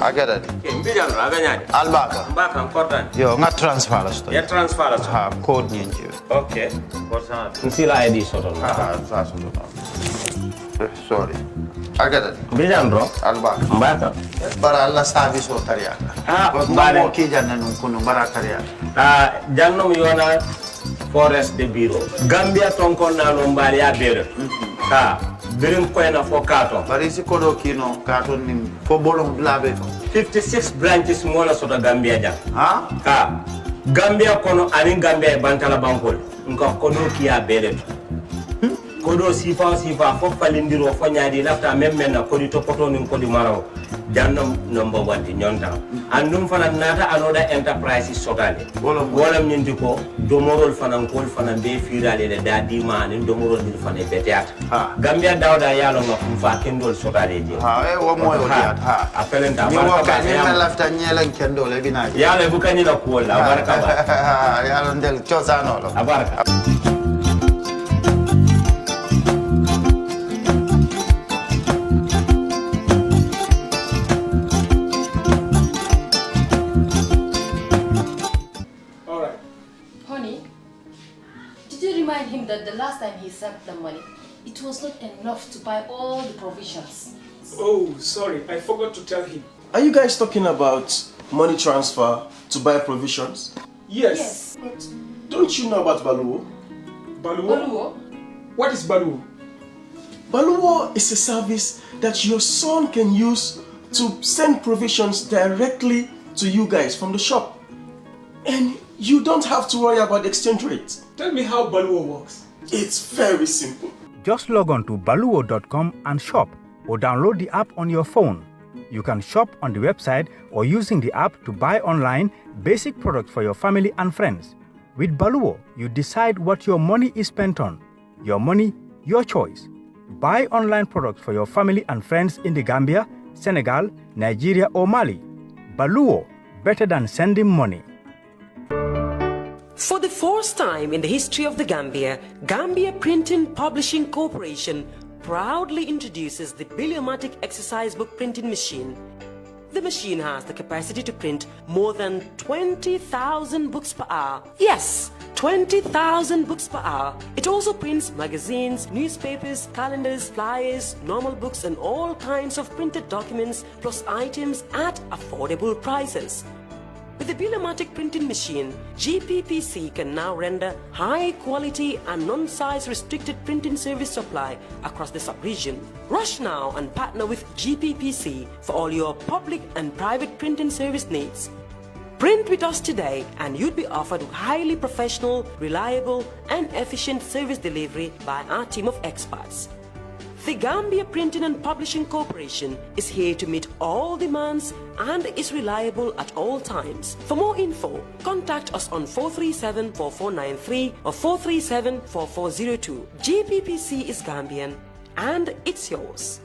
I get it. Mbijan raganyadi. Albaka. Mbaka important. Yo, nga transfer la sto. Ya transfer la sto. Ha, code nyingi. Okay. Korsa. Nsila ID soto. Ha, sa soto. Sorry. I get it. Mbijan bro. Albaka. Mbaka. Bara alla service o tariaka. Ah, mbare mo ki janna nun kunu bara tariaka. Jannom yona forest de bureau. Gambia tonkon na no mbari ya bere. Birim koyna fo kato. Bari si kodo kino kato ni fo bolong blabe to. 56 branches mola sota Gambia jang. Ha? Gambia kono ani Gambia bantala bankol. Nka kodo kiya bere to. Kodo sifa fo falindiro fo nyaadi lafta memmen na kodi to poto nin kodi maraw. Jannam number 1 di nyonta. Andum fana nata anoda enterprise sotale. Wolam nyindi ko domorol fana kol fana be firale de dadi mani domorol ni fana beteat. Gambia dawda yalo ngam fa kendol sotale je. Wo moy o diat ha. Afelenta ni wo ka ni lafta nyelen kendol e bina. Yalo bukani la ko la baraka ba. Yalo ndel chosano lo. Abaraka. Remind him that the last time he sent the money, it was not enough to buy all the provisions. Oh, sorry, I forgot to tell him. Are you guys talking about money transfer to buy provisions? Yes. But Don't you know about Baluwo? Baluwo? What is Baluwo? Baluwo is a service that your son can use to send provisions directly to you guys from the shop. And you don't have to worry about the exchange rate. Tell me how Baluwo works. It's very simple. Just log on to baluwo.com and shop, or download the app on your phone. You can shop on the website or using the app to buy online basic products for your family and friends. With Baluwo, you decide what your money is spent on. Your money, your choice. Buy online products for your family and friends in the Gambia, Senegal, Nigeria or Mali. Baluwo, better than sending money. For the first time in the history of the Gambia Printing Publishing Corporation proudly introduces the Biliomatic exercise book printing machine. The machine has the capacity to print more than 20,000 books per hour. Yes, 20,000 books per hour. It also prints magazines, newspapers, calendars, flyers, normal books and all kinds of printed documents plus items at affordable prices. With the Biliomatic printing machine, GPPC can now render high-quality and non-size restricted printing service supply across the sub-region. Rush now and partner with GPPC for all your public and private printing service needs. Print with us today and you'd be offered highly professional, reliable and efficient service delivery by our team of experts. The Gambia Printing and Publishing Corporation is here to meet all demands and is reliable at all times. For more info, contact us on 437-4493 or 437-4402. GPPC is Gambian and it's yours.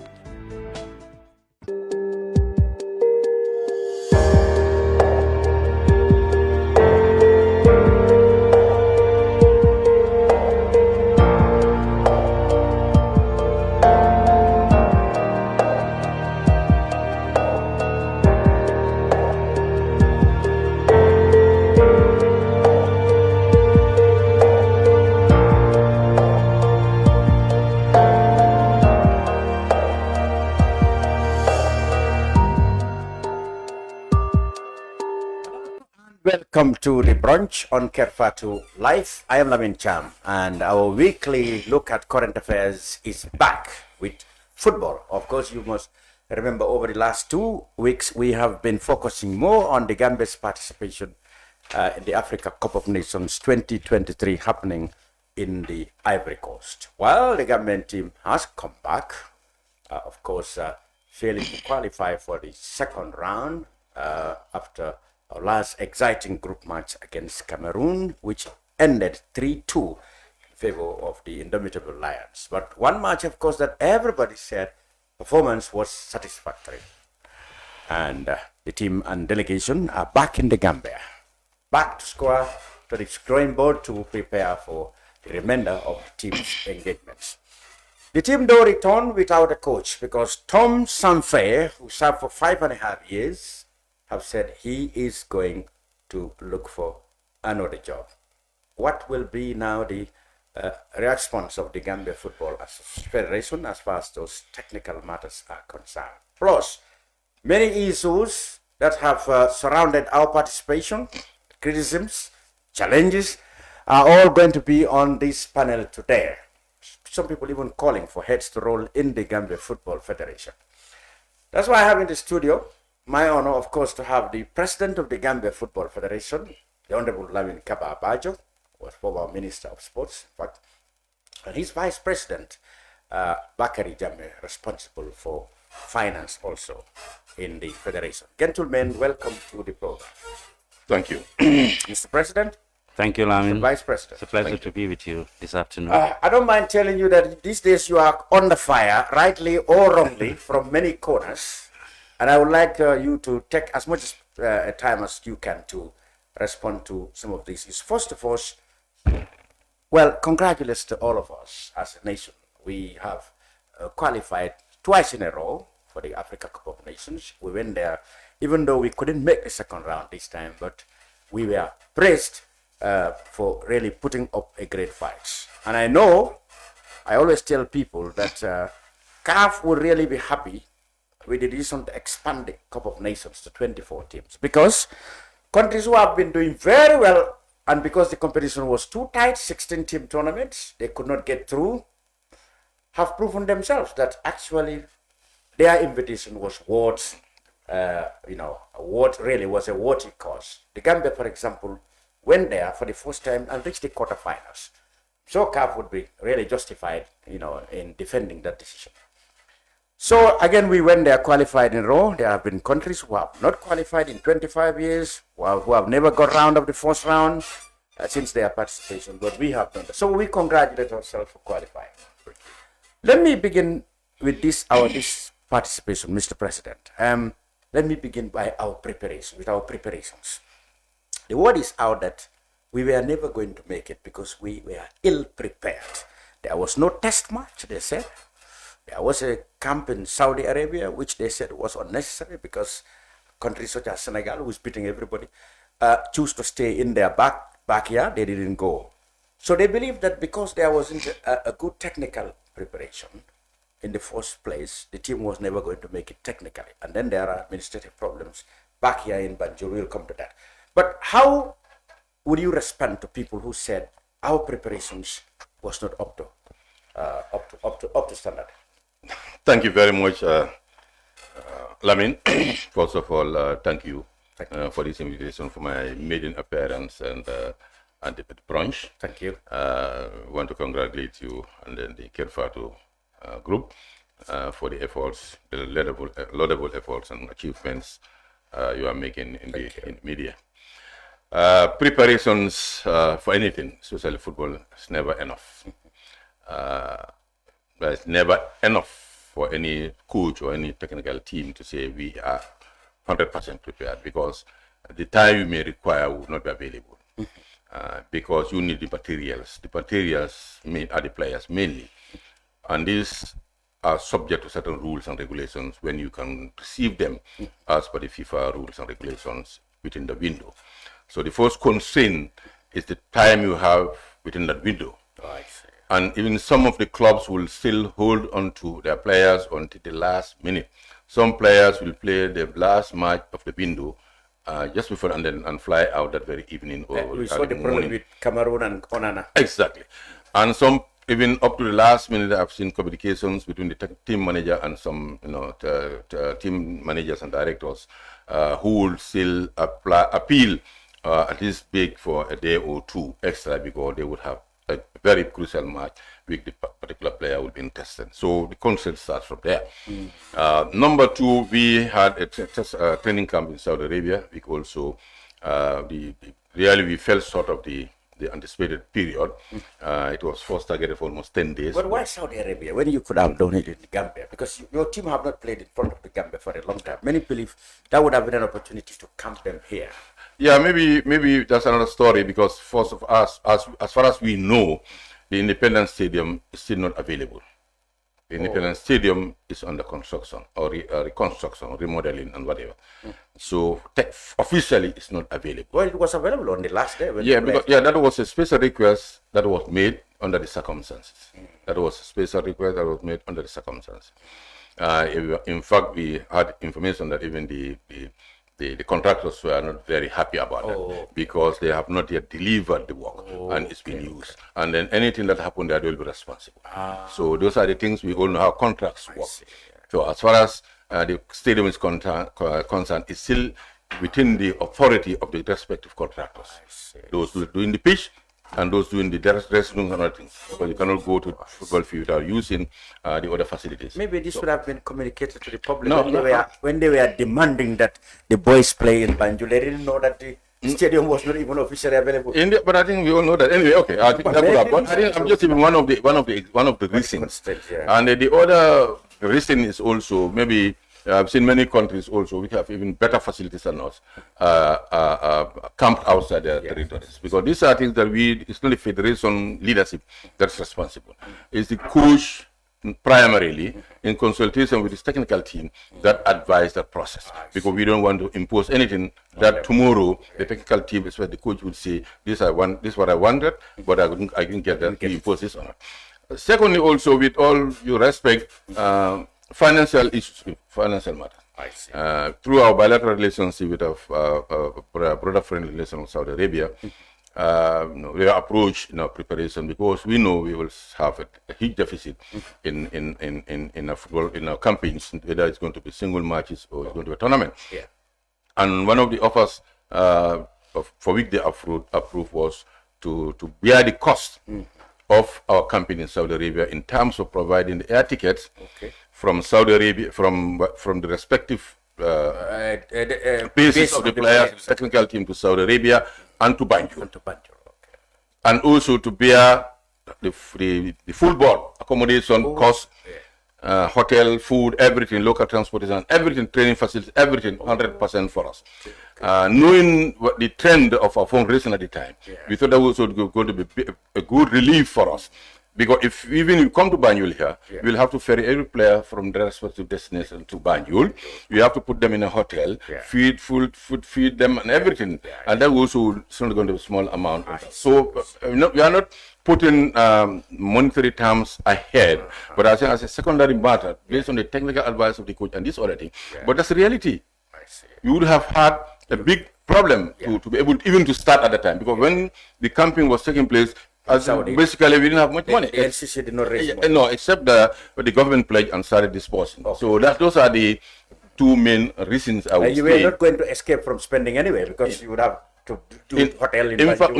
Welcome to the Brunch on Kerfatu Live. I am Lamin Kabba, and our weekly look at current affairs is back with football. Of course, you must remember over the last 2 weeks, we have been focusing more on the Gambia's participation in the Africa Cup of Nations 2023 happening in the Ivory Coast. Well, the Gambian team has come back, of course, failing to qualify for the second round after our last exciting group match against Cameroon, which ended 3-2 in favor of the indomitable Lions. But one match, of course, that everybody said performance was satisfactory. And the team and delegation are back in the Gambia, back to square to the drawing board to prepare for the remainder of the team's engagements. The team though returned without a coach because Tom Sanfei, who served for 5.5 years, have said he is going to look for another job. What will be now the response of the Gambia Football Federation as far as those technical matters are concerned? Plus, many issues that have surrounded our participation, criticisms, challenges, are all going to be on this panel today. Some people even calling for heads to roll in the Gambia Football Federation. That's why I have in the studio my honor, of course, to have the president of the Gambia Football Federation, the Honorable Lamin Kabba Bajo, was former Minister of Sports, in fact, and his Vice President, Bakary Jammeh, responsible for finance also in the Federation. Gentlemen, welcome to the program. Thank you. Mr. President. Thank you, Lamin. Mr. Vice President. It's a pleasure to be with you this afternoon. I don't mind telling you that these days you are on the fire, rightly or wrongly, from many corners. And I would like you to take as much time as you can to respond to some of these issues. First of all, well, congratulations to all of us as a nation. We have qualified twice in a row for the Africa Cup of Nations. We went there, even though we couldn't make the second round this time, but we were praised for really putting up a great fight. And I know, I always tell people that CAF will really be happy with the decision to expand the Cup of Nations to 24 teams, because countries who have been doing very well, and because the competition was too tight, 16-team tournaments, they could not get through, have proven themselves that actually their invitation was worth, what really was a worthy cause. The Gambia, for example, went there for the first time and reached the quarterfinals. So CAF would be really justified, in defending that decision. So again, we went there, qualified in a row. There have been countries who have not qualified in 25 years, who have never got round of the first round since their participation, but we have done that. So we congratulate ourselves for qualifying. Let me begin with this participation, Mr. President. Let me begin by our preparations. The word is out that we were never going to make it because we were ill prepared. There was no test match, they said. There was a camp in Saudi Arabia, which they said was unnecessary because countries such as Senegal, who's beating everybody, choose to stay in their backyard. They didn't go. So they believe that because there wasn't a good technical preparation in the first place, the team was never going to make it technically. And then there are administrative problems back here in Banjul. We'll come to that. But how would you respond to people who said our preparations was not up to standard? Thank you very much, Lamin. First of all, thank you for this invitation for my maiden appearance and the brunch. Thank you. Want to congratulate you and then the Kerfatu group for the efforts, the laudable efforts and achievements you are making in the media. Preparations for anything, especially football, is never enough. It's never enough for any coach or any technical team to say we are 100% prepared, because the time you may require will not be available. Because you need the materials. The materials are the players mainly. And these are subject to certain rules and regulations when you can receive them as per the FIFA rules and regulations within the window. So the first constraint is the time you have within that window. And even some of the clubs will still hold on to their players until the last minute. Some players will play the last match of the window just before and fly out that very evening. We saw the problem with Cameroon and Onana. Exactly. And some, even up to the last minute, I've seen communications between the team manager and some, team managers and directors who will still appeal at least beg for a day or two extra because they would have a very crucial match with the particular player will be tested. So the concept starts from there. Number two, we had a training camp in Saudi Arabia. We also, really we fell short of the anticipated period. It was first targeted for almost 10 days. But why Saudi Arabia when you could have done it in Gambia? Because your team have not played in front of the Gambia for a long time. Many believe that would have been an opportunity to camp them here. Yeah, maybe that's another story, because first of us, as far as we know, the Independence Stadium is still not available. The Independence Stadium is under construction or reconstruction, remodeling, and whatever. So officially, it's not available. Well, it was available on the last day. When That was a special request that was made under the circumstances. That was a special request that was made under the circumstances. In fact, we had information that even the contractors were not very happy about that because they have not yet delivered the work and it's been used. And then anything that happened there, they will be responsible. So those are the things we all know how contracts work. So as far as the stadium is concerned, it's still within the authority of the respective contractors. Those who are doing the pitch and those doing the dressing rooms and other things. Because you cannot go to football field without using the other facilities. Maybe this would have been communicated to the public when they were demanding that the boys play in Banjul. They didn't know that the stadium was not even officially available. But I think we all know that. Anyway, okay. I think that would have. But I think I'm just even one of the reasons. And the other reason is also maybe. I've seen many countries also which have even better facilities than us camped outside their territories. Because these are things that it's not the federation leadership that's responsible. It's the coach primarily in consultation with his technical team that advise that process. Because we don't want to impose anything that tomorrow the technical team is where the coach would say, this is what I wanted, but I didn't get that, we impose this on it. Secondly, also with all due respect, financial issues, financial matters. I see. Through our bilateral relationship with our brother-friendly relation with Saudi Arabia, we are approached in our preparation because we know we will have a huge deficit in our campaigns, whether it's going to be single matches or it's going to be a tournament. Yeah. And one of the offers for which they approved was to bear the cost of our campaign in Saudi Arabia in terms of providing the air tickets from Saudi Arabia, from the respective bases of the players, technical team to Saudi Arabia and to Banjul. And also to bear the full board accommodation cost, hotel, food, everything, local transportation, everything, training facilities, everything, 100% for us. Knowing what the trend of our fundraising at the time, we thought that was going to be a good relief for us. Because if even you come to Banjul here, we'll have to ferry every player from their respective destination to Banjul. We have to put them in a hotel, feed them and everything. And that also is not going to be a small amount. So we are not putting monetary terms ahead, but I think as a secondary matter, based on the technical advice of the coach and this other thing. But that's the reality. You would have had a big problem to be able even to start at the time. Because when the camping was taking place, basically we didn't have much money. The LCC did not raise money. No, except the government pledged and started disbursing. So those are the two main reasons I would say. You were not going to escape from spending anyway because you would have to do hotel in fact,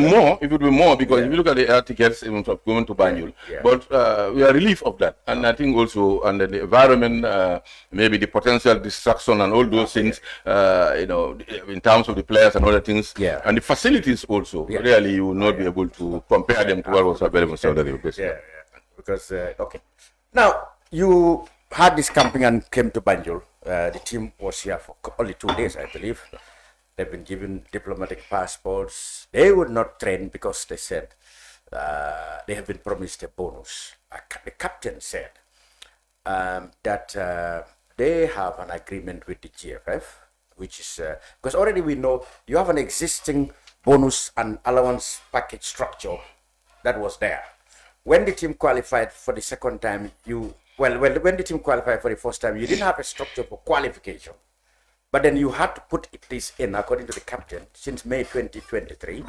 it would be more because if you look at the air tickets even from going to Banjul, but we are relieved of that. And I think also under the environment, maybe the potential distraction and all those things, in terms of the players and other things, and the facilities also, really you will not be able to compare them to what was available in Saudi Arabia. Because, Now, you had this camping and came to Banjul. The team was here for only 2 days, I believe. They've been given diplomatic passports. They would not train because they said they have been promised a bonus. The captain said that they have an agreement with the GFF, which is because already we know you have an existing bonus and allowance package structure that was there. When the team qualified for the second time, when the team qualified for the first time, you didn't have a structure for qualification. But then you had to put this in, according to the captain, since May 2023.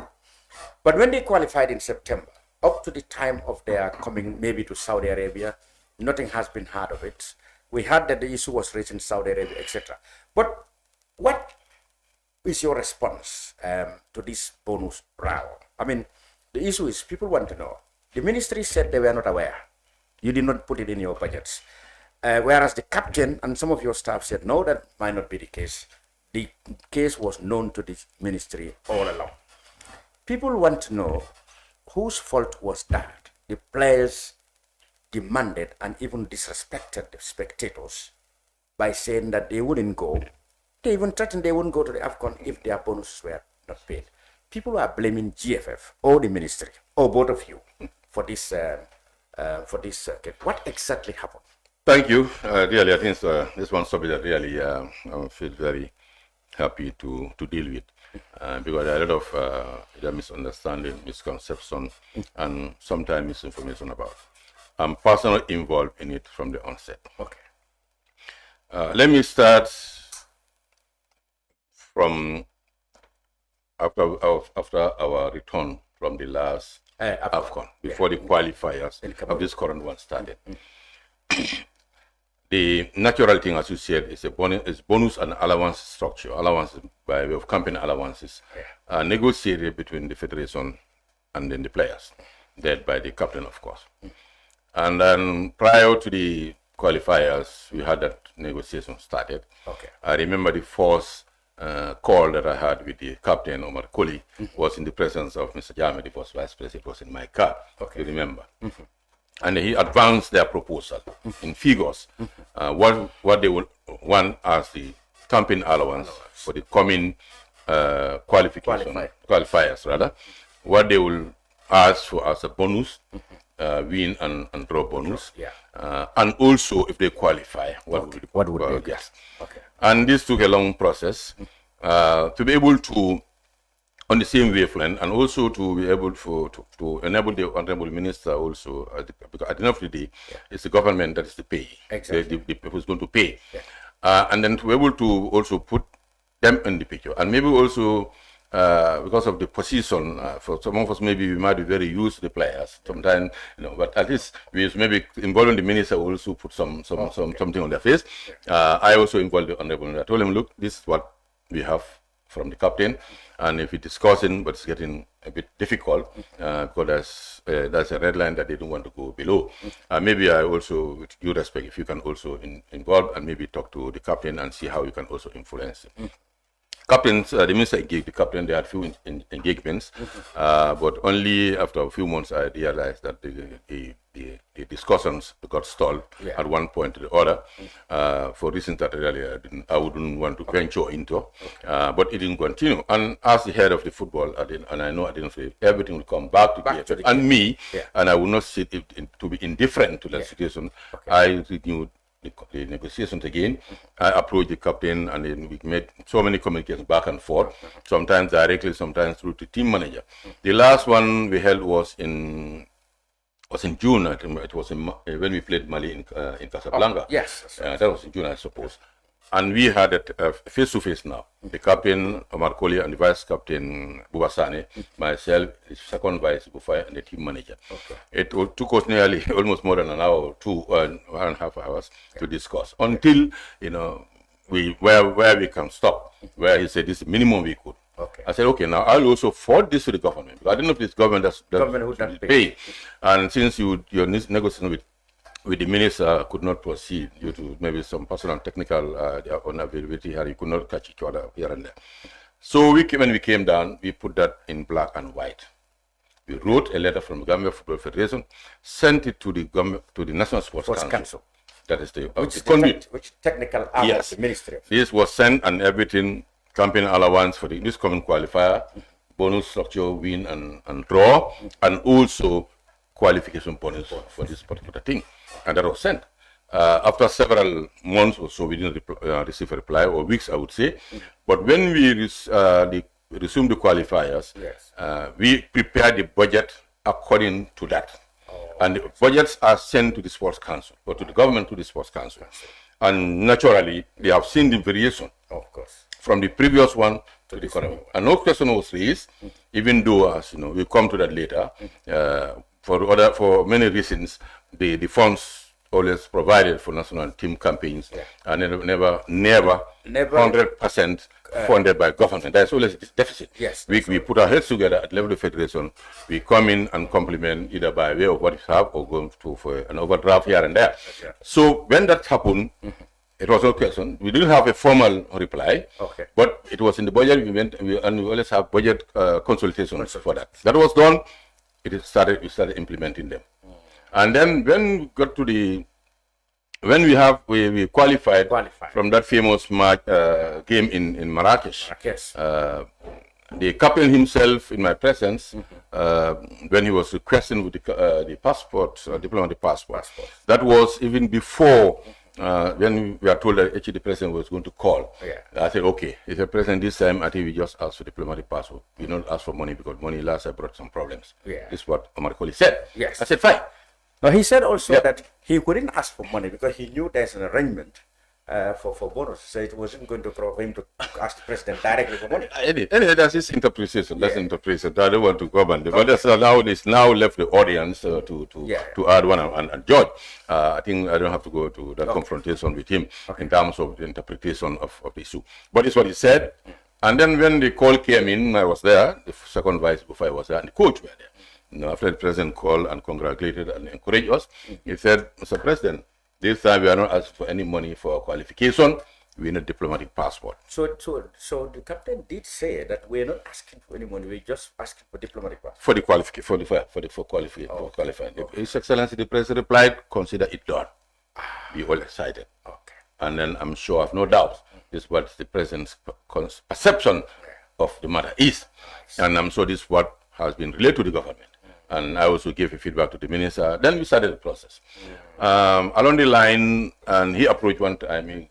But when they qualified in September, up to the time of their coming maybe to Saudi Arabia, nothing has been heard of it. We heard that the issue was raised in Saudi Arabia, etc. But what is your response to this bonus round? I mean, the issue is people want to know. The ministry said they were not aware. You did not put it in your budgets. Whereas the captain and some of your staff said, no, that might not be the case. The case was known to the ministry all along. People want to know whose fault was that. The players demanded and even disrespected the spectators by saying that they wouldn't go. They even threatened they wouldn't go to the AFCON if their bonuses were not paid. People are blaming GFF or the ministry or both of you for this case. What exactly happened? Thank you. Really, I think this one subject that really I feel very happy to deal with because there are a lot of misunderstanding, misconception, and sometimes misinformation about. I'm personally involved in it from the onset. Okay. Let me start from after our return from the last AFCON, before the qualifiers of this current one started. The natural thing, as you said, is a bonus and allowance structure. Allowances by way of campaign allowances negotiated between the federation and then the players, led by the captain, of course. And then prior to the qualifiers, we had that negotiation started. Okay. I remember the first call that I had with the captain, Omar Koli, was in the presence of Mr. Jammeh, the first vice president. It was in my car, you remember. And he advanced their proposal in figures, what they would want as the campaign allowance for the coming qualifiers, rather, what they will ask for as a bonus, win and draw bonus, and also if they qualify, what would be yes. Okay. And this took a long process to be able to on the same wavelength, and also to be able to enable the honorable minister also, because at the end of the day, it's the government that is the pay. Exactly. The people is going to pay. And then to be able to also put them in the picture. And maybe also, because of the position, for some of us, maybe we might be very used to the players sometimes, but at least we maybe involving the minister also put something on their face. I also involved the honorable minister. I told him, look, this is what we have from the captain, and if we're discussing, but it's getting a bit difficult because there's a red line that they don't want to go below. Maybe I also, with due respect, if you can also involve and maybe talk to the captain and see how you can also influence him. Captains, the minister engaged the captain. They had few engagements, but only after a few months I realized that the discussions got stalled at one point or the other for reasons that really I wouldn't want to venture into. But it didn't continue. And as the head of the football, and I know at the end of the day, everything will come back to the and me, and I will not sit to be indifferent to that situation. I renewed the negotiations again. I approached the captain, and then we made so many communications back and forth, sometimes directly, sometimes through the team manager. The last one we held was in June. I think it was when we played Mali in Casablanca. Yes. That was in June, I suppose. And we had it face-to-face now. The captain, Omar Koli, and the vice captain, Bubasane, myself, the second vice, Bufai, and the team manager. Okay. It took us nearly almost more than an hour or 1.5 hours to discuss until, where we can stop, where he said this is the minimum we could. Okay. I said, okay, now I'll also forward this to the government. I don't know if this government does pay. And since your negotiation with the minister could not proceed due to maybe some personal and technical unavailability here, you could not catch each other here and there. So when we came down, we put that in black and white. We wrote a letter from the Gambia Football Federation, sent it to the National Sports Council. That is which technical arm of the ministry. This was sent, and everything, campaign allowance for this coming qualifier, bonus structure, win and draw, and also qualification bonus for this particular thing. And that was sent. After several months or so, we didn't receive a reply, or weeks, I would say. But when we resumed the qualifiers, we prepared the budget according to that. And the budgets are sent to the Sports Council, or to the government, to the Sports Council. And naturally, they have seen the variation, of course, from the previous one to the current one. And no question was raised, even though, as you know, we come to that later. For many reasons, the funds always provided for national team campaigns and never 100% funded by government. There's always this deficit. Yes. We put our heads together at level of federation. We come in and complement either by way of what we have or going for an overdraft here and there. Okay. So when that happened, it was no question. We didn't have a formal reply, but it was in the budget. We always have budget consultations for that. That was done. We started implementing them. And then when we got to we qualified from that famous game in Marrakesh. the captain himself, in my presence, when he was requesting with the passport, diplomatic passport, that was even before when we were told that actually the president was going to call. I said, okay, if the president this time, I think we just ask for diplomatic passport. We don't ask for money because money last I brought some problems. This is what Omar Koli said. I said, fine. Now he said also that he couldn't ask for money because he knew there's an arrangement for bonus. So it wasn't going to for him to ask the president directly for money. Anyway, that's his interpretation. That's interpretation. I don't want to comment. But that's it's now left the audience to add one and judge. I think I don't have to go to that confrontation with him in terms of the interpretation of the issue. But it's what he said. And then when the call came in, I was there. The second vice before I was there, and the coach were there. After the president called and congratulated and encouraged us, he said, Mr. President, this time we are not asking for any money for qualification. We need diplomatic passport. So the captain did say that we're not asking for any money. We're just asking for diplomatic passport. For the qualification, for qualifying. His Excellency the President replied, consider it done. Be all excited. And then I'm sure, I have no doubt, this is what the President's perception of the matter is. And I'm sure this is what has been relayed to the government. And I also gave a feedback to the minister. Then we started the process. Along the line, and he approached one time,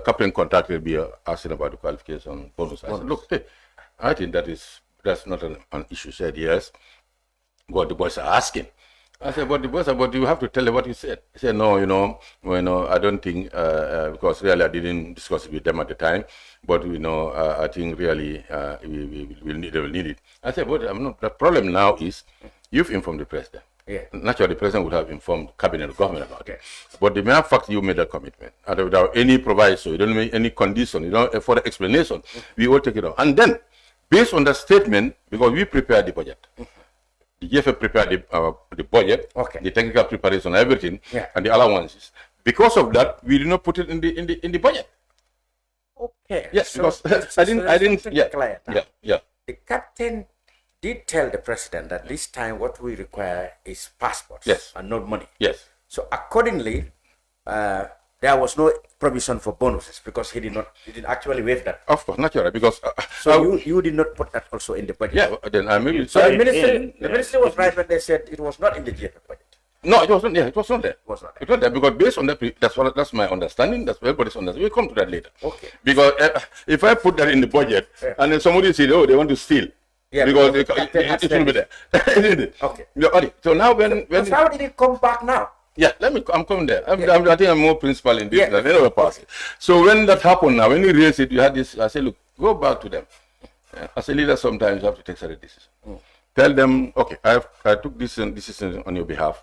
captain contacted me asking about the qualification bonus. I said, look, hey, I think that's not an issue. He said, yes, what the boys are asking. I said, but the boys are, but you have to tell them what you said. He said, no, I don't think, because really I didn't discuss it with them at the time, but, I think really they will need it. I said, but the problem now is, you've informed the president. Naturally, the president would have informed cabinet or government about it. But the mere fact you made that commitment, without any proviso, you don't make any condition, for the explanation, we will take it on. And then, based on that statement, because we prepared the budget, the GFA prepared the budget, the technical preparation, everything, and the allowances. Because of that, we did not put it in the budget. Yes, so because I didn't. The captain did tell the president that this time what we require is passports and not money. So accordingly, there was no provision for bonuses because he didn't actually waive that. Of course, naturally, because so you did not put that also in the budget. Then I maybe so the ministry was right when they said it was not in the GFA budget. No, it wasn't. It was not there. It was not there because based on that, that's my understanding. That's everybody's understanding. We'll come to that later. Because if I put that in the budget and then somebody said, "Oh, they want to steal," because it will be there. So now when how did it come back now? I'm coming there. I think I'm more principal in this than any other person. So when that happened now, when you raise it, you had this. I said, look, go back to them. As a leader, sometimes you have to take certain decisions. Tell them, okay, I took this decision on your behalf.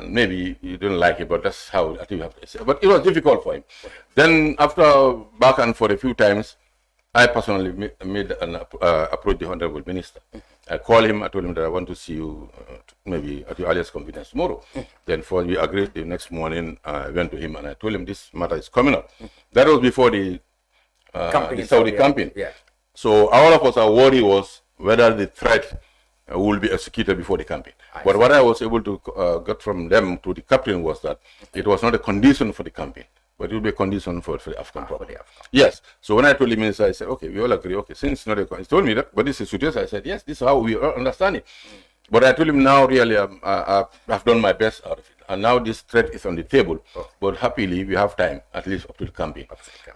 Maybe you don't like it, but that's how I think you have to say. But it was difficult for him. Then after back and forth a few times, I personally made an approach the Honorable Minister. I called him, I told him that I want to see you maybe at your earliest convenience tomorrow. Then we agreed the next morning, I went to him and I told him this matter is coming up. That was before the Saudi campaign. So all of us, our worry was whether the threat will be executed before the campaign. But what I was able to get from them to the captain was that it was not a condition for the campaign, but it will be a condition for the AFCON program. Yes. So when I told the minister, I said, okay, we all agree. Okay, since it's not a he told me that, but this is situation. I said, yes, this is how we all understand it. But I told him now, really, I've done my best out of it. And now this threat is on the table. But happily, we have time, at least up to the campaign.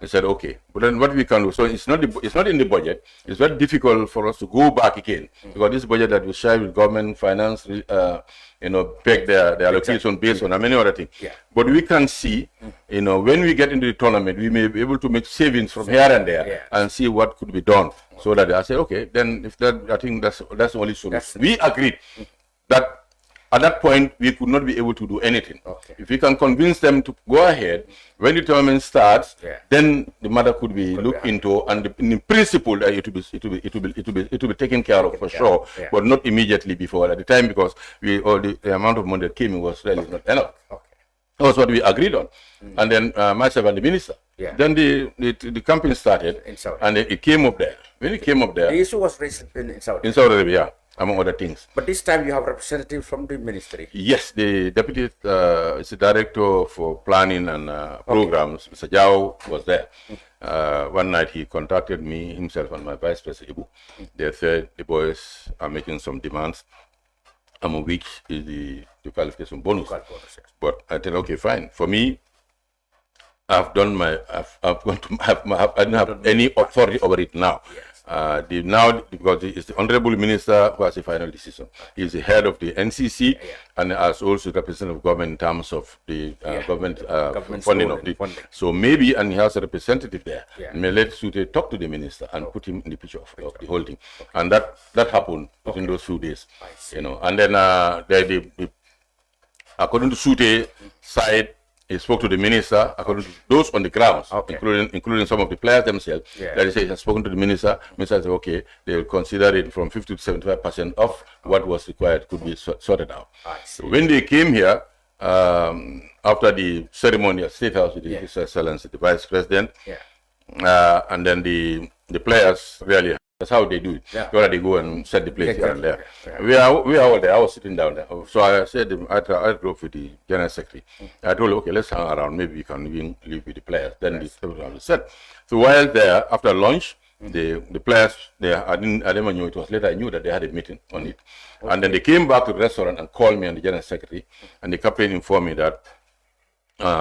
I said, okay. But then what we can do, so it's not in the budget. It's very difficult for us to go back again. Because this budget that we share with government, finance, peg their allocation based on many other things. But we can see, when we get into the tournament, we may be able to make savings from here and there and see what could be done. So that I said, okay, then if that, I think that's the only solution. We agreed that at that point, we could not be able to do anything. If we can convince them to go ahead, when the tournament starts, then the matter could be looked into, and in principle, it will be taken care of for sure, but not immediately before at the time, because the amount of money that came in was really not enough. That was what we agreed on. And then myself and the minister. Then the campaign started, and it came up there. When it came up there, the issue was raised in Saudi Arabia. among other things. But this time you have representatives from the ministry. Yes, the deputy is the director for planning and programs, Mr. Jao, was there. One night he contacted me, himself and my vice president, Ibu. They said the boys are making some demands, among which is the qualification bonus. But I said, okay, fine. For me, I've done my, I've gone to, I don't have any authority over it now. Now, because it's the Honorable Minister who has the final decision. He's the head of the NCC and as also the representative of government in terms of the government funding of the. So maybe, and he has a representative there. May let Sute talk to the minister and put him in the picture of the whole thing. And that happened within those few days. You know, and then according to Sute side, he spoke to the minister, according to those on the grounds, including some of the players themselves. That he said he has spoken to the minister. Minister said, okay, they will consider it from 50 to 75% of what was required could be sorted out. So when they came here, after the ceremony at State House with His Excellency, the Vice President, and then the players really, that's how they do it. Where they go and set the place here and there. We are all there. I was sitting down there. So I said, I drove with the General Secretary. I told him, okay, let's hang around. Maybe we can even live with the players. Then the secretary said. So while there, after lunch, the players, I never knew it was later. I knew that they had a meeting on it. And then they came back to the restaurant and called me and the General Secretary. And the captain informed me that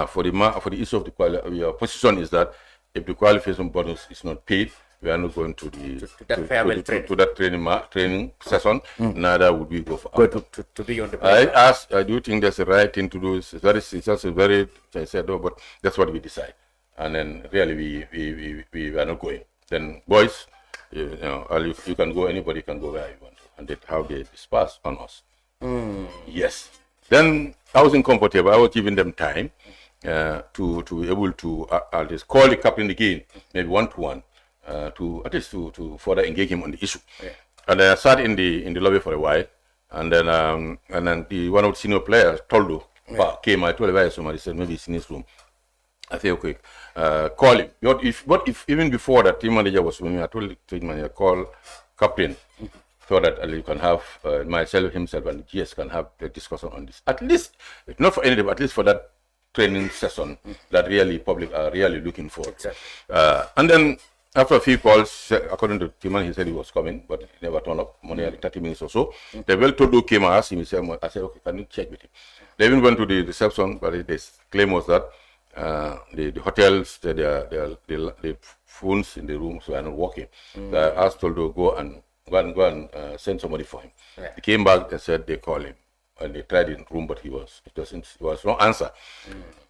for the issue of the position is that if the qualification bonus is not paid, we are not going to that training session. Neither would we go for to be on the I asked, I do think that's the right thing to do. It's just a very, I said, no, but that's what we decide. And then really we are not going. Then boys, you can go, anybody can go where you want to. And that's how they disperse on us. Yes. Then I was uncomfortable. I was giving them time to be able to at least call the captain again, maybe one-to-one. To at least to further engage him on the issue, and then I sat in the lobby for a while, and then one of the senior players, Toldo, came. I told him somebody said maybe he's in his room. I said okay, call him. But if even before that team manager was with me, I told the team manager call captain so that you can have myself, himself, and the GS can have a discussion on this. At least, not for anything, but at least for that training session that really public are really looking for. And then. After a few calls, according to Timan, he said he was coming, but he never turned up, only like 30 minutes or so. The well-to-do came and asked him, I said, okay, can you check with him? They even went to the reception, but the claim was that the hotels, the phones in the rooms were not working. So I asked Toldo, go and send somebody for him. He came back and said they called him. And they tried in the room, but it was no answer.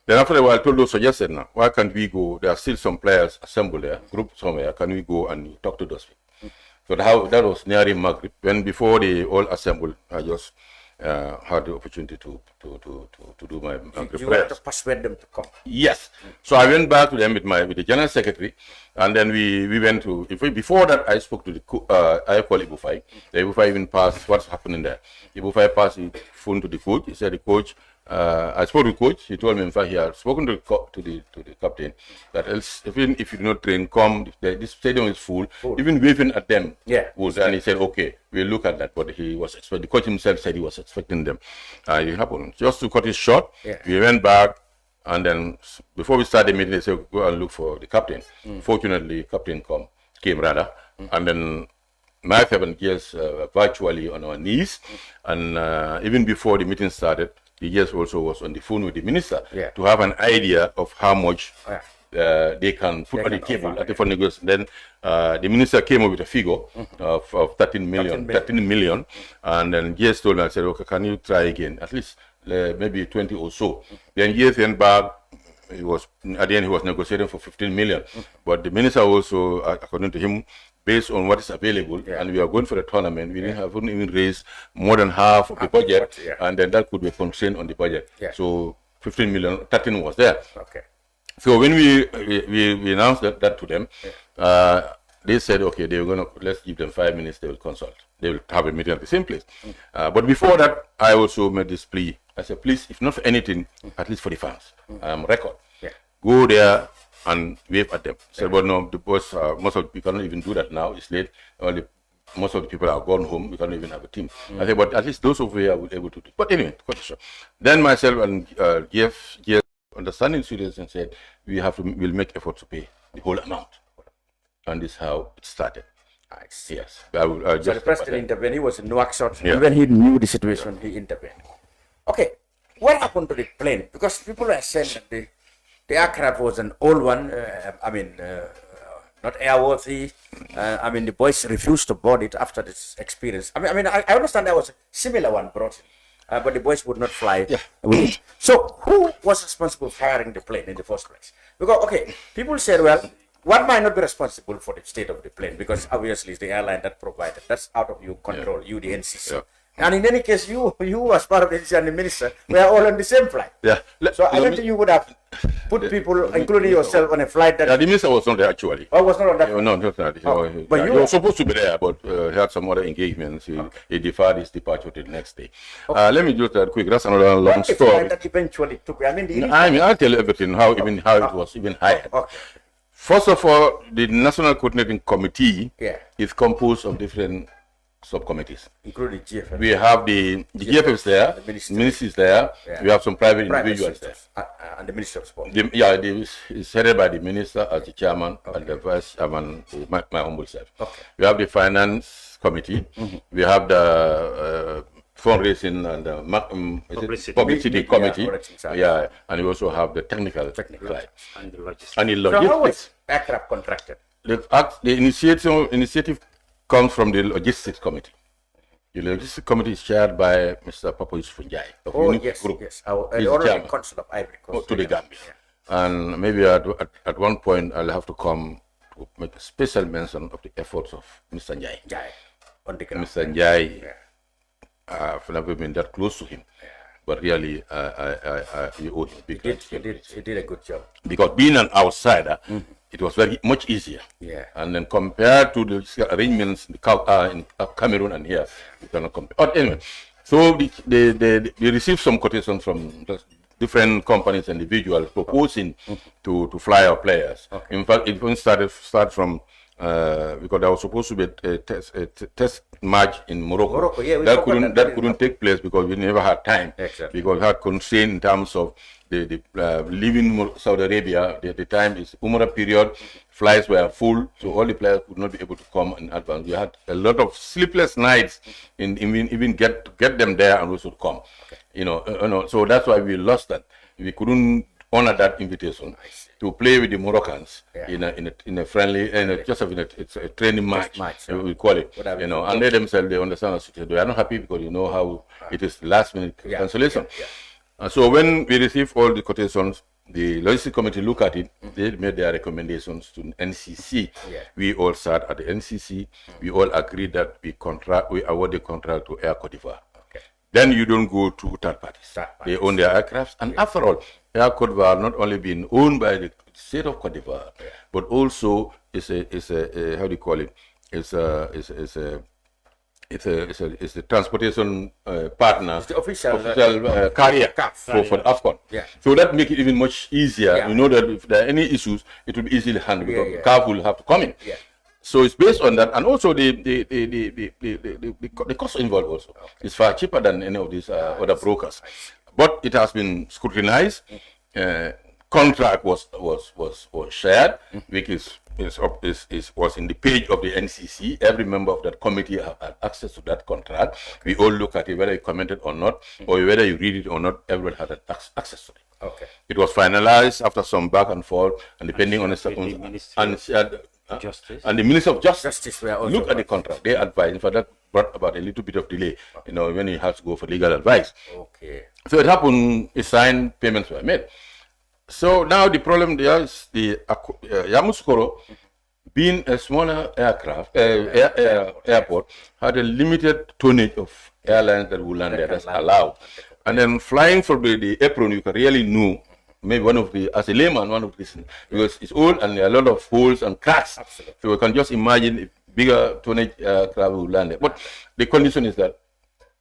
Then after a while, Toldo suggested, now, why can't we go? There are still some players assembled there, group somewhere. Can we go and talk to those people? So that was nearing Maghrib. When before they all assembled, I just had the opportunity to do my Maghrib You prayers. had to persuade them to come. Yes. So I went back to them with the General Secretary, and then we went to. Before that, I spoke to I call Ibu5. The Ibu5 even passed what's happening there. Ibu5 passed the phone to the coach. He said the coach. I spoke to the coach. He told me, in fact, he had spoken to the captain that else, even if you do not train, come. This stadium is full. Even waving at them. And he said, okay, we'll look at that. But he was expecting. The coach himself said he was expecting them. It happened. Just to cut it short, we went back, and then before we started the meeting, they said, go and look for the captain. Fortunately, captain came rather, and then myself and Gears virtually on our knees, and even before the meeting started. The GS also was on the phone with the minister to have an idea of how much they can put on the table for negotiation. Then the minister came up with a figure of 13 million, and then GS told me, I said, okay, can you try again? At least maybe 20 or so. Then GS went back. At the end he was negotiating for 15 million. But the minister also, according to him, based on what is available, and we are going for the tournament, we haven't even raised more than half of the budget, and then that could be a constraint on the budget. So 15 million, 13 was there. So when we announced that to them, they said, okay, they were let's give them 5 minutes, they will consult. They will have a meeting at the same place. But before that, I also made this plea. I said, please, if not for anything, at least for the fans, record. Go there and wave at them. Said, well, no, the boys, most of we cannot even do that now. It's late. Only most of the people are gone home. We can't even have a team. I think, but at least those of you are able to do. But anyway, then myself and GF understanding situation said we'll make effort to pay the whole amount, and this is how it started. Yes. So the president intervened. He was in Nouakchott. Yeah. When he knew the situation, he intervened. Okay, what happened to the plane? Because people are saying that the aircraft was an old one. Not airworthy. The boys refused to board it after this experience. I understand there was a similar one brought in, but the boys would not fly with it. So who was responsible for hiring the plane in the first place? Because, okay, people said, well, one might not be responsible for the state of the plane because obviously it's the airline that provided. That's out of your control, you, the NCC. Yeah. And in any case, you as part of the NCC and the minister, we are all on the same flight. Yeah. So I don't think you would have put people, including yourself, on a flight that... Yeah, the minister was not there actually. Oh, was not on that? No, not that. Oh. But he was supposed to be there, but he had some other engagements. He deferred his departure to the next day. Okay. Let me do that quick. That's another long story. That eventually took... I'll tell you everything, how it was even hired. Okay. First of all, the National Coordinating Committee is composed of different subcommittees. Including GFF. We have the GFF is there, the ministry is there, we have some private individuals there. And the Minister of Sport. It's headed by the minister as the chairman and the vice chairman, my humble self. Okay. We have the finance committee, we have the fundraising and the publicity committee, and we also have the technical side and the logistics. So how was aircraft contracted? The initiative comes from the logistics committee. The logistics committee is chaired by Mr. Papa Yusuf Njai of Unique Group. Yes. Already Consul of Ivory Coast to the Gambia. Yeah. And maybe at one point I'll have to come to make a special mention of the efforts of Mr. Njai. Mr. Njai, I've never been that close to him, but really you owe him big credit. He did a good job. Because being an outsider, it was very much easier. Yeah. And then compared to the arrangements in Cameroon and here, you cannot compare. But anyway, so they received some quotations from different companies and individuals proposing to fly our players. Okay. In fact, it even started from because there was supposed to be a test match in Morocco. That couldn't take place because we never had time. Exactly. Because we had constraint in terms of the leaving Saudi Arabia. The time is Umrah period. Flights were full, so all the players could not be able to come in advance. We had a lot of sleepless nights in even get them there and also come. Okay. So that's why we lost that. We couldn't honor that invitation to play with the Moroccans in a friendly it's a training match we call it. And they themselves, they understand the situation. They are not happy because how it is last minute cancellation. So when we received all the quotations, the logistics committee looked at it. They made their recommendations to NCC. We all sat at the NCC. We all agreed that we award the contract to Air Cote d'Ivoire. Then you don't go to third parties. They own their aircraft. And after all, Air Cote d'Ivoire not only being owned by the state of Cote d'Ivoire, but also is a how do you call it? It's a transportation partner. It's the official carrier for the AFCON. So that makes it even much easier. You know that if there are any issues, it will be easily handled because the car will have to come in. So it's based on that, and also the cost involved also is far cheaper than any of these other brokers. But it has been scrutinized. Contract was shared, which was in the page of the NCC. Every member of that committee had access to that contract. We all look at it, whether you commented or not, or whether you read it or not. Everyone had access to it. Okay. It was finalized after some back and forth, and depending on the circumstances. And the Minister of Justice looked at the contract. They advised. In fact, that brought about a little bit of delay, when he had to go for legal advice. Okay. So it happened, he signed, payments were made. So now the problem there is the Yamoussoukro, being a smaller airport, had a limited tonnage of airlines that would land there, that's allowed. And then flying from the apron, you can really know, maybe as a layman, one of these, because it's old and there are a lot of holes and cracks. Absolutely. So we can just imagine if bigger tonnage aircraft will land there. But the condition is that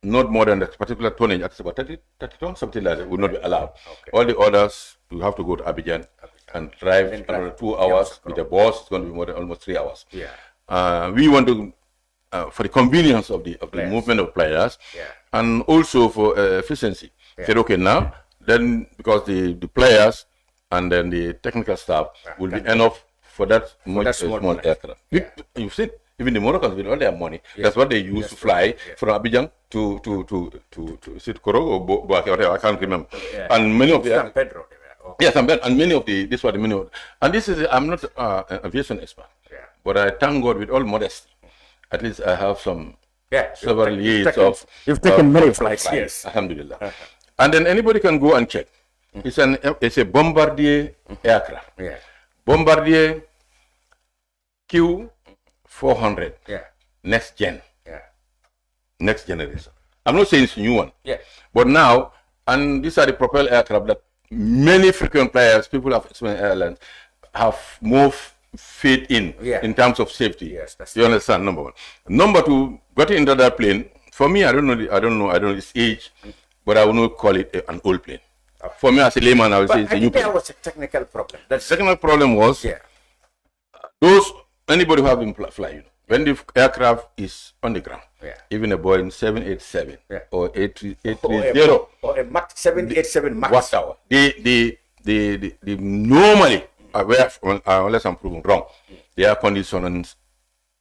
not more than that particular tonnage, about 30 tons, something like that, would not be allowed. Okay. All the others, you have to go to Abidjan and drive another 2 hours with the bus. It's going to be more than almost 3 hours. Yeah. We want to for the convenience of the movement of players, and also for efficiency. Said, okay, now then because the players and then the technical staff will be enough for that small aircraft. You see, even the Moroccans with all their money, that's what they use to fly from Abidjan to Koro or whatever, I can't remember. And many of the San Pedro. and many of this was the many of, and this is I'm not an aviation expert, but I thank God with all modesty. At least I have some several years You've taken many flights. Yes, alhamdulillah. And then anybody can go and check. It's a Bombardier aircraft. Bombardier Q400. Next gen. Next generation. I'm not saying it's a new one. But now, and these are the propelled aircraft that many frequent players, people of experienced airlines, have more faith in terms of safety. You understand? Number one. Number two, getting into that plane. For me, I don't know its age, but I will not call it an old plane. For me, as a layman, I would say it's a new plane. There was a technical problem. The technical problem was anybody who have been flying, when the aircraft is on the ground, even a Boeing 787 or 830 or a Max 787 Max watt hour, they normally, unless I'm proven wrong, the air conditioners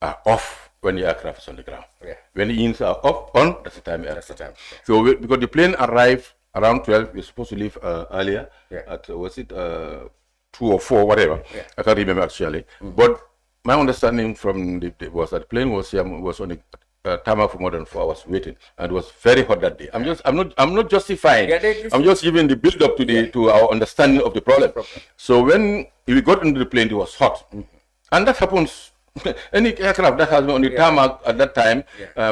are off when the aircraft is on the ground. When the engines are on, that's the time. So because the plane arrived around 12, we're supposed to leave earlier at was it 2 or 4, whatever. I can't remember actually. But my understanding from was that the plane was on the tarmac for more than 4 hours waiting, and it was very hot that day. I'm not justifying. I'm just giving the build up to our understanding of the problem. So when we got into the plane, it was hot, and that happens. Any aircraft that has been on the tarmac at that time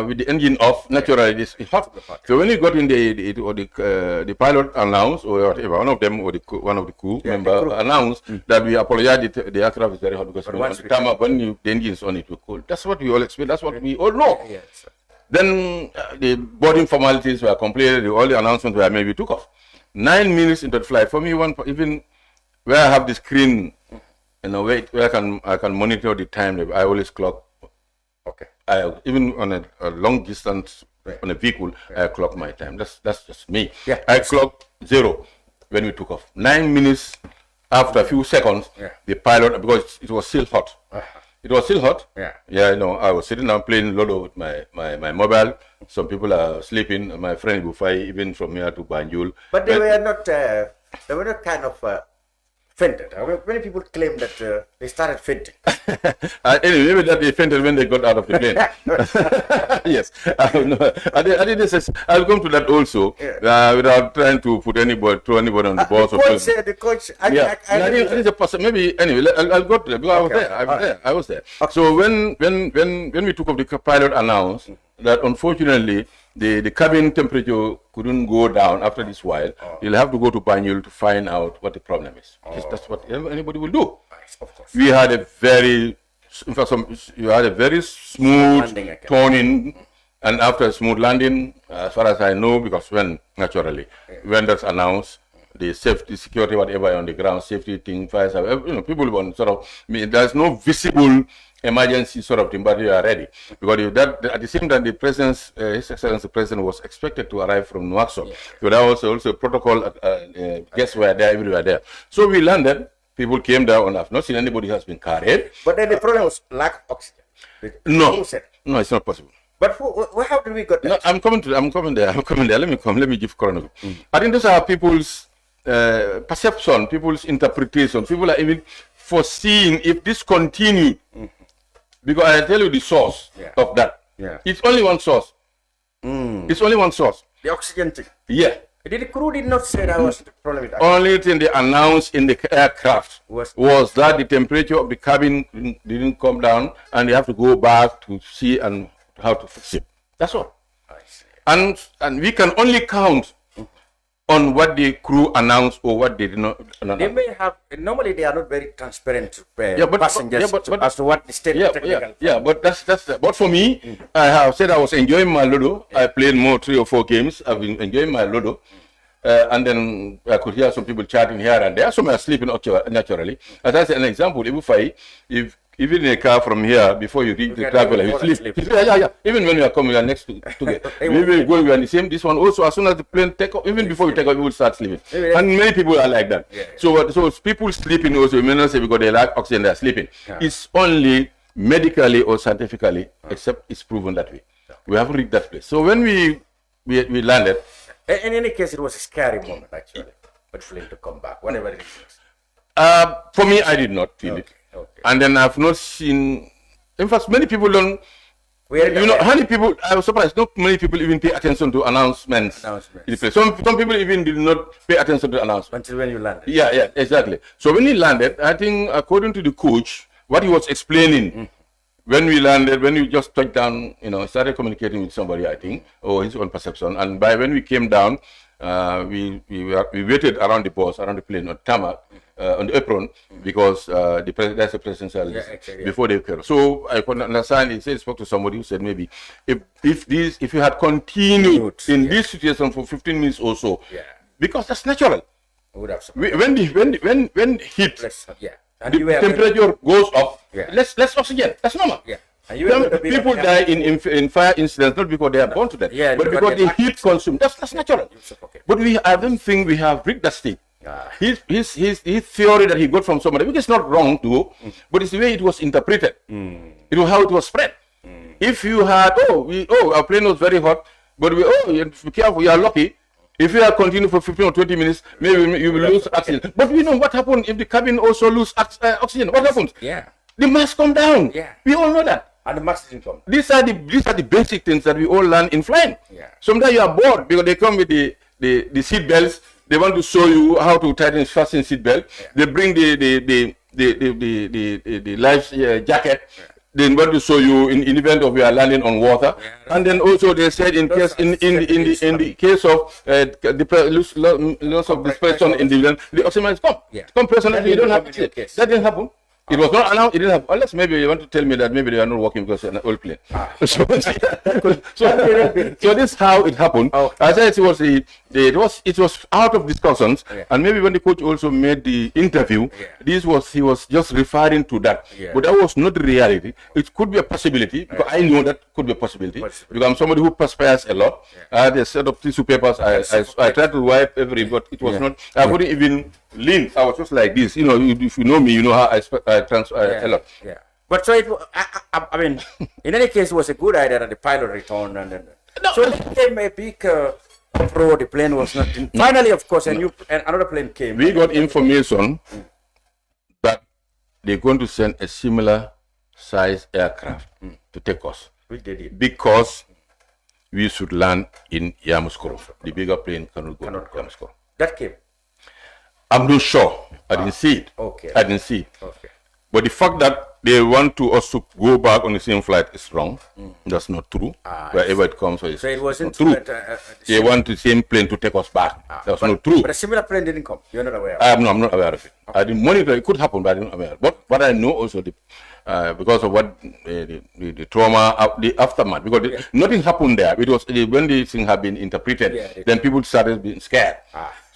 with the engine off, naturally it's hot. So when you got in the pilot announced, or whatever, one of them or one of the crew member announced that we apologize, the aircraft is very hot because on the tarmac when the engine is on it will cool. That's what we all expect. That's what we all know. Then the boarding formalities were completed. All the announcements were made. We took off. 9 minutes into the flight. For me, even where I have the screen. In a way where I can monitor the time, I always clock. Even on a long distance on a vehicle, I clock my time. That's just me. I clocked 0 when we took off. 9 minutes after a few seconds, the pilot, because it was still hot. It was still hot. I was sitting down playing Lolo with my mobile. Some people are sleeping. My friend Bufai, even from here to Banjul. But they were not kind of fainted. Many people claim that they started fainting. Anyway, maybe that they fainted when they got out of the plane. Yes. I'll come to that also without trying to put throw anybody on the bus. The coach. Maybe anyway. I'll go to that because I was there. So when we took off, the pilot announced that unfortunately the cabin temperature couldn't go down after this while. You'll have to go to Banjul to find out what the problem is. That's what anybody will do. We had a very smooth turning, and after a smooth landing, as far as I know, because when that's announced, the safety, security, whatever on the ground, safety thing, fires, people want there's no visible emergency sort of thing, but you are ready. Because at the same time, His Excellency the President was expected to arrive from Nouakchott. So that was also protocol, guests were there, everywhere there. So we landed, people came down, I've not seen anybody who has been carried. But then the problem was lack of oxygen. No, it's not possible. But how did we get that? No, I'm coming there. Let me give chronology. I think those are people's perception, people's interpretation. People are even foreseeing if this continued. Because I tell you the source of that. It's only one source. It's only one source. The oxygen thing. The crew did not say that was the problem with that. Only thing they announced in the aircraft was that the temperature of the cabin didn't come down and they have to go back to see and how to fix it. That's all. I see. And we can only count on what the crew announced or what they did not announce. They may have, normally they are not very transparent to passengers as to what the state technical. But but for me, I have said I was enjoying my Ludo. I played more 3 or 4 games. I've been enjoying my Ludo. And then I could hear some people chatting here and there. Some are sleeping naturally. As I said, an example, if even in a car from here, before you reach the traveler, you sleep. Yeah. Even when we are coming, we are next to together. We will go, we are in the same. This one also, as soon as the plane take off, even before we take off, we will start sleeping. And many people are like that. So people sleeping also, you may not say because they lack oxygen, they are sleeping. It's only medically or scientifically, except it's proven that way. We haven't reached that place. So when we landed. In any case, it was a scary moment, actually, but for him to come back, whatever it is. For me, I did not feel it. Okay. And then I've not seen, in fact, many people don't, many people, I was surprised, not many people even pay attention to announcements. Some people even did not pay attention to announcements. Until when you landed. Yeah, exactly. So when he landed, I think according to the coach, what he was explaining, when we landed, when we just touched down, started communicating with somebody, I think, or his own perception. And by when we came down, we waited around the bus, around the plane, on tarmac, on the apron, because that's a presidential before they came. So I could understand. He spoke to somebody who said maybe if you had continued in this situation for 15 minutes or so, because that's natural. Would have when heat, and the temperature goes up. Less oxygen. That's normal. And people die in fire incidents not because they are born to that, but because the heat consumed. That's natural. But I don't think we have reached that state. His theory that he got from somebody, which is not wrong too, but it's the way it was interpreted. It was how it was spread. If you had our plane was very hot, but be careful, you are lucky. If you are continue for 15 or 20 minutes, maybe you will lose oxygen. But we know what happens if the cabin also lose oxygen. What happens? The mask come down. We all know that. And the mask didn't come. These are the basic things that we all learn in flying. Sometimes you are bored because they come with the seat belts. They want to show you how to fasten seat belt. They bring the life jacket. They want to show you in event of you are landing on water, and then also they said in case in the case of loss of dispersion in the oxygen is come. Compression, you don't have to. That didn't happen. It was not announced. It didn't happen. Unless maybe you want to tell me that maybe they are not working because it's an old plane. So this is how it happened. As I said, it was out of discussions, and maybe when the coach also made the interview, he was just referring to that, but that was not the reality. It could be a possibility because I know that could be a possibility because I'm somebody who perspires a lot. I had a set of tissue papers. I tried to wipe but it was not. I couldn't even lean. I was just like this. If you know me, you know how I transpire a lot. But so I mean, in any case, it was a good idea that the pilot returned, and then so it became a big pro. The plane was not. Finally, of course, and another plane came. We got information that they're going to send a similar size aircraft to take us, which they did, because we should land in Yamoussoukro. The bigger plane cannot go to Yamoussoukro. That came. I'm not sure. I didn't see it. I didn't see it. But the fact that they want us to go back on the same flight is wrong. That's not true. Wherever it comes, so it wasn't true. They want the same plane to take us back. That's not true. But a similar plane didn't come. You're not aware of it? I'm not aware of it. I didn't monitor. It could happen, but I didn't aware. But what I know also, because of what the trauma, the aftermath, because nothing happened there. It was when the thing had been interpreted, then people started being scared.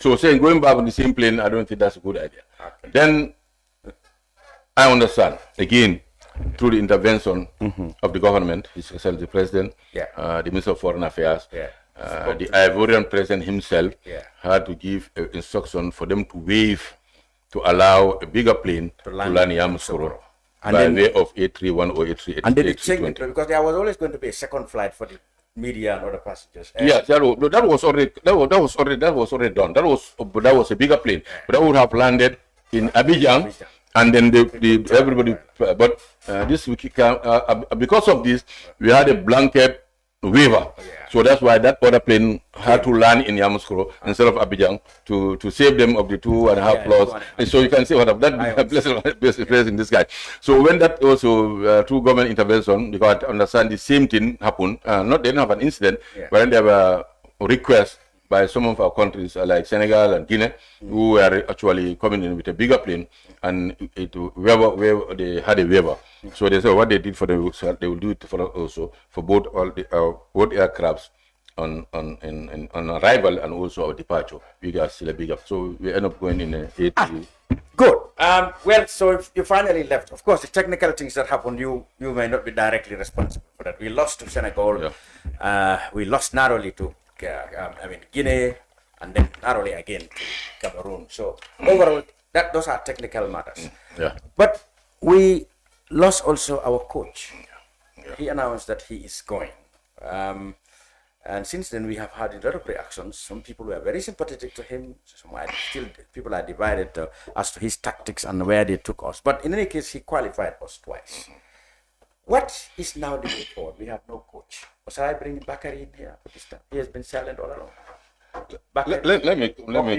So saying going back on the same plane, I don't think that's a good idea. Then I understand, again, through the intervention of the government, His Excellency the President, the Minister of Foreign Affairs, the Ivorian President himself had to give instruction for them to waive, to allow a bigger plane to land in Yamoussoukro by way of A31 or A320. And they changed it because there was always going to be a second flight for the media and other passengers. Yes, that was already done. That was a bigger plane, but that would have landed in Abidjan. And then everybody, but because of this, we had a blanket waiver. So that's why that other plane had to land in Yamoussoukro instead of Abidjan to save them of the 2.5 floors. And so you can see what that place in this guy. So when that also through government intervention, because I understand the same thing happened. They didn't have an incident, but then there were requests by some of our countries like Senegal and Guinea, who were actually coming in with a bigger plane, and they had a waiver. So they said what they did for them, they will do it for us also for both aircrafts on arrival and also our departure. We got still a big up. So we end up going in a 8 Good. Well, so if you finally left, of course, the technical things that happened, you may not be directly responsible for that. We lost to Senegal. Yeah. We lost narrowly to Guinea, and then narrowly again to Cameroon. So overall, those are technical matters. Yeah. But we lost also our coach. Yeah. He announced that he is going. And since then, we have had a lot of reactions. Some people were very sympathetic to him. Some are still, people are divided as to his tactics and where they took us. But in any case, he qualified us twice. What is now the way forward? We have no coach. Or shall I bring Bakary in here? He has been silent all along. Let me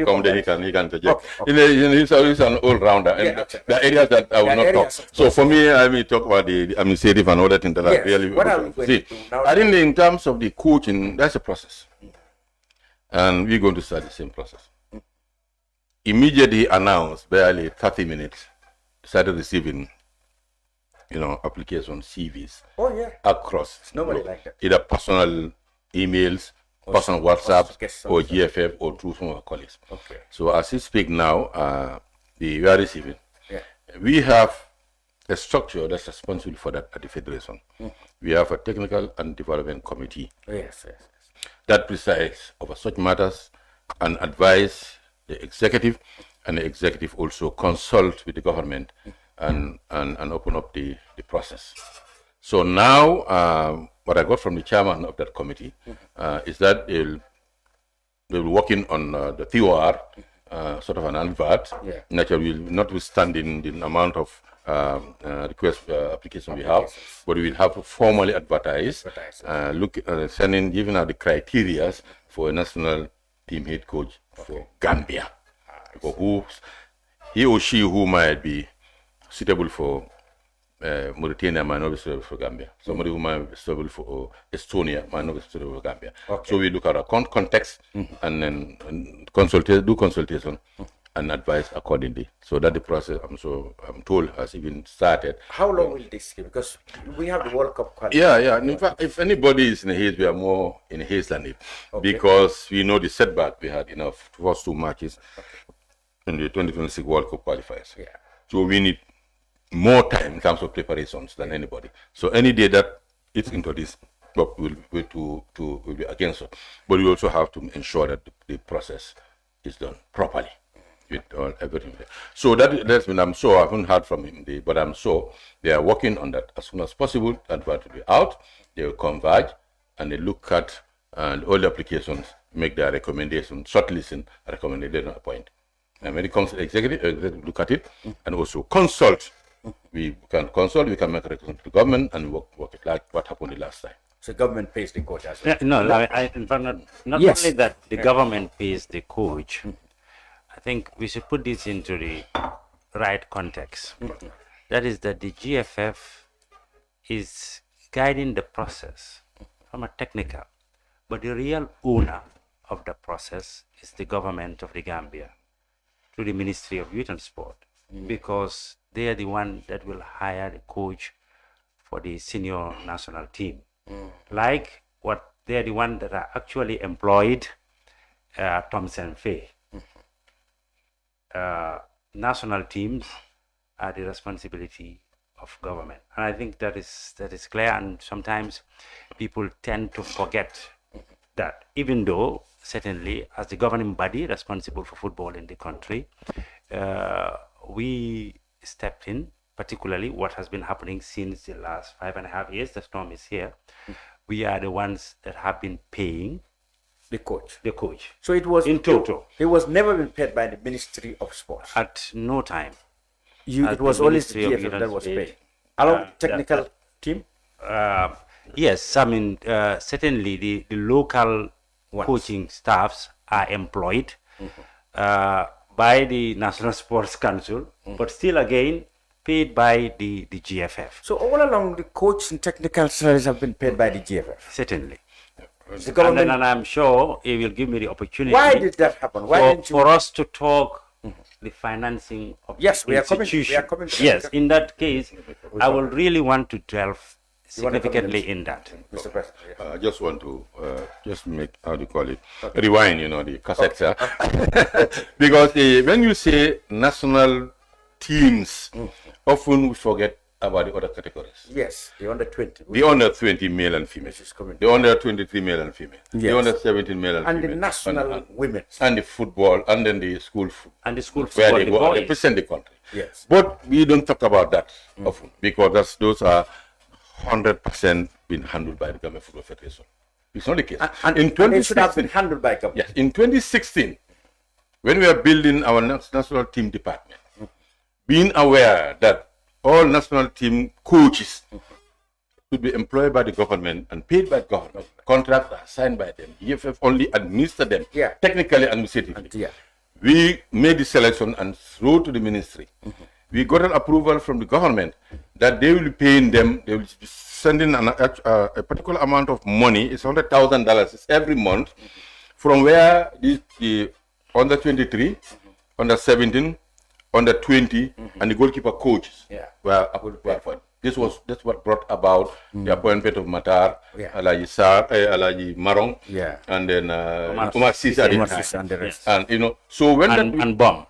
come there. He can interject. Okay. He's an all-rounder, and the areas that I will not talk. So for me, I may talk about the administrative and other things that are really. What are we going to do now? I think in terms of the coaching, that's a process, and we're going to start the same process. Immediately announced, barely 30 minutes, started receiving, application CVs. Oh yeah. Across. It's nobody like that. Either personal emails, personal WhatsApp, or GFF, or through some of our colleagues. Okay. So as we speak now, we are receiving. Yeah. We have a structure that's responsible for that at the Federation. We have a technical and development committee. Yes. That presides over such matters and advise the executive, and the executive also consult with the government and open up the process. So now, what I got from the chairman of that committee is that they'll be working on the TOR, sort of an advert, naturally notwithstanding the amount of application we have, but we will have to formally advertise, giving out the criteria for a national team head coach for Gambia, for he or she who might be suitable for Mauritania might not be suitable for Gambia. Somebody who might be suitable for Estonia might not be suitable for Gambia. Okay. So we look at our context and then do consultation and advise accordingly. So that the process, I'm told, has even started. How long will this take? Because we have the World Cup qualifier. Yeah. And in fact, if anybody is in a haze, we are more in a haze than it. Okay. Because we know the setback we had in our first 2 matches in the 2026 World Cup qualifiers. Yeah. So we need more time in terms of preparations than anybody. So any day that it's into this, will be against us. But we also have to ensure that the process is done properly with everything. So that's when I haven't heard from him, but I'm sure they are working on that as soon as possible. Advert will be out. They will converge and they look at all the applications, make their recommendation, shortlisting, recommendation point. And when it comes to the executive, look at it and also consult. We can consult, we can make a recommendation to the government and work it like what happened the last time. So government pays the coach as well? In fact, not only that the government pays the coach, I think we should put this into the right context. That is that the GFF is guiding the process from a technical, but the real owner of the process is the government of the Gambia through the Ministry of Youth and Sport, because they are the one that will hire the coach for the senior national team. Like what they are the one that are actually employed Thompson Fay. National teams are the responsibility of government, and I think that is clear. And sometimes people tend to forget that, even though certainly as the governing body responsible for football in the country, we stepped in, particularly what has been happening since the last 5.5 years. The storm is here. We are the ones that have been paying the coach. So it was in total. He was never been paid by the Ministry of Sports. At no time. It was only the GFF that was paid. Along with technical team. Yes, I mean certainly the local coaching staffs are employed by the National Sports Council, but still again paid by the GFF. So all along the coach and technical salaries have been paid by the GFF? Certainly. And I'm sure he will give me the opportunity. Why did that happen? For us to talk the financing of we are coming. Yes, in that case, I will really want to delve significantly in that. Mr. President. I just want to just make, how do you call it, rewind, the cassettes. Because when you say national teams, often we forget about the other categories. Yes, the under 20. The under 20 male and female. The under 23 male and female. Yes. The under 17 male and female. And the national women. And the football, and then the school football. And the school where football, they the go and boys. represent the country. Yes. But we don't talk about that often, because those are 100% being handled by the Gambia Football Federation. It's not the case. And in it should have been handled by government. Yes, in 2016, when we are building our national team department, being aware that all national team coaches should be employed by the government and paid by government, contracts are signed by them, EFF only administer them, technically and administratively. We made the selection and wrote to the ministry. We got an approval from the government that they will be paying them, they will be sending a particular amount of money, it's $100,000 every month, from where the under 23, under 17, under 20, and the goalkeeper coaches were appointed. That's what brought about the appointment of Matar, Alaji Marong, and then Umar Sisa and the rest. And so when and Bom.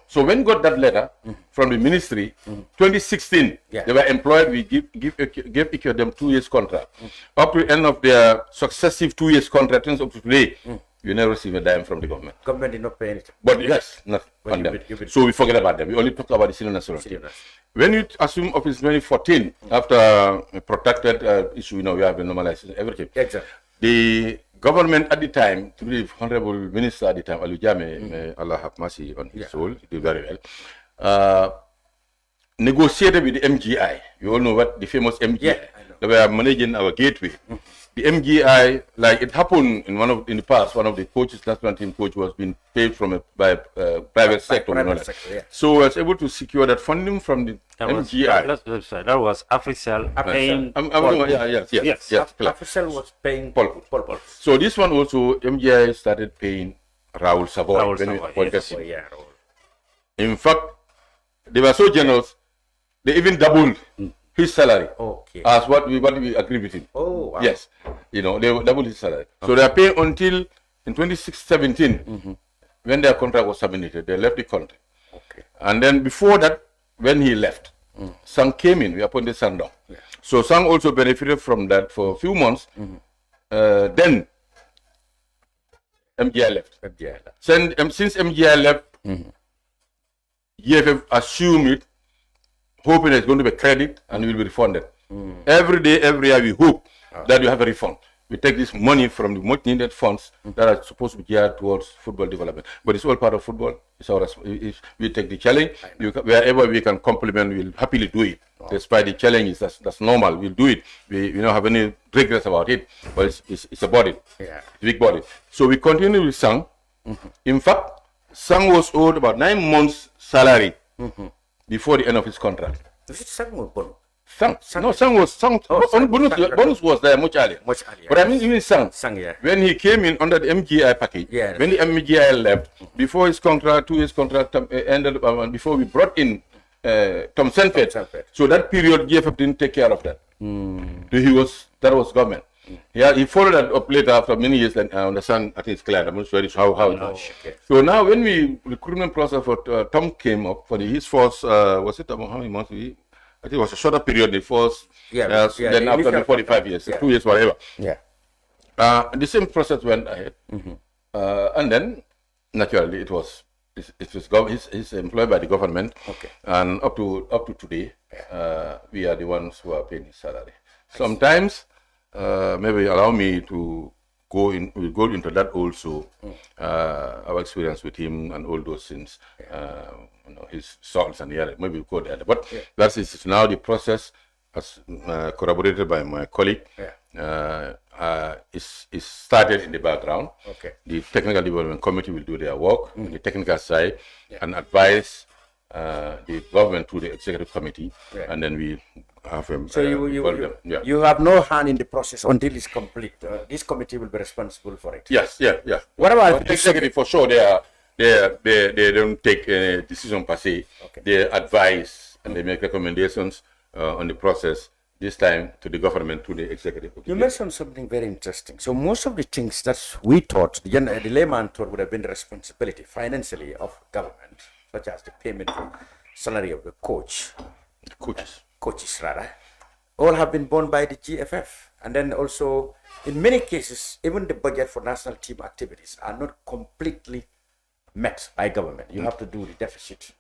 So when we got that letter from the ministry, 2016, they were employed. We gave each of them 2 years contract. Up to the end of their successive 2 years contract, up to today, you never receive a dime from the government. Government did not pay anything. But yes, not on them. So we forget about them. We only talk about the senior national team. When you assume office 2014, after a protracted issue, we have been normalizing everything. Exactly. The government at the time, to the Honorable Minister at the time, Bakary Jammeh, may Allah have mercy on his soul, he did very well, negotiated with the MGI. You all know what the famous MGI. They were managing our gateway. The MGI, like it happened in the past, one of the coaches, national team coach, was being paid by private sector. So I was able to secure that funding from the MGI. That was Africell paying. Yes. Africell was paying Pol. So this one also, MGI started paying Raul Savoy. In fact, they were so generous, they even doubled his salary as what we agreed with him. Yes, they doubled his salary. So they are paying until in 2017, when their contract was terminated, they left the country. And then before that, when he left, Sang came in. We appointed Sang down. So Sang also benefited from that for a few months. Then MGI left. Since MGI left, EFF assumed it, hoping it's going to be credit and will be refunded. Every day, every year, we hope that you have a refund. We take this money from the much needed funds that are supposed to be geared towards football development. But it's all part of football. If we take the challenge, wherever we can complement, we'll happily do it. Despite the challenges, that's normal. We'll do it. We don't have any regrets about it. But it's a body. It's a big body. So we continue with Sang. In fact, Sang was owed about 9 months' salary before the end of his contract. Sang was bonus. Bonus was there much earlier. But I mean, even Sang, when he came in under the MGI package, when the MGI left, before his contract, 2 years contract ended, before we brought in Tom Senfeld, so that period, GFF didn't take care of that. That was government. He followed that up later after many years, and I understand, I think it's clear, I'm not sure how it was. So now when recruitment process for Tom came up, for his first, was it how many months? I think it was a shorter period, the first, then after the 45 years, 2 years, whatever. The same process went ahead. And then, naturally, he's employed by the government. And up to today, we are the ones who are paying his salary. Sometimes, maybe allow me to go into that also, our experience with him and all those things, his salts and the other, maybe we'll go there. But that is now the process, as corroborated by my colleague, is started in the background. The technical development committee will do their work on the technical side and advise the government through the executive committee, and then we have so you have no hand in the process until it's complete. This committee will be responsible for it. Yes. What about the executive? For sure, they don't take a decision per se. They advise and they make recommendations on the process. this time to the government, to the executive. You mentioned something very interesting. So most of the things that we thought, the layman thought would have been the responsibility financially of government, such as the payment of salary of the coaches rather, all have been borne by the GFF. And then also, in many cases, even the budget for national team activities are not completely met by government. You have to do the deficit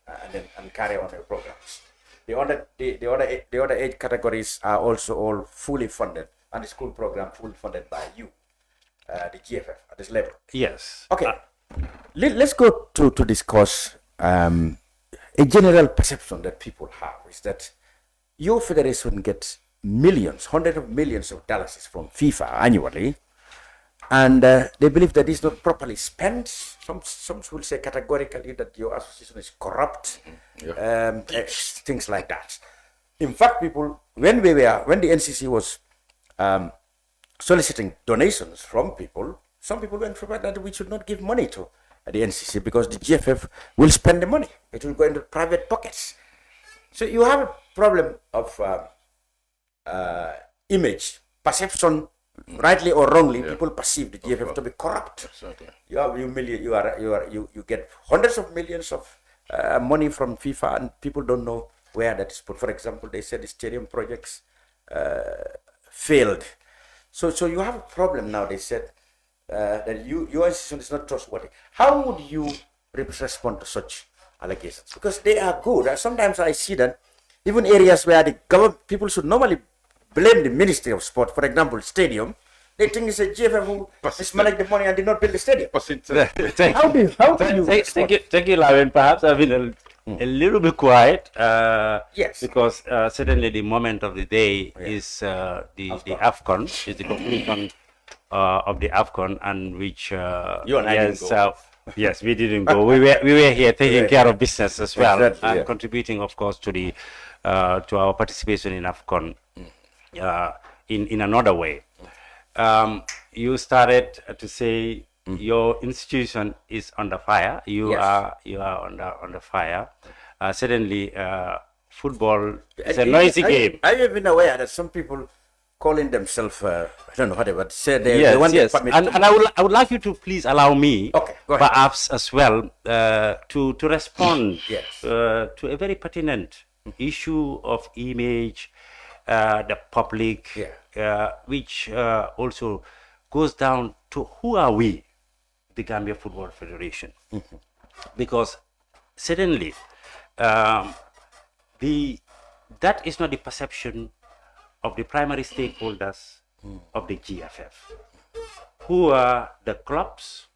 and carry on your programs. The other 8 categories are also all fully funded, and the school program fully funded by you, the GFF at this level. Yes. Okay. Let's go to discuss a general perception that people have is that your federation gets millions, hundreds of millions of dollars from FIFA annually, and they believe that it's not properly spent. Some will say categorically that your association is corrupt, things like that. In fact, people, when the NCC was soliciting donations from people, some people went for that we should not give money to the NCC because the GFF will spend the money. It will go into private pockets. So you have a problem of image, perception. Rightly or wrongly, people perceive the GFF to be corrupt. Exactly. You get hundreds of millions of money from FIFA, and people don't know where that is put. For example, they said the stadium projects failed. So you have a problem now. They said that your institution is not trustworthy. How would you respond to such allegations? Because they are good. Sometimes I see that even areas where the government people should normally blame the Ministry of Sport, for example, stadium, they think it's a GFF who mismanaged the money and did not build the stadium. How do you Thank you, Lamin. Perhaps I've been a little bit quiet. Yes. Because certainly the moment of the day is the AFCON, is the conclusion of the AFCON, and which you and I didn't go. Yes, we didn't go. We were here taking care of business as well, Exactly, and contributing, of course, to the to our participation in AFCON. In another way, you started to say your institution is under fire. You are under fire. Certainly, football is a noisy game. Have you been aware that some people calling themselves I don't know whatever say they want yes. permit And I would like you to please allow me, Okay, go ahead. perhaps as well, to respond Yes. to a very pertinent issue of image. The public, which also goes down to who are we, the Gambia Football Federation, because certainly that is not the perception of the primary stakeholders of the GFF, who are the clubs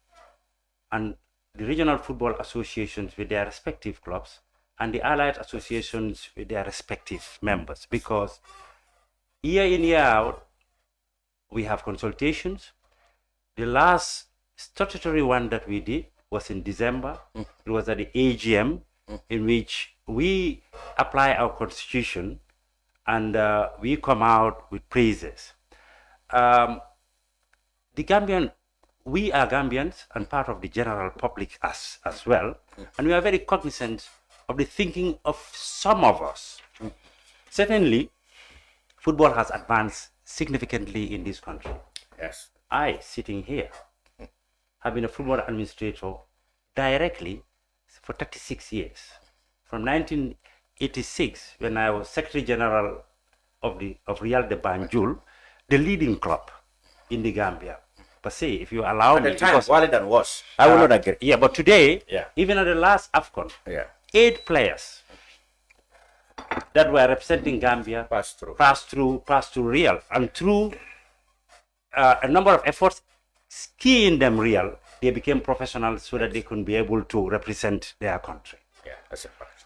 and the regional football associations with their respective clubs and the allied associations with their respective members, because year in, year out, we have consultations. The last statutory one that we did was in December. It was at the AGM, in which we apply our constitution and we come out with praises. The Gambian, we are Gambians and part of the general public as well, and we are very cognizant of the thinking of some of us. Certainly, football has advanced significantly in this country. Yes. I, sitting here, have been a football administrator directly for 36 years. From 1986, when I was Secretary General of Real de Banjul, the leading club in the Gambia. But say, if you allow me, at the time, Walidan was. I will not agree. Yeah, but today, Yeah. even at the last AFCON, 8 players that were representing Gambia passed through Real, and through a number of efforts skiing them Real, they became professionals so that they could be able to represent their country. Yeah, that's a fact.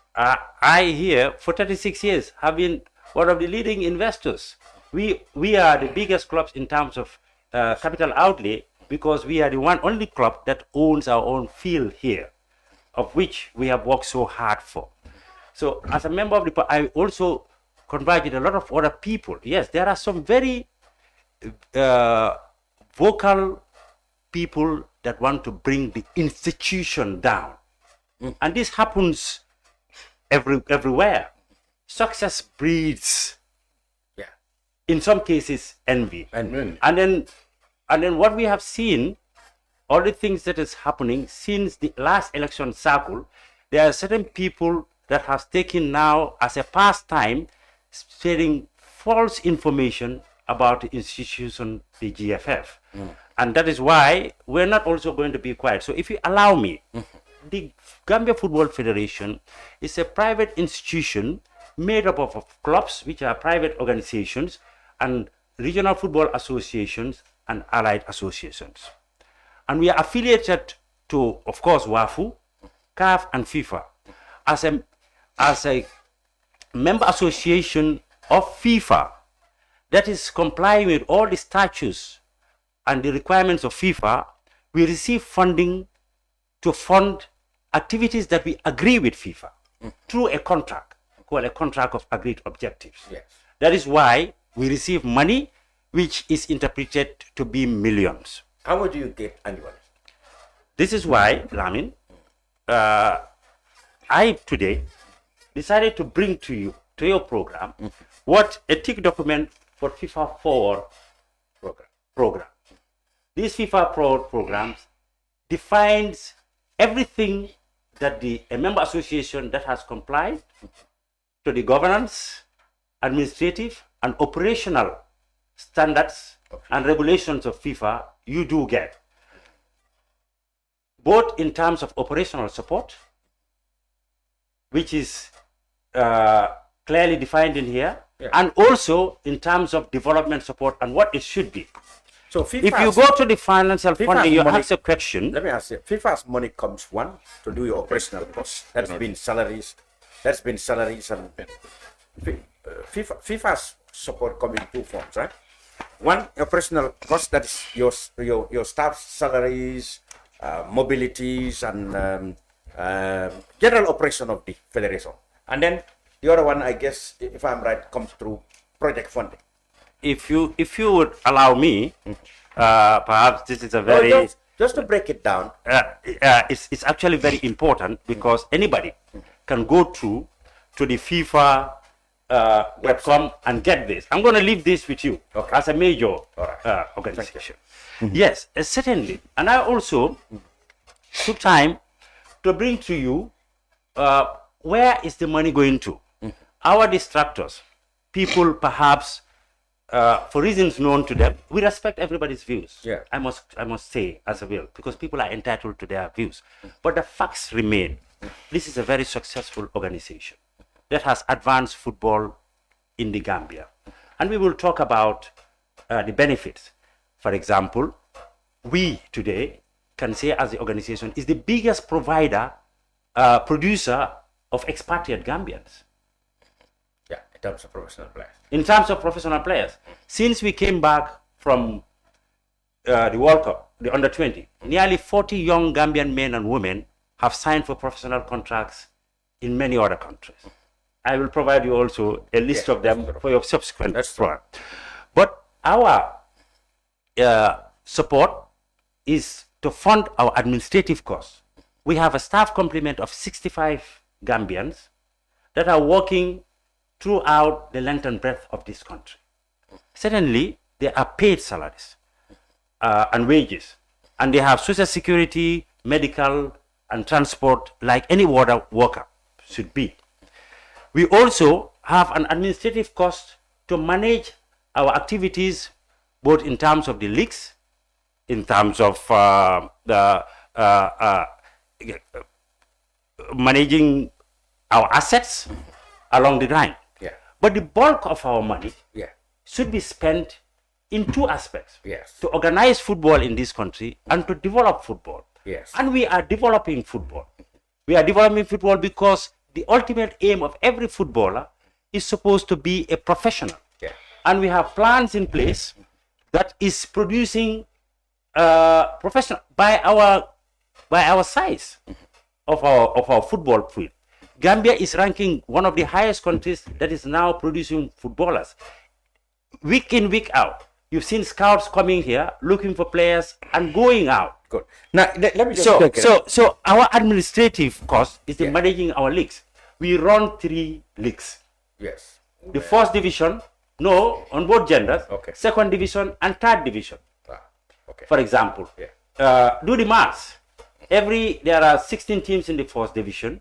I here for 36 years have been one of the leading investors. We are the biggest clubs in terms of capital outlay, because we are the only club that owns our own field here, of which we have worked so hard for. So as a member of the, I also converted a lot of other people. Yes, there are some very vocal people that want to bring the institution down. And this happens everywhere. Success breeds in some cases envy. And And then what we have seen, all the things that is happening since the last election cycle, there are certain people that has taken now as a pastime spreading false information about the institution, the GFF. And that is why we're not also going to be quiet. So if you allow me, the Gambia Football Federation is a private institution made up of clubs, which are private organizations, and regional football associations and allied associations. And we are affiliated to, of course, WAFF, CAF, and FIFA. As a member association of FIFA that is complying with all the statutes and the requirements of FIFA, we receive funding to fund activities that we agree with FIFA through a contract, called a contract of agreed objectives. Yes. That is why we receive money which is interpreted to be millions. how much do you get annually? This is why, Lamin, I today decided to bring to you, to your program, what a tick document for FIFA 4 program. These FIFA 4 programs defines everything that a member association that has complied to the governance, administrative, and operational standards and regulations of FIFA, you do get. Both in terms of operational support, which is clearly defined in here, and also in terms of development support and what it should be. So FIFA, if you go to the financial funding, you ask a question. Let me ask you, FIFA's money comes one to do your operational costs. That's been salaries. That's been salaries and FIFA's support come in two forms, right? One, operational cost, that is your staff salaries, mobilities, and general operation of the federation. And then the other one, I guess, if I'm right, comes through project funding. If you would allow me, perhaps this is a very just to break it down. It's actually very important because anybody can go through to the FIFA website and get this. I'm going to leave this with you as a major organization. Yes, certainly. And I also took time to bring to you where is the money going to. Our distractors, people perhaps for reasons known to them, we respect everybody's views. Yeah. I must say as well, because people are entitled to their views. But the facts remain. This is a very successful organization that has advanced football in the Gambia. And we will talk about the benefits. For example, we today can say as the organization is the biggest producer of expatriate Gambians. Yeah, in terms of professional players. In terms of professional players, since we came back from the World Cup, the Under-20, nearly 40 young Gambian men and women have signed for professional contracts in many other countries. I will provide you also a list of them for your subsequent program. But our support is to fund our administrative costs. We have a staff complement of 65 Gambians that are working throughout the length and breadth of this country. Certainly, they are paid salaries and wages, and they have social security, medical, and transport like any water worker should be. We also have an administrative cost to manage our activities, both in terms of the leagues, in terms of managing our assets along the line. Yeah. But the bulk of our money Yeah. should be spent in two aspects. Yes. To organize football in this country and to develop football. Yes. And we are developing football. We are developing football because the ultimate aim of every footballer is supposed to be a professional. Yeah. And we have plans in place that is producing professional by our size of our football field. Gambia is ranking one of the highest countries that is now producing footballers. Week in, week out, you've seen scouts coming here looking for players and going out. Good. Now let me just So our administrative cost is in managing our leagues. We run 3 leagues. Yes. The first division No, on both genders. Okay. Second division and third division. Okay. For example, do the maths. There are 16 teams in the first division,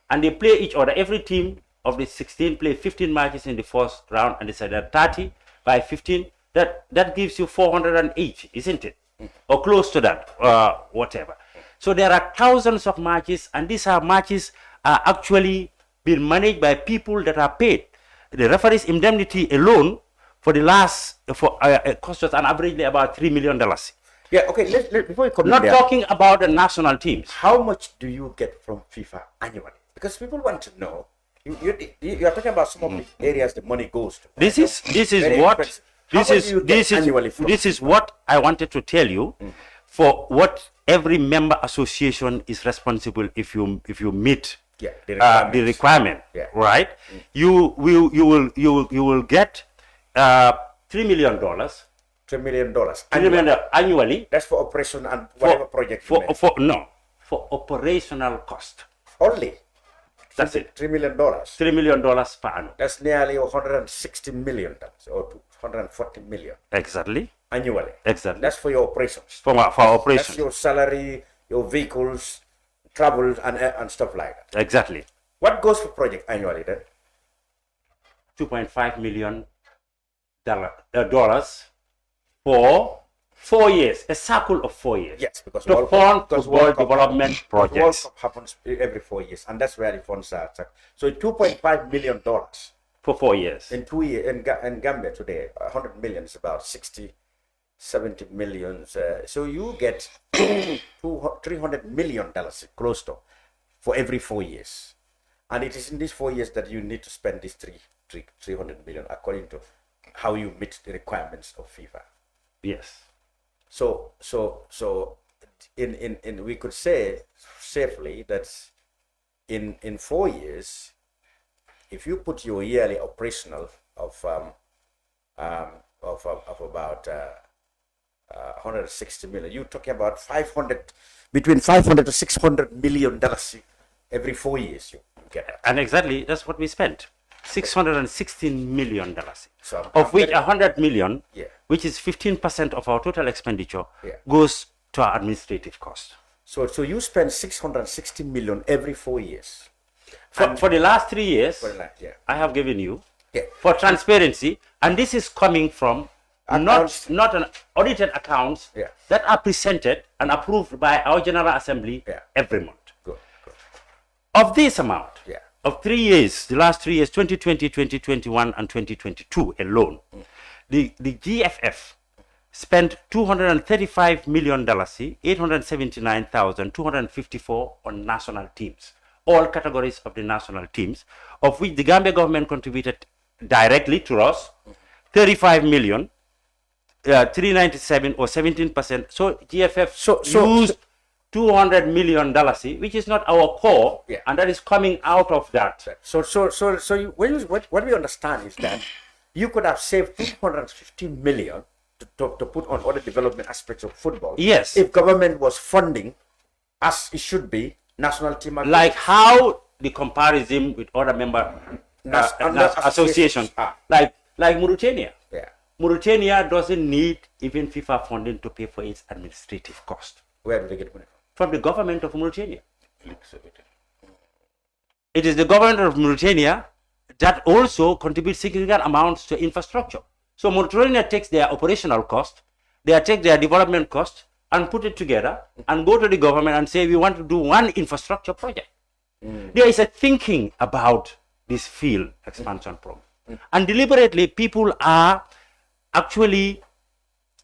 and they play each other. Every team of the 16 play 15 matches in the first round, and they said that 30 by 15. That gives you 480, isn't it? Or close to that, whatever. So there are thousands of matches, and these matches are actually being managed by people that are paid. The referee's indemnity alone for the last cost us an averagely about $3 million. Yeah, okay, before you come Not there, talking about the national teams. how much do you get from FIFA annually? Because people want to know. You are talking about some of the areas the money goes to. This is Very what expensive. How much do you get annually from this is what I wanted to tell you. For what every member association is responsible if you meet the requirement, right? You will get $3 million. $3 million annually. That's for operation and whatever project. For operational cost. Only. That's it. $3 million. $3 million per annum. That's nearly $160 million or $140 million. Exactly. Annually. Exactly. That's for your operations. For operations. That's your salary, your vehicles, travel, and stuff like that. Exactly. What goes for project annually then? $2.5 million for 4 years, a cycle of 4 years. Yes, because to fund football development projects. World Cup happens every 4 years, and that's where the funds are. So $2.5 million for 4 years. In 2 years, in Gambia today, 100 million is about 70 million. So you get $300 million close to for every 4 years, and it is in these 4 years that you need to spend this 300 million according to how you meet the requirements of FIFA. Yes. So in we could say safely that in 4 years, if you put your yearly operational of about 160 million, you're talking about between 500 to 600 million dollars every 4 years you get that. And exactly that's what we spent. $616 million, so of which 100 million, yeah, which is 15% of our total expenditure, yeah, goes to our administrative cost. So you spend 660 million every 4 years. For the last 3 years, yeah, I have given you, yeah, for transparency, and this is coming from not an audited accounts, yeah, that are presented and approved by our General Assembly, yeah, every month. Good. Of this amount, yeah, of 3 years, the last 3 years, 2020, 2021, and 2022 alone, the GFF spent $235 million, 879,254 on national teams, all categories of the national teams, of which the Gambia government contributed directly to us 35 million, 397 or 17%. So GFF used $200 million, which is not our core, yeah, and that is coming out of that. So what we understand is that you could have saved 250 million to put on other development aspects of football. Yes. If government was funding, as it should be, national team. Like how the comparison with other member associations, like Mauritania. Yeah. Mauritania doesn't need even FIFA funding to pay for its administrative cost. Where do they get money from? From the government of Mauritania. It is the government of Mauritania that also contributes significant amounts to infrastructure. So Mauritania takes their operational cost, they take their development cost and put it together and go to the government and say, we want to do one infrastructure project. There is a thinking about this field expansion program. And deliberately, people are actually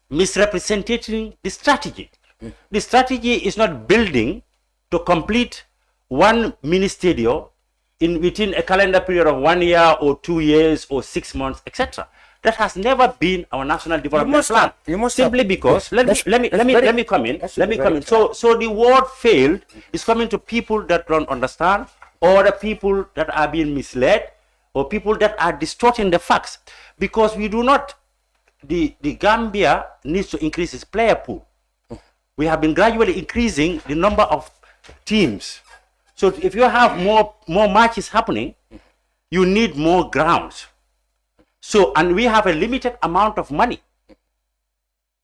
misrepresenting the strategy. The strategy is not building to complete one mini stadium within a calendar period of 1 year or 2 years or 6 months, etc. That has never been our national development plan. Simply because let me come in. So the word failed is coming to people that don't understand, or the people that are being misled, or people that are distorting the facts, because we do not. The Gambia needs to increase its player pool. We have been gradually increasing the number of teams. So if you have more matches happening, you need more grounds. So, and we have a limited amount of money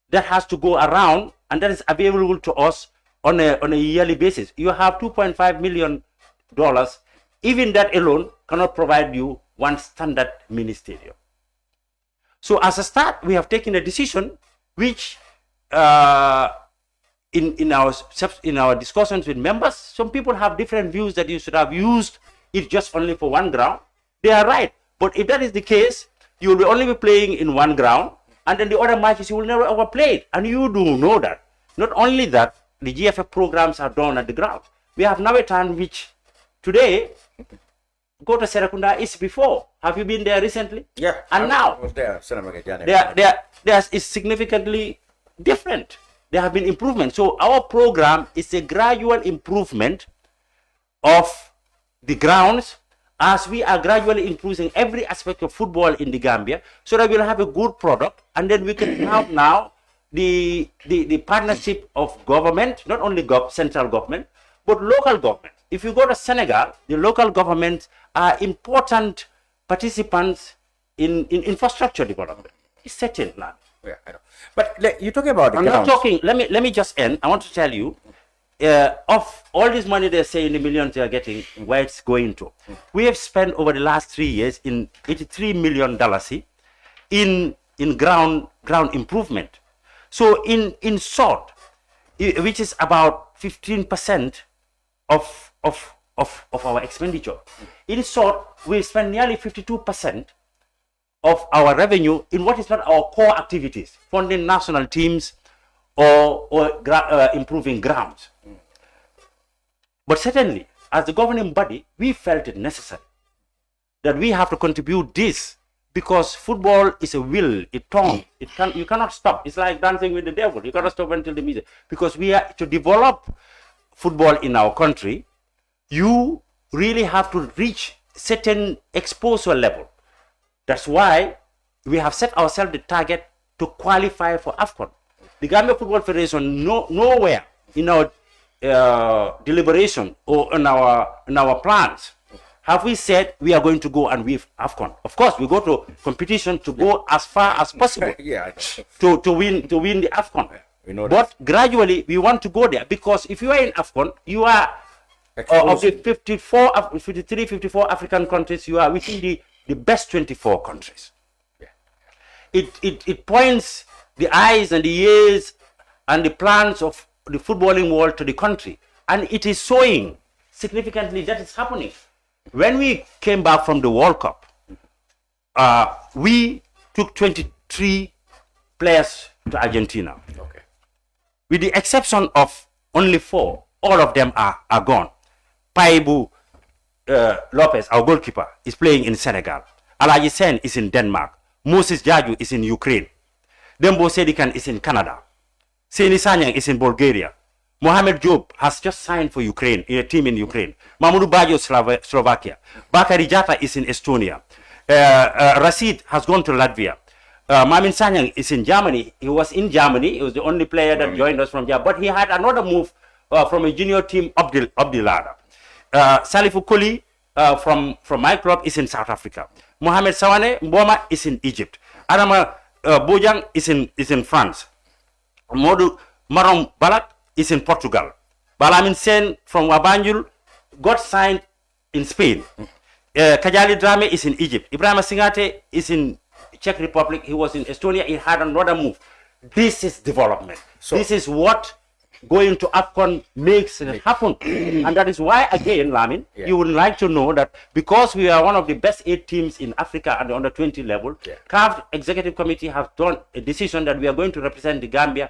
that has to go around, and that is available to us on a yearly basis. You have $2.5 million. Even that alone cannot provide you one standard mini stadium. So as a start, we have taken a decision which in our discussions with members, some people have different views that you should have used it just only for one ground. They are right. But if that is the case, you will only be playing in one ground, and then the other matches you will never ever play it. And you do know that. Not only that, the GFF programs are done at the ground. We have now a time which today, go to Serakunda is before. Have you been there recently? Yeah. And now, there is significantly different. There have been improvements. So our program is a gradual improvement of the grounds, as we are gradually improving every aspect of football in the Gambia, so that we'll have a good product, and then we can have now the partnership of government, not only central government, but local government. If you go to Senegal, the local governments are important participants in infrastructure development. It's certain now. Yeah, I know. But you're talking about the I'm grounds. not talking. Let me just end. I want to tell you, of all this money they say in the millions they are getting, where it's going to. We have spent over the last 3 years in $83 million in ground improvement. So in short, which is about 15% of our expenditure. In short, we spend nearly 52% of our revenue in what is not our core activities, funding national teams or improving grounds. But certainly, as the governing body, we felt it necessary that we have to contribute this, because football is a will, a tongue. You cannot stop. It's like dancing with the devil. You cannot stop until the music. Because we are to develop football in our country, you really have to reach certain exposure level. That's why we have set ourselves the target to qualify for AFCON. The Gambia Football Federation, nowhere in our deliberation or in our plans have we said we are going to go and win AFCON. Of course, we go to competition to go as far as possible to win the AFCON. We know that. But gradually, we want to go there, because if you are in AFCON, you are of the 54 African countries, you are within the best 24 countries. It points the eyes and the ears and the plans of the footballing world to the country, and it is showing significantly that it's happening. When we came back from the World Cup, we took 23 players to Argentina. Okay. With the exception of only 4, all of them are gone. Paibu Lopez, our goalkeeper, is playing in Senegal. Alaji Sen is in Denmark. Moses Jaju is in Ukraine. Dembo Sedikan is in Canada. Seni Sanyang is in Bulgaria. Mohamed Job has just signed for Ukraine, in a team in Ukraine. Mamadou Bajo, Slovakia. Bakary Jammeh is in Estonia. Rashid has gone to Latvia. Lamin Sanyang is in Germany. He was in Germany. He was the only player that joined us from Germany. But he had another move from a junior team, Abdilada. Salifu Koli from my club is in South Africa. Mohamed Sawane Mboma is in Egypt. Adama Bojang is in France. Modu Marom Balak is in Portugal. Balamin Sen from Wabanjul got signed in Spain. Kajali Drame is in Egypt. Ibrahim Singate is in Czech Republic. He was in Estonia. He had another move. This is development. So, this is what going to AFCON makes it happen. And that is why, again, Lamin, you would like to know that because we are one of the best 8 teams in Africa at the under 20 level, CAF Executive Committee have done a decision that we are going to represent the Gambia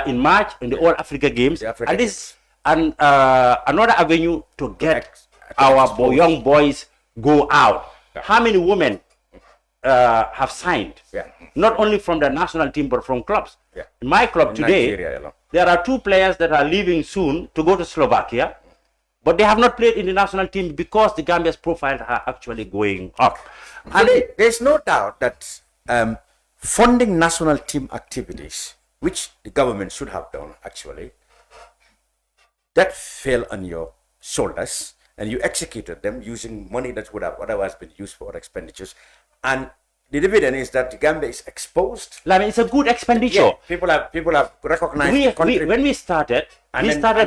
in March in the All Africa Games. And this and another avenue to get our young boys go out. How many women have signed? Not only from the national team, but from clubs. In my club today, there are 2 players that are leaving soon to go to Slovakia, but they have not played in the national team because the Gambia's profile are actually going up. And there's no doubt that funding national team activities, which the government should have done actually, that fell on your shoulders, and you executed them using money that would have otherwise been used for expenditures. And the dividend is that Gambia is exposed. I mean, it's a good expenditure. Yeah, people have recognized. When we started,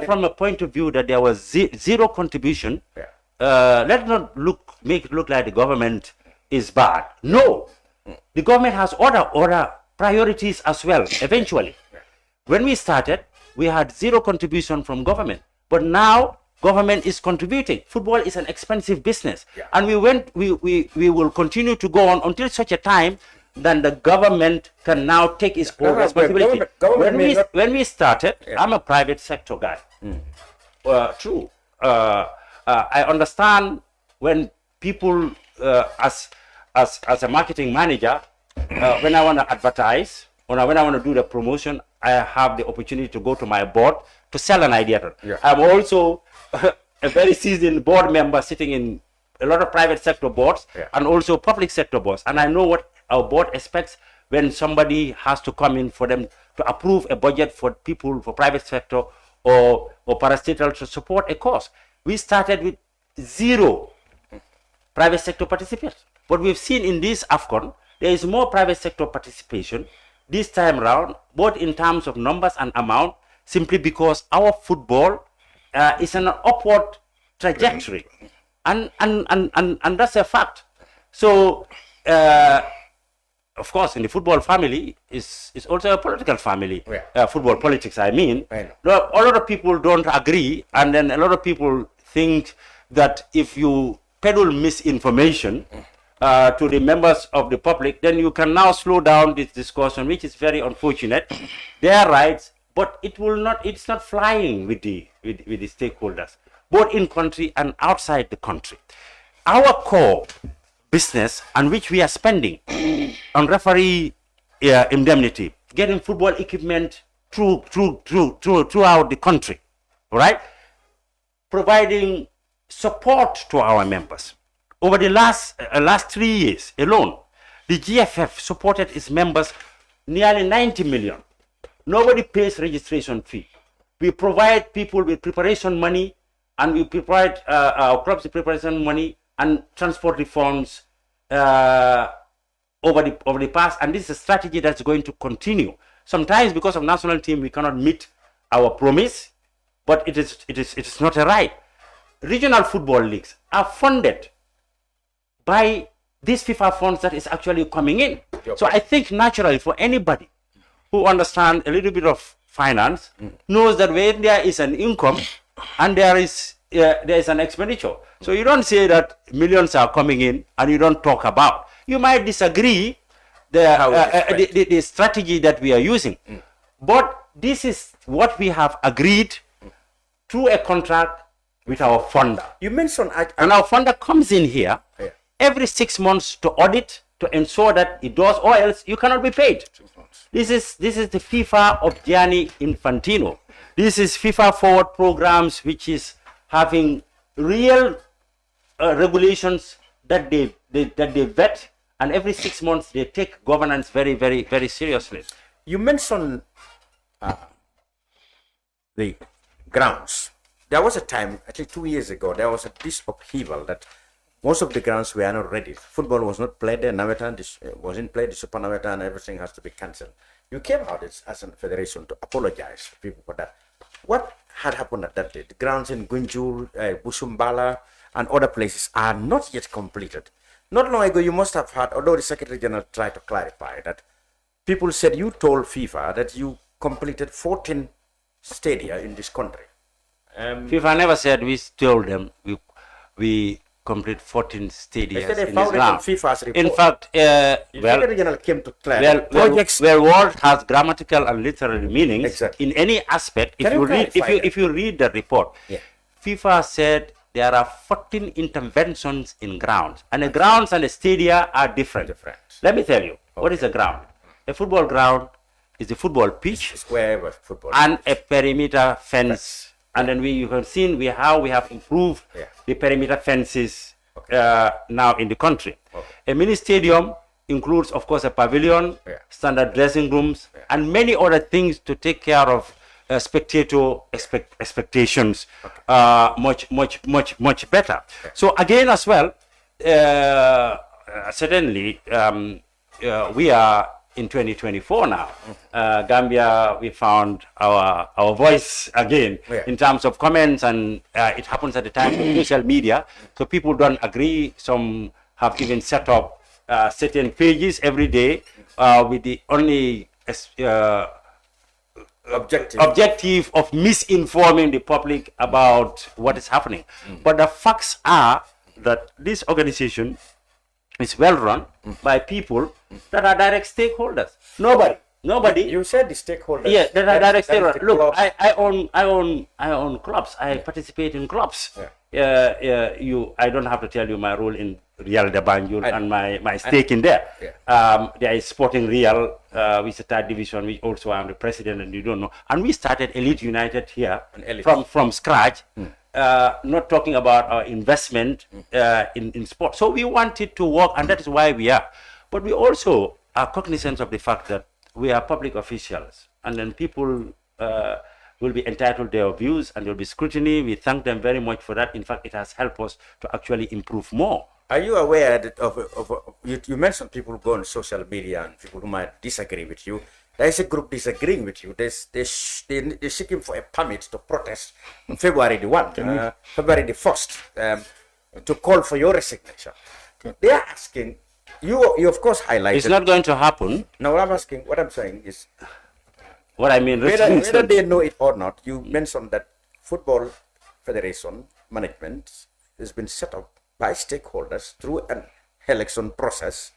from a point of view that there was zero contribution. Yeah. Let's not make it look like the government is bad. No, the government has other priorities as well. Eventually, when we started, we had zero contribution from government, but now government is contributing. Football is an expensive business, and we will continue to go on until such a time that the government can now take its own responsibility. When we started, I'm a private sector guy. True. I understand when people, as a marketing manager, when I want to advertise or when I want to do the promotion, I have the opportunity to go to my board to sell an idea. I'm also a very seasoned board member sitting in a lot of private sector boards and also public sector boards. And I know what our board expects when somebody has to come in for them to approve a budget for people, for private sector or parastatal to support a cause. We started with zero private sector participants. But we've seen in this AFCON, there is more private sector participation this time around, both in terms of numbers and amount, simply because our football is an upward trajectory, and that's a fact. So, of course, in the football family is also a political family. Football politics, I mean. A lot of people don't agree, and then a lot of people think that if you peddle misinformation to the members of the public, then you can now slow down this discussion, which is very unfortunate. Their rights. But it's not flying with the stakeholders, both in country and outside the country. Our core business, on which we are spending on referee indemnity, getting football equipment throughout the country, right? Providing support to our members. Over the last 3 years alone, the GFF supported its members nearly 90 million. Nobody pays registration fee. We provide people with preparation money, and we provide our clubs with preparation money and transport reforms over the past. And this is a strategy that's going to continue. Sometimes, because of national team, we cannot meet our promise, but it is not a right. Regional football leagues are funded by these FIFA funds that is actually coming in. So I think naturally for anybody who understands a little bit of finance knows that when there is an income and there is an expenditure. So you don't say that millions are coming in and you don't talk about. You might disagree the strategy that we are using. But this is what we have agreed through a contract with our funder. You mentioned... And our funder comes in here every 6 months to audit, to ensure that it does, or else you cannot be paid. This is the FIFA of Gianni Infantino. This is FIFA Forward programs, which is having real regulations that they vet, and every 6 months they take governance very, very, very seriously. You mentioned the grounds. There was a time, actually 2 years ago, there was this upheaval that most of the grounds were not ready. Football was not played there. Navetan wasn't played. The Super Navetan, everything has to be cancelled. You came out as a federation to apologize to people for that. What had happened at that day? The grounds in Gunjur, Busumbala, and other places are not yet completed. Not long ago, you must have heard, although the Secretary General tried to clarify that, people said you told FIFA that you completed 14 stadia in this country. FIFA never said we told them we complete 14 stadiums in this round. In fact, came to well, word has grammatical and literary meanings in any aspect. If you read the report, FIFA said there are 14 interventions in grounds, and the grounds and the stadia are different. Let me tell you, what is a ground? A football ground is a football pitch and a perimeter fence. And then you have seen how we have improved the perimeter fences now in the country. A mini stadium includes, of course, a pavilion, standard dressing rooms, and many other things to take care of spectator expectations much better. So again, as well, certainly we are in 2024 now. Gambia, we found our voice again in terms of comments, and it happens at the time of social media. So people don't agree. Some have even set up certain pages every day with the only objective of misinforming the public about what is happening. But the facts are that this organization is well run by people that are direct stakeholders. Nobody. You said the stakeholders. Yeah, that are direct stakeholders. Look, I own clubs. I participate in clubs. I don't have to tell you my role in Real de Banjul and my stake in there. There is Sporting Real, which is a third division, which also I'm the president, and you don't know. And we started Elite United here from scratch. Not talking about our investment in sport. So we wanted to work, and that is why we are. But we also are cognizant of the fact that we are public officials, and then people will be entitled to their views, and there will be scrutiny. We thank them very much for that. In fact, it has helped us to actually improve more. Are you aware that you mentioned people who go on social media and people who might disagree with you? There is a group disagreeing with you. They're seeking for a permit to protest on February the 1st, February the 1st, to call for your resignation. They are asking, you of course highlighted. It's not going to happen. No, what I'm saying is, what I mean, whether they know it or not, you mentioned that Football Federation management has been set up by stakeholders through an election process,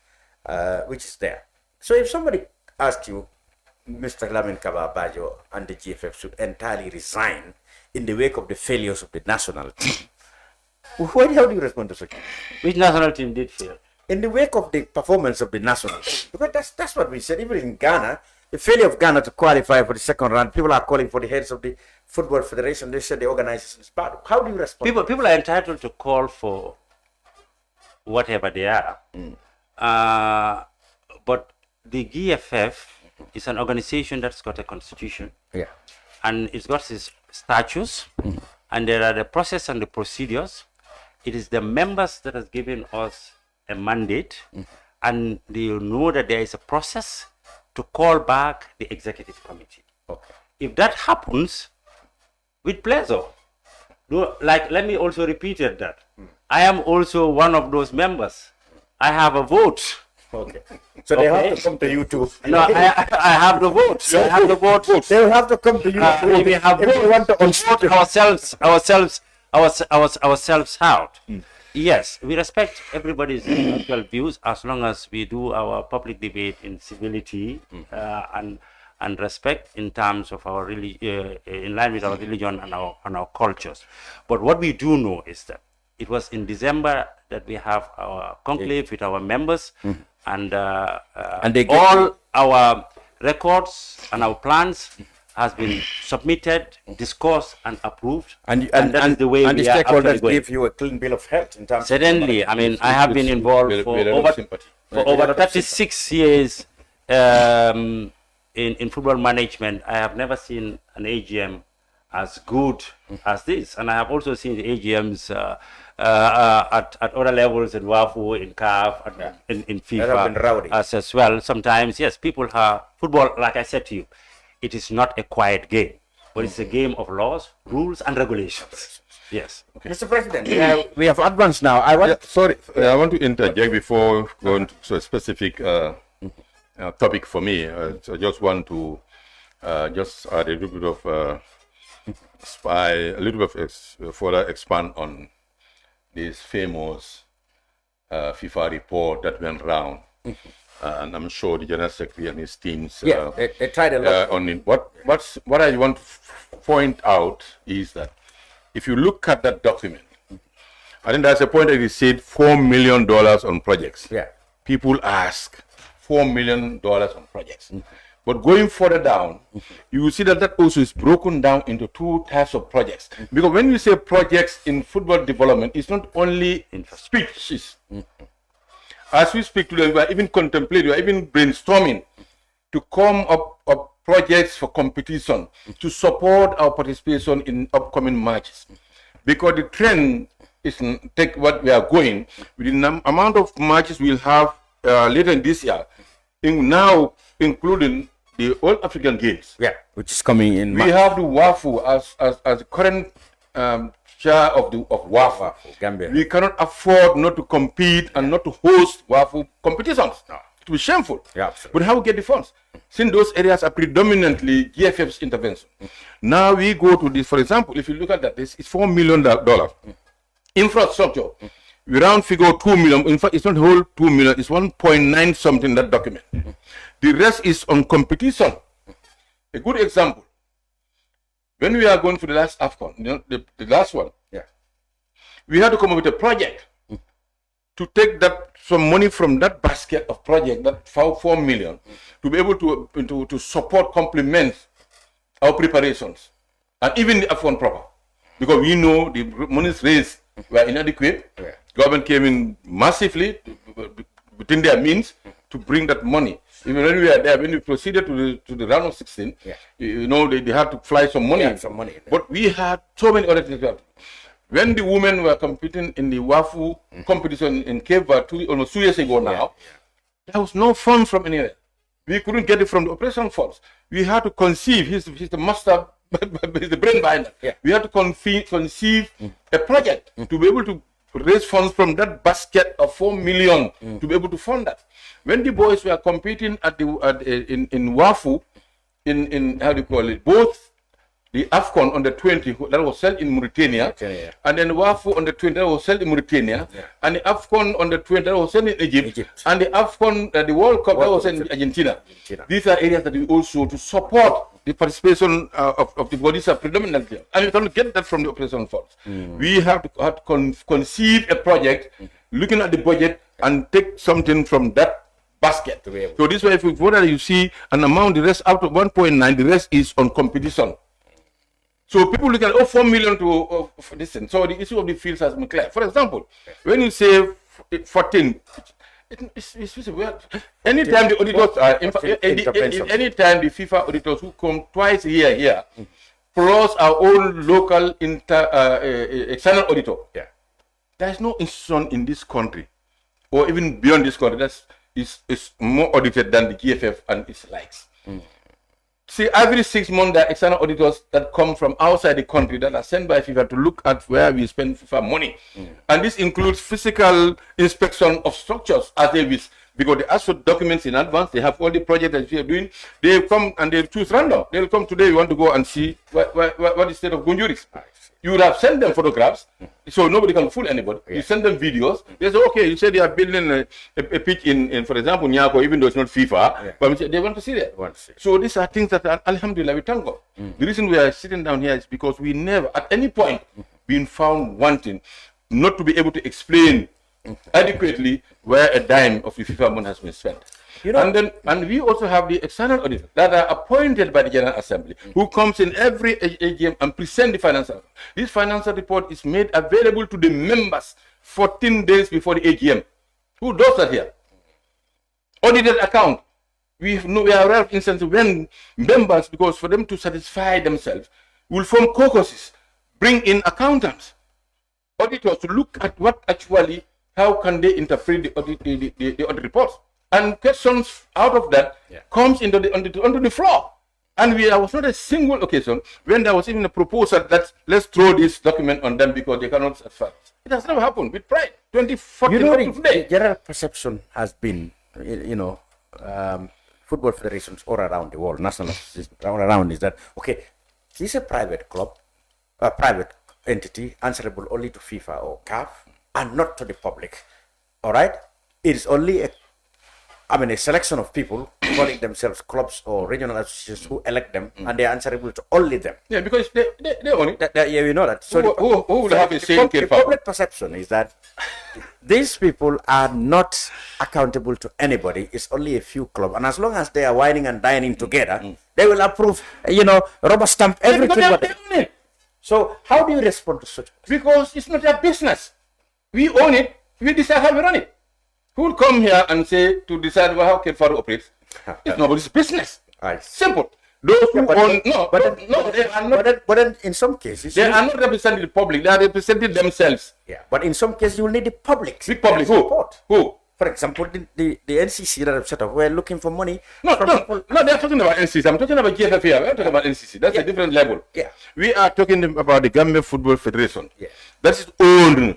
which is there. So if somebody asked you, Mr. Lamin Kabba Bajo and the GFF should entirely resign in the wake of the failures of the national team, how do you respond to such? Which national team did fail? In the wake of the performance of the national team. Because that's what we said. Even in Ghana, the failure of Ghana to qualify for the second round, people are calling for the heads of the Football Federation. They said the organization is bad. How do you respond? People are entitled to call for whatever they are. But the GFF is an organization that's got a constitution. And it's got its statutes. And there are the process and the procedures. It is the members that has given us a mandate. And they know that there is a process to call back the executive committee. If that happens, with pleasure. Let me also repeat that. I am also one of those members. I have a vote. So they have to come to you too. No, I have the vote. I have the vote. They will have to come to you too. We have vote ourselves out. Yes, we respect everybody's actual views as long as we do our public debate in civility and respect in terms of our in line with our religion and our cultures. But what we do know is that it was in December that we have our conclave with our members, and all our records and our plans has been submitted, discussed, and approved. And that is the way and the stakeholders give you a clean bill of health in terms. Certainly, I mean, I have been involved for over 36 years in football management. I have never seen an AGM as good as this, and I have also seen the AGMs at other levels in WAFF, in CAF, and in FIFA as well. Sometimes, yes, people have football. Like I said to you, it is not a quiet game, but it's a game of laws, rules, and regulations. Yes. Okay. Mr. President, we have advanced now. I want to interject before going to a specific topic for me. So I just want to just add a little bit of further expand on this famous FIFA report that went around. And I'm sure the General Secretary and his teams they tried a lot on it. What I want to point out is that if you look at that document, I think there's a point that it said $4 million on projects. People ask $4 million on projects. But going further down, you will see that that also is broken down into two types of projects. Because when you say projects in football development, it's not only speeches. As we speak today, we are even contemplating, we are even brainstorming to come up with projects for competition to support our participation in upcoming matches. Because the trend is take what we are going with the amount of matches we'll have later in this year. now including the All African Games. Yeah, which is coming in. We have the WAFU as the current chair of WAFF. Gambia. We cannot afford not to compete and not to host WAFU competitions. No. It will be shameful. Yeah, absolutely. But how we get the funds? Since those areas are predominantly GFF's intervention. Now we go to this, for example, if you look at that, it's $4 million. Infrastructure. We round figure 2 million. In fact, it's not whole 2 million, it's 1.9 something that document. The rest is on competition. A good example. When we are going to the last AFCON, the last one, we had to come up with a project to take some money from that basket of project, that 4 million, to be able to support, complement our preparations, and even the AFCON proper, because we know the monies raised were inadequate. Government came in massively within their means to bring that money. Even when we were there, when we proceeded to the round of 16, you know, they had to fly some money. But we had so many other things. When the women were competing in the WAFU competition in Cape Verde almost 2 years ago now, there was no funds from anywhere. We couldn't get it from the operation funds. We had to conceive, he's the master, he's the brain behind it. We had to conceive a project to be able to raise funds from that basket of 4 million to be able to fund that. When the boys were competing in WAFU, in how do you call it, both the AFCON on the 20 that was held in Mauritania, and then WAFU on the 20 that was held in Mauritania, and the AFCON on the 20 that was held in Egypt, and the AFCON, the World Cup that was in Argentina. These are areas that we also to support the participation of the bodies are predominantly, and we cannot get that from the operation funds. We have to conceive a project, looking at the budget, and take something from that basket. So this way, if you see an amount, the rest out of 1.9, the rest is on competition. So people look at 4 million to this thing. So the issue of the fields has been clear. For example, when you say 14, it's weird. Anytime the auditors anytime the FIFA auditors who come twice a year here, plus our own local external auditor, there is no institution in this country, or even beyond this country, that is more audited than the GFF and its likes. See, every 6 months, there are external auditors that come from outside the country that are sent by FIFA to look at where we spend FIFA money. And this includes physical inspection of structures as they wish, because they ask for documents in advance. They have all the projects that we are doing. They come and they choose random. They'll come today, you want to go and see what the state of Gunjur is. You would have sent them photographs, so nobody can fool anybody. You send them videos. They say, okay, you say they are building a pitch in, for example, Nyako, even though it's not FIFA, but they want to see that. So these are things that, alhamdulillah, we thank God. The reason we are sitting down here is because we never, at any point, been found wanting not to be able to explain adequately where a dime of the FIFA money has been spent. And we also have the external auditors that are appointed by the General Assembly, who comes in every AGM and present the financial. This financial report is made available to the members 14 days before the AGM. Who does that here? Audited account. We are aware of instances when members, because for them to satisfy themselves, will form caucuses, bring in accountants, auditors to look at what actually, how can they interpret the audit reports. And questions out of that comes onto the floor. And there was not a single occasion when there was even a proposal that let's throw this document on them because they cannot satisfy. It has never happened with pride. 2014 the general perception has been, football federations all around the world, national all around, is that, okay, this is a private club, a private entity answerable only to FIFA or CAF and not to the public. All right? It is only a selection of people calling themselves clubs or regional associations who elect them, and they are answerable to only them. Yeah, because they own it. We know that. So who will have a say in the public perception is that these people are not accountable to anybody. It's only a few clubs, and as long as they are whining and dining together, they will approve. Rubber stamp everything. So how do you respond to such? Because it's not their business. We own it. We decide how we run it. Who will come here and say to decide how Kefaro operates? It's nobody's business. Simple. Those who own they are not. But in some cases, they are not representing the public. They are representing themselves. Yeah. But in some cases, you will need the public. The public. Who? For example, the NCC that I've set up, we're looking for money. No, they're talking about NCC. I'm talking about GFF here. We're talking about NCC. That's a different level. Yeah. We are talking about the Gambia Football Federation. Yeah. That is owned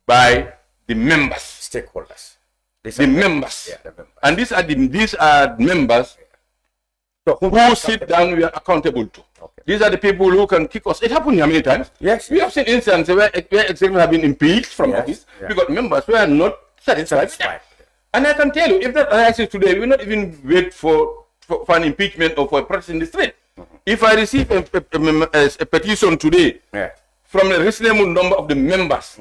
by the members. Stakeholders. The members. Yeah, the members. And these are members who sit down we are accountable to. Okay. These are the people who can kick us. It happened here many times. Yes. We have seen instances where executives have been impeached from office because members were not satisfied. And I can tell you, if that arises today, we will not even wait for an impeachment or for a protest in the street. If I receive a petition today from a reasonable number of the members,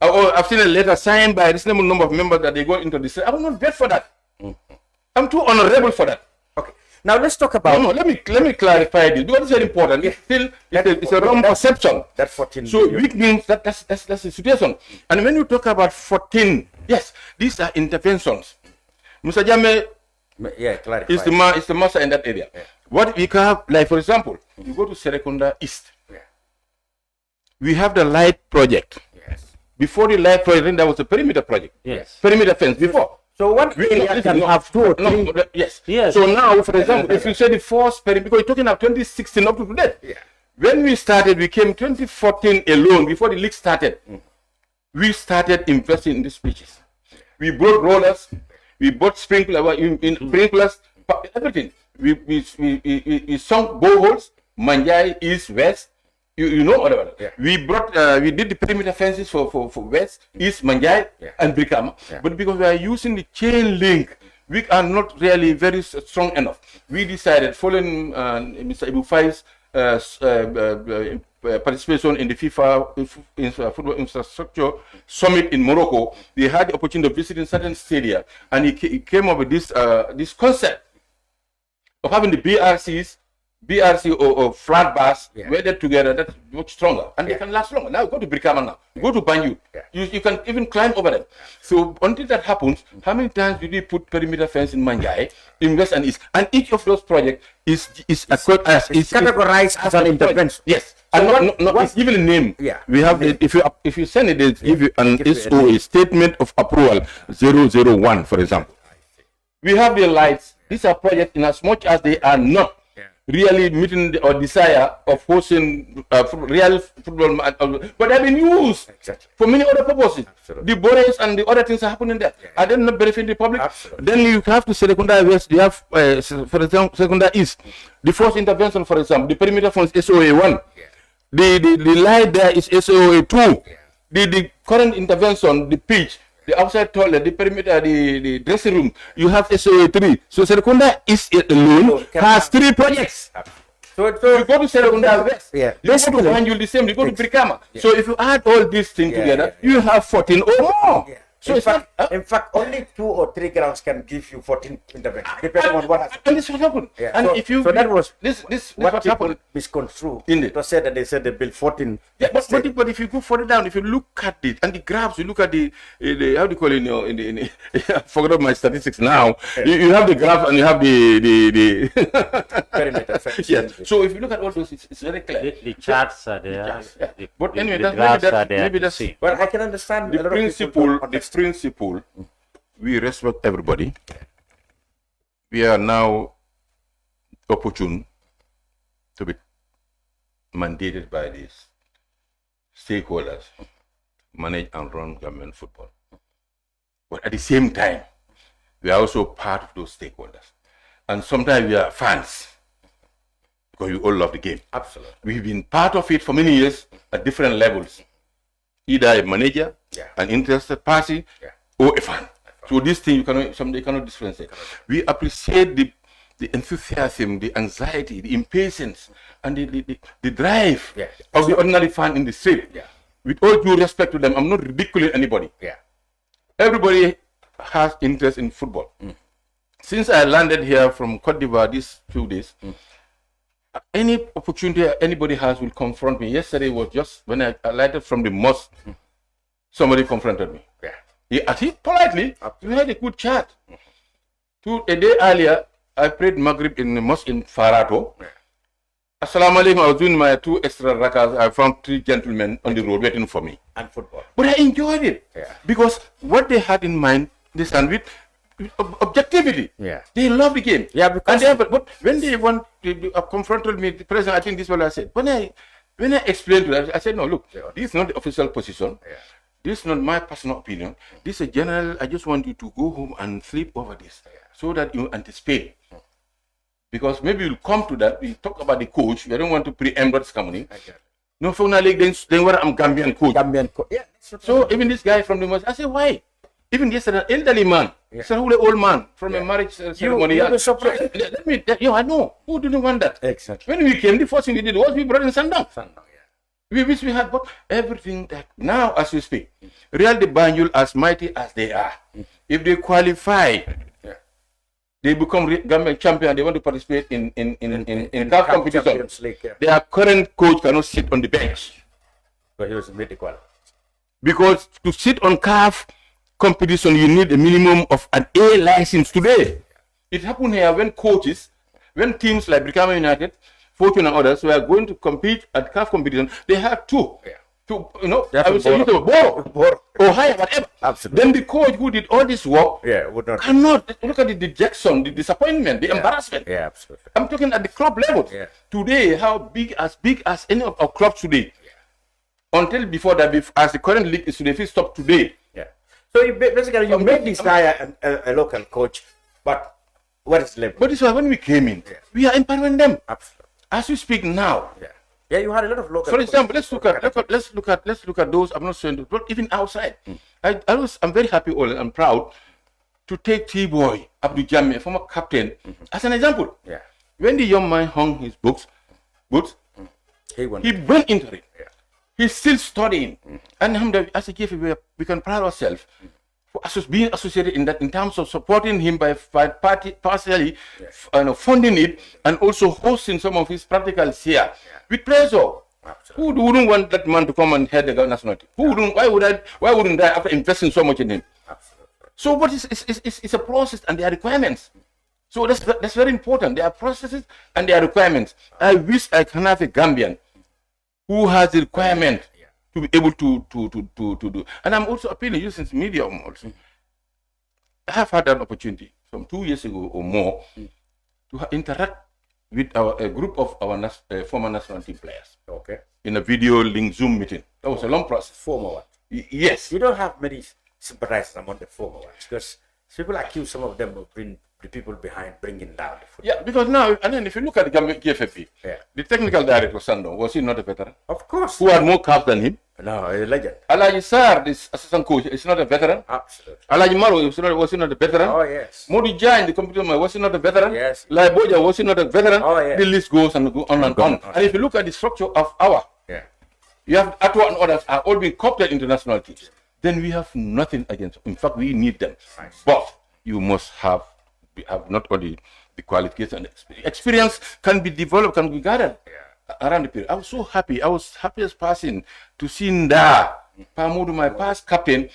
or I've seen a letter signed by a reasonable number of members that they go into the street, I will not wait for that. I'm too honorable for that. Okay. Now let's talk about. No, let me clarify this because it's very important. It's still it's a wrong perception. That 14. So which means that's the situation. And when you talk about 14, yes, these are interventions. Mr. Jammeh clarify. is the master in that area. Yeah. What we have, like for example, you go to Serekunda East. Yeah. We have the light project. Yes. Before the light project, there was a perimeter project. Yes. Perimeter fence before. So one area can have 2 or 3. Yes. Yes. So now, for example, if you say the first perimeter, because you're talking about 2016 up to today. Yeah. When we started, we came 2014 alone, before the league started. We started investing in these pitches. We bought rollers, we bought sprinklers, everything. We sunk boreholes, Manjai, East, West. You know whatever. Yeah. We did the perimeter fences for West, East, Manjai, and Brikama. Yeah. But because we are using the chain link, we are not really very strong enough. We decided, following Mr. Ibu Fai's participation in the FIFA Football Infrastructure Summit in Morocco, they had the opportunity of visiting certain stadia, and he came up with this concept of having the BRC or flat bars welded together. That's much stronger and they can last longer. Now go to Brikama now, go to Banyu. You can even climb over them. So until that happens, how many times did we put perimeter fence in Manjai, in West and East? And each of those projects is categorized as an intervention. Yes. And it's given a name. Yeah. We have if you send it, it's give you an SOA, statement of approval 001, for example. We have the lights. These are projects in as much as they are not really meeting our desire of hosting real football match, but they've been used for many other purposes. Absolutely. The borders and the other things are happening there. Are they not benefiting the public? Absolutely. Then you have to Serekunda West, you have, for example, Serekunda East. The first intervention, for example, the perimeter fence is SOA1. The light there is SOA2. The current intervention, the pitch, the outside toilet, the perimeter, the dressing room, you have SOA3. So Serekunda East alone has 3 projects. So you go to Serekunda West, you go to Banjul the same, you go to Brikama. So if you add all these things together, you have 14 or more. So in fact, only 2 or 3 grounds can give you 14 interventions, depending on what happens. And this what happened. Yeah. And So that was what happened. Misconstrued. It was said that they said they built 14. Yeah, but if you go further down, if you look at it and the graphs, you look at the how do you call it? I forgot my statistics now. You have the graph and you have the perimeter. Yes. So if you look at all those, it's very clear. The charts are there. But anyway, maybe that's well, I can understand the principle. We respect everybody. We are now opportune to be mandated by these stakeholders manage and run government football. But at the same time, we are also part of those stakeholders. And sometimes we are fans because we all love the game. Absolutely. We've been part of it for many years at different levels. Either a manager, an interested party, or a fan. So this thing somebody cannot differentiate. We appreciate the enthusiasm, the anxiety, the impatience, and the drive of the ordinary fan in the street. With all due respect to them, I'm not ridiculing anybody. Everybody has interest in football. Since I landed here from Cote d'Ivoire these few days, any opportunity anybody has will confront me. Yesterday was just when I alighted from the mosque, somebody confronted me. He politely, we had a good chat. A day earlier, I prayed Maghrib in the mosque in Farato. Assalamu alaikum. I was doing my 2 extra rakas. I found 3 gentlemen on the road waiting for me. And football. But I enjoyed it. Yeah. Because what they had in mind, they stand with objectivity. Yeah. They love the game. Yeah, because but when they want to confronted me, the president, I think this is what I said. When I explained to them, I said, no, look, this is not the official position. Yeah. This is not my personal opinion. This is a general. I just want you to go home and sleep over this so that you anticipate. Because maybe we'll come to that. We talk about the coach. We don't want to preempt what's coming. No, finally, then what I'm Gambian coach. Yeah. So even this guy from the mosque, I said, why? Even yesterday, an elderly man, it's an old man from a marriage ceremony. You were surprised. I know. Who didn't want that? Exactly. When we came, the first thing we did was we brought in sundown. Yeah. We wish we had, but everything that now, as we speak, Real de Banjul, as mighty as they are, if they qualify, they become Gambian champion. They want to participate in that competition. League, yeah. Their current coach cannot sit on the bench. But he was medical. Because to sit on CAF competition, you need a minimum of an A license today. It happened here when teams like Brikama United, Fortune and others were going to compete at CAF competition, they had 2. Yeah. I would say Boro or higher, whatever. Absolutely. Then the coach who did all this work would not cannot look at the dejection, the disappointment, the embarrassment. Yeah, absolutely. I'm talking at the club level. Yeah. Today, how big as any of our clubs today. Until before that, as the current league is today, if it stopped today. Yeah. So you basically made this guy a local coach, but what is level? But this was when we came in. We are empowering them. Absolutely. As we speak now. Yeah, you had a lot of local. For example, let's look at those. I'm not saying, but even outside, I'm very happy and proud to take T-Boy Bakary Jammeh, former captain, as an example. Yeah. When the young man hung his boots, he went into it. Yeah. He's still studying, and as a gift, we can pride ourselves for being associated in that, in terms of supporting him by partially funding it, and also hosting some of his practicals here with pleasure. Who wouldn't want that man to come and head the national team? Why wouldn't I after investing so much in him? Absolutely. So what it's a process and there are requirements. So that's very important. There are processes and there are requirements. I wish I can have a Gambian who has the requirement to be able to do. And I'm also appealing you since media also. I have had an opportunity from 2 years ago or more to interact with a group of our former national team players. Okay. In a video link Zoom meeting. That was a long process. Former one. Yes. You don't have many sympathizers among the former ones, because people accuse some of them of being the people behind bringing down the football. Yeah, because now, and then if you look at the GFFP, the technical director, Sando, was he not a veteran? Of course. Who had more caps than him? No, a legend. Alaji Sar, this assistant coach, is not a veteran? Absolutely. Alaji Maro, was he not a veteran? Oh, yes. Modi Jain, the computer man, was he not a veteran? Yes. Lai Boja, was he not a veteran? Oh, yes. The list goes and go on and on. And if you look at the structure of you have Atwa and others are all being coopted into national teams. Then we have nothing against them. In fact, we need them. Nice. But you must have not only the qualification and experience. Experience can be developed, can be gathered around the period. I was so happy. I was happy as passing to see Nda Pamudu, my past captain,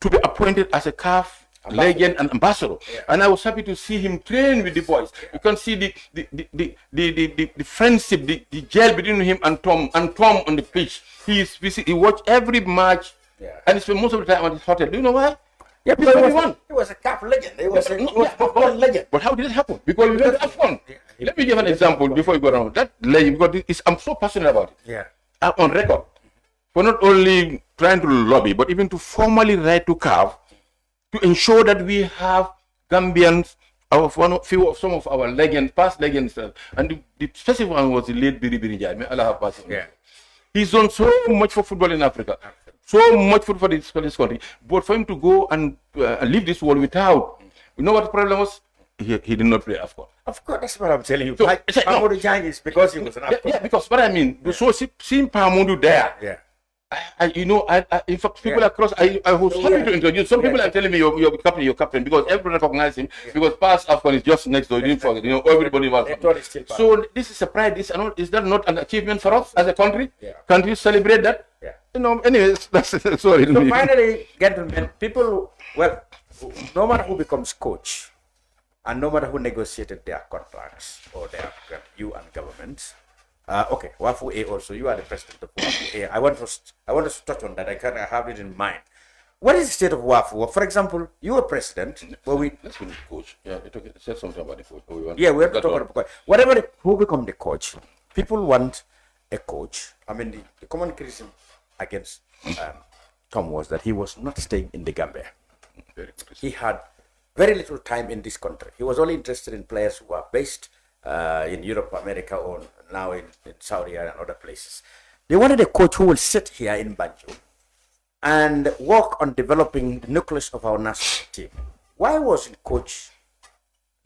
to be appointed as a CAF legend and ambassador. And I was happy to see him train with the boys. You can see the friendship, the gel between him and Tom on the pitch. He watched every match and he spent most of the time at his hotel. Do you know why? Yeah, because he was a CAF legend. He was a AFCON legend. But how did it happen? Because we went to AFCON. Let me give an example before you go around. That legend, because I'm so passionate about it. Yeah. I'm on record for not only trying to lobby, but even to formally write to CAF to ensure that we have Gambians, some of our legends, past legends, and the specific one was the late Bakary Jammeh. May Allah have passed him. He's done so much for football in Africa, so much for this country. But for him to go and leave this world without, you know what the problem was? He did not play AFCON. Of course, that's what I'm telling you. So, Pamudu Jain is because he was an AFCON. Yeah, because what I mean, so seeing Pamudu there, in fact, people across, I was happy to introduce. Some people are telling me you're captain, because everyone recognizes him, because past AFCON is just next door. You didn't forget, everybody was. So this is a pride. Is that not an achievement for us as a country? Can't you celebrate that? Anyways, that's sorry. So finally, gentlemen, no matter who becomes coach, and no matter who negotiated their contracts or you and governments, Okay, WAFU A also. You are the president of WAFU A. I want to touch on that. I have it in mind. What is the state of WAFU? For example, you are president. Let's finish the coach. Yeah, say something about the coach. We have to talk about the coach. Who become the coach? People want a coach. I mean, the common criticism against Tom was that he was not staying in the Gambia. He had very little time in this country. He was only interested in players who are based in Europe, America, or now in Saudi Arabia and other places. They wanted a coach who will sit here in Banjul and work on developing the nucleus of our national team. Why was the coach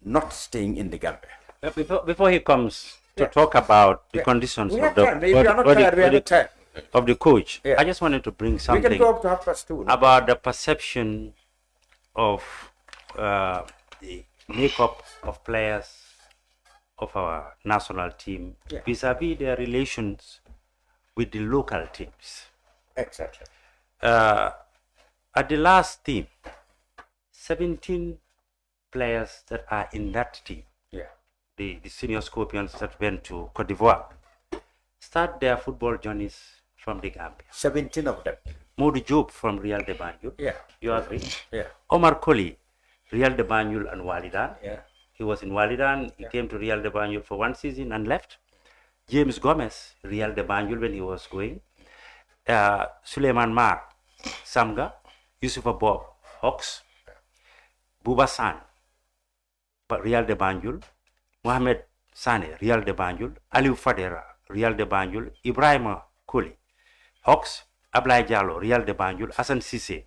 not staying in the Gambia? Before he comes to talk about the conditions of the coach, I just wanted to bring something we can go up to 2:30, no? about the perception of the makeup of players of our national team vis-a-vis their relations with the local teams. Exactly. At the last team, 17 players that are in that team, the senior Scorpions that went to Cote d'Ivoire, start their football journeys from the Gambia. 17 of them. Modou Diop from Real de Banjul. Yeah. You agree? Yeah. Omar Koli, Real de Banjul and Walidan. Yeah. He was in Walidan. He came to Real de Banjul for one season and left. James Gomez, Real de Banjul when he was going. Suleiman Mar, Samga. Yusufa Bob, Hawks. Buba San, Real de Banjul. Mohamed Sane, Real de Banjul. Aliou Fadera, Real de Banjul. Ibrahima Koli, Hawks. Ablai Diallo, Real de Banjul. Hassan Sisse,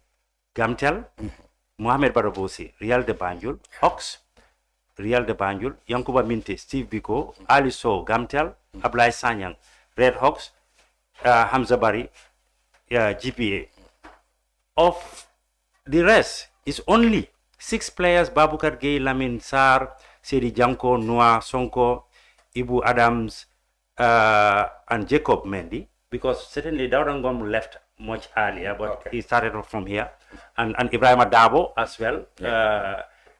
Gamtel. Mohamed Barabosi, Real de Banjul. Hawks, Real de Banjul. Yankuba Minte, Steve Biko. Ali Sow, Gamtel. Ablai Sanyang, Red Hawks. Hamza Bari, GPA. Of the rest is only 6 players: Babukar Gay, Lamin Sar, Sedi Janko, Noah Sonko, Ibu Adams, and Jacob Mendy. Because certainly Daudangom left much earlier, but he started off from here. And Ibrahim Dabo as well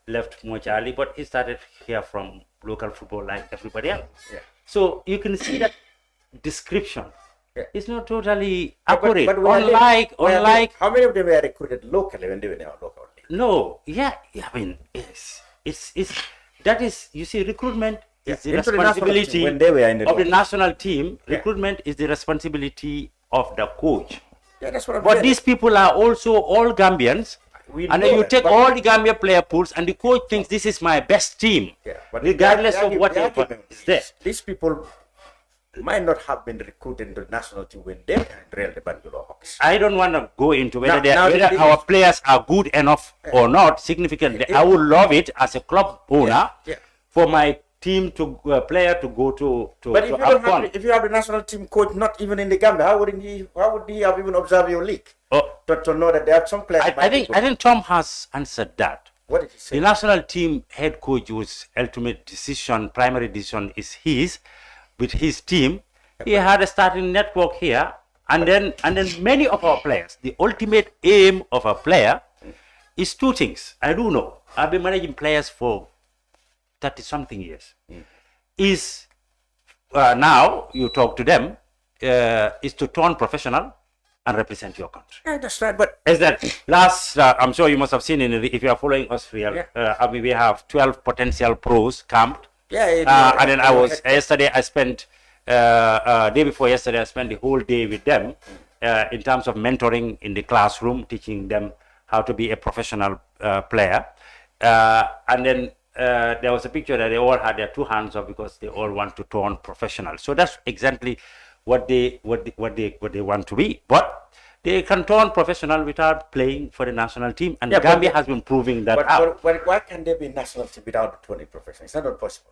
left much early, but he started here from local football like everybody else. Yeah. So you can see that description is not totally accurate. But unlike how many of them were recruited locally when they were in our local league? No, I mean, that is, you see, recruitment is the responsibility when they were in the of the national team. Recruitment is the responsibility of the coach. Yeah, that's what I'm But saying. these people are also all Gambians. And then you take all the Gambia player pools and the coach thinks this is my best team. Regardless of whatever is there. These people might not have been recruited into the national team when they were in Real de Banjul or Hawks. I don't want to go into whether our players are good enough or not significantly. I would love it as a club owner for my team to player to go to But if you have the national team coach not even in the Gambia, how would he have even observed your league? To know that there are some players. I think Tom has answered that. What did he say? The national team head coach, whose ultimate decision, primary decision is his, with his team. He had a starting network here, and then many of our players. The ultimate aim of a player is 2 things. I do know. I've been managing players for 30-something years. Is now you talk to them is to turn professional and represent your country. Yeah, that's right. But is that last? I'm sure you must have seen if you are following us, I mean, we have 12 potential pros camped. And then I was yesterday. I spent day before yesterday. I spent the whole day with them in terms of mentoring in the classroom, teaching them how to be a professional player. And then there was a picture that they all had their 2 hands up because they all want to turn professional. So that's exactly what they want to be. But they can turn professional without playing for the national team, and Gambia has been proving that out. But why can there be national team without turning professional? It's not possible.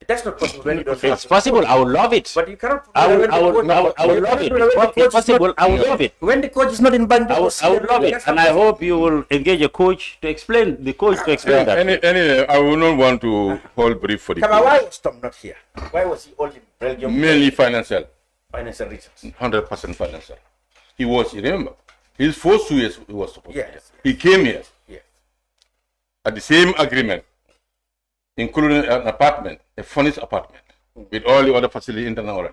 That's not possible when you don't. It's possible. I would love it. But you cannot. I would love it. It's possible. I would love it. When the coach is not in Banjul, I would love it, and I hope you will engage a coach to explain that. Anyway, I will not want to hold brief for the Come on, why was Tom not here? Why was he only in Belgium? Mainly financial. Financial reasons. 100% financial. He was, remember, his first 2 years he was supposed to be. He came here at the same agreement, including an apartment, a furnished apartment, with all the other facilities, internal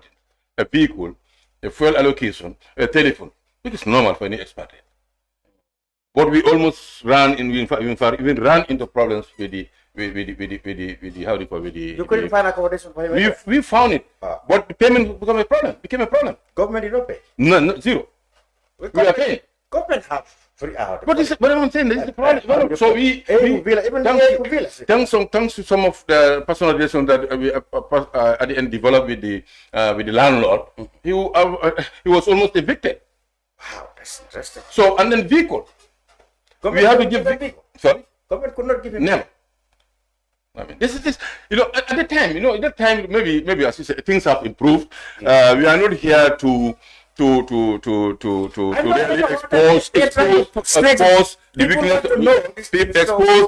a vehicle, a fuel allocation, a telephone, which is normal for any expatriate. But we almost ran even ran into problems with the how do you call it? You couldn't find accommodation for him? We found it, but the payment became a problem. Government did not pay? No, zero. We are paying. Government have free out. But I'm saying, this is the problem. So thanks to some of the personal relations that we at the end developed with the landlord, he was almost evicted. Wow, that's interesting. So, and then vehicle. We have to give vehicle. Sorry? Government could not give him. Never. I mean, this, at the time, maybe as you said, things have improved. We are not here to really expose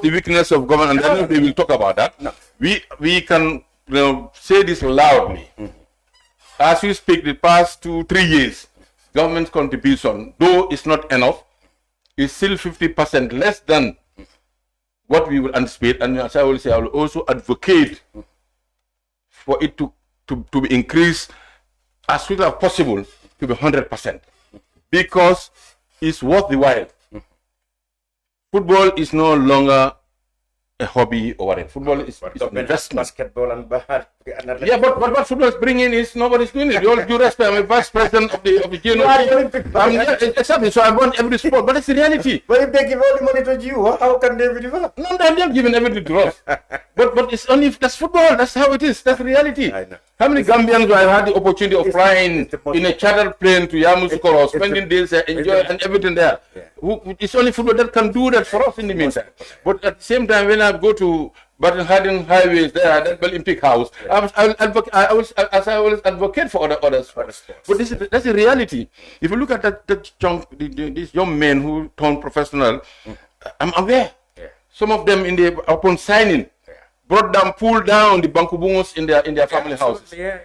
the weakness of government, and then we will talk about that. No. We can say this loudly. As we speak, the past 2-3 years, government's contribution, though it's not enough, is still 50% less than what we will anticipate. And as I will say, I will also advocate for it to be increased as soon as possible to be 100%, because it's worth the while. Football is no longer a hobby or whatever. Football is an investment. Basketball and yeah, but what football is bringing is nobody's doing it. With all due respect, I'm a vice president of the GNO. Exactly. So I want every sport, but it's the reality. But if they give all the money to you, how can they be developed? No, they're not giving everything to us. but it's only that's football. That's how it is. That's the reality. I know. How many Gambians have had the opportunity of flying in a chartered plane to Yamoussoukro, spending days there, enjoy and everything there? Yeah. It's only football that can do that for us in the meantime. But at the same time, when I go to Baden highways there, that Olympic House, yeah. I will advocate for other sports. But that's the reality. If you look at this young men who turned professional, I'm aware. Yeah. Some of them upon signing, pulled down the bankubungos in their family houses. Yeah.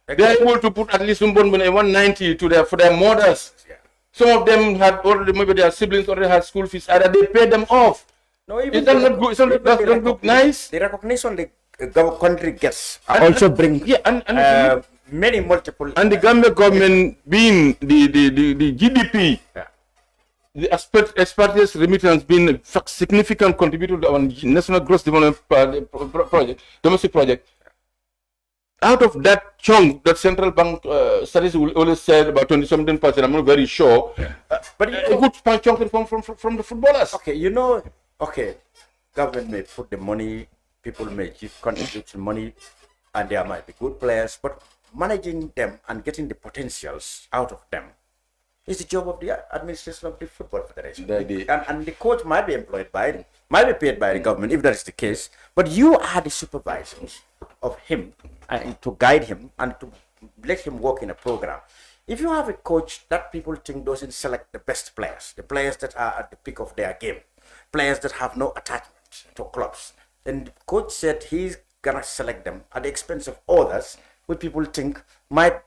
They're able to put at least 190 for their mothers. Yeah. Some of them had already, maybe their siblings already had school fees. Either they paid them off. No, even does not look nice. The recognition the country gets also bring many multiple. And the Gambia government being the GDP. Yeah. The expatriates remittance being a significant contributor to our national gross development project, domestic project. Out of that chunk, that central bank studies will always say about 20-something%. I'm not very sure, but a good chunk from the footballers. Okay, government may put the money, people may contribute money, and there might be good players, but managing them and getting the potentials out of them is the job of the administration of the football federation. And the coach might be paid by the government if that is the case, but you are the supervisors of him and to guide him and to let him work in a program. If you have a coach that people think doesn't select the best players, the players that are at the peak of their game, players that have no attachment to clubs, then the coach said he's gonna select them at the expense of others who people think might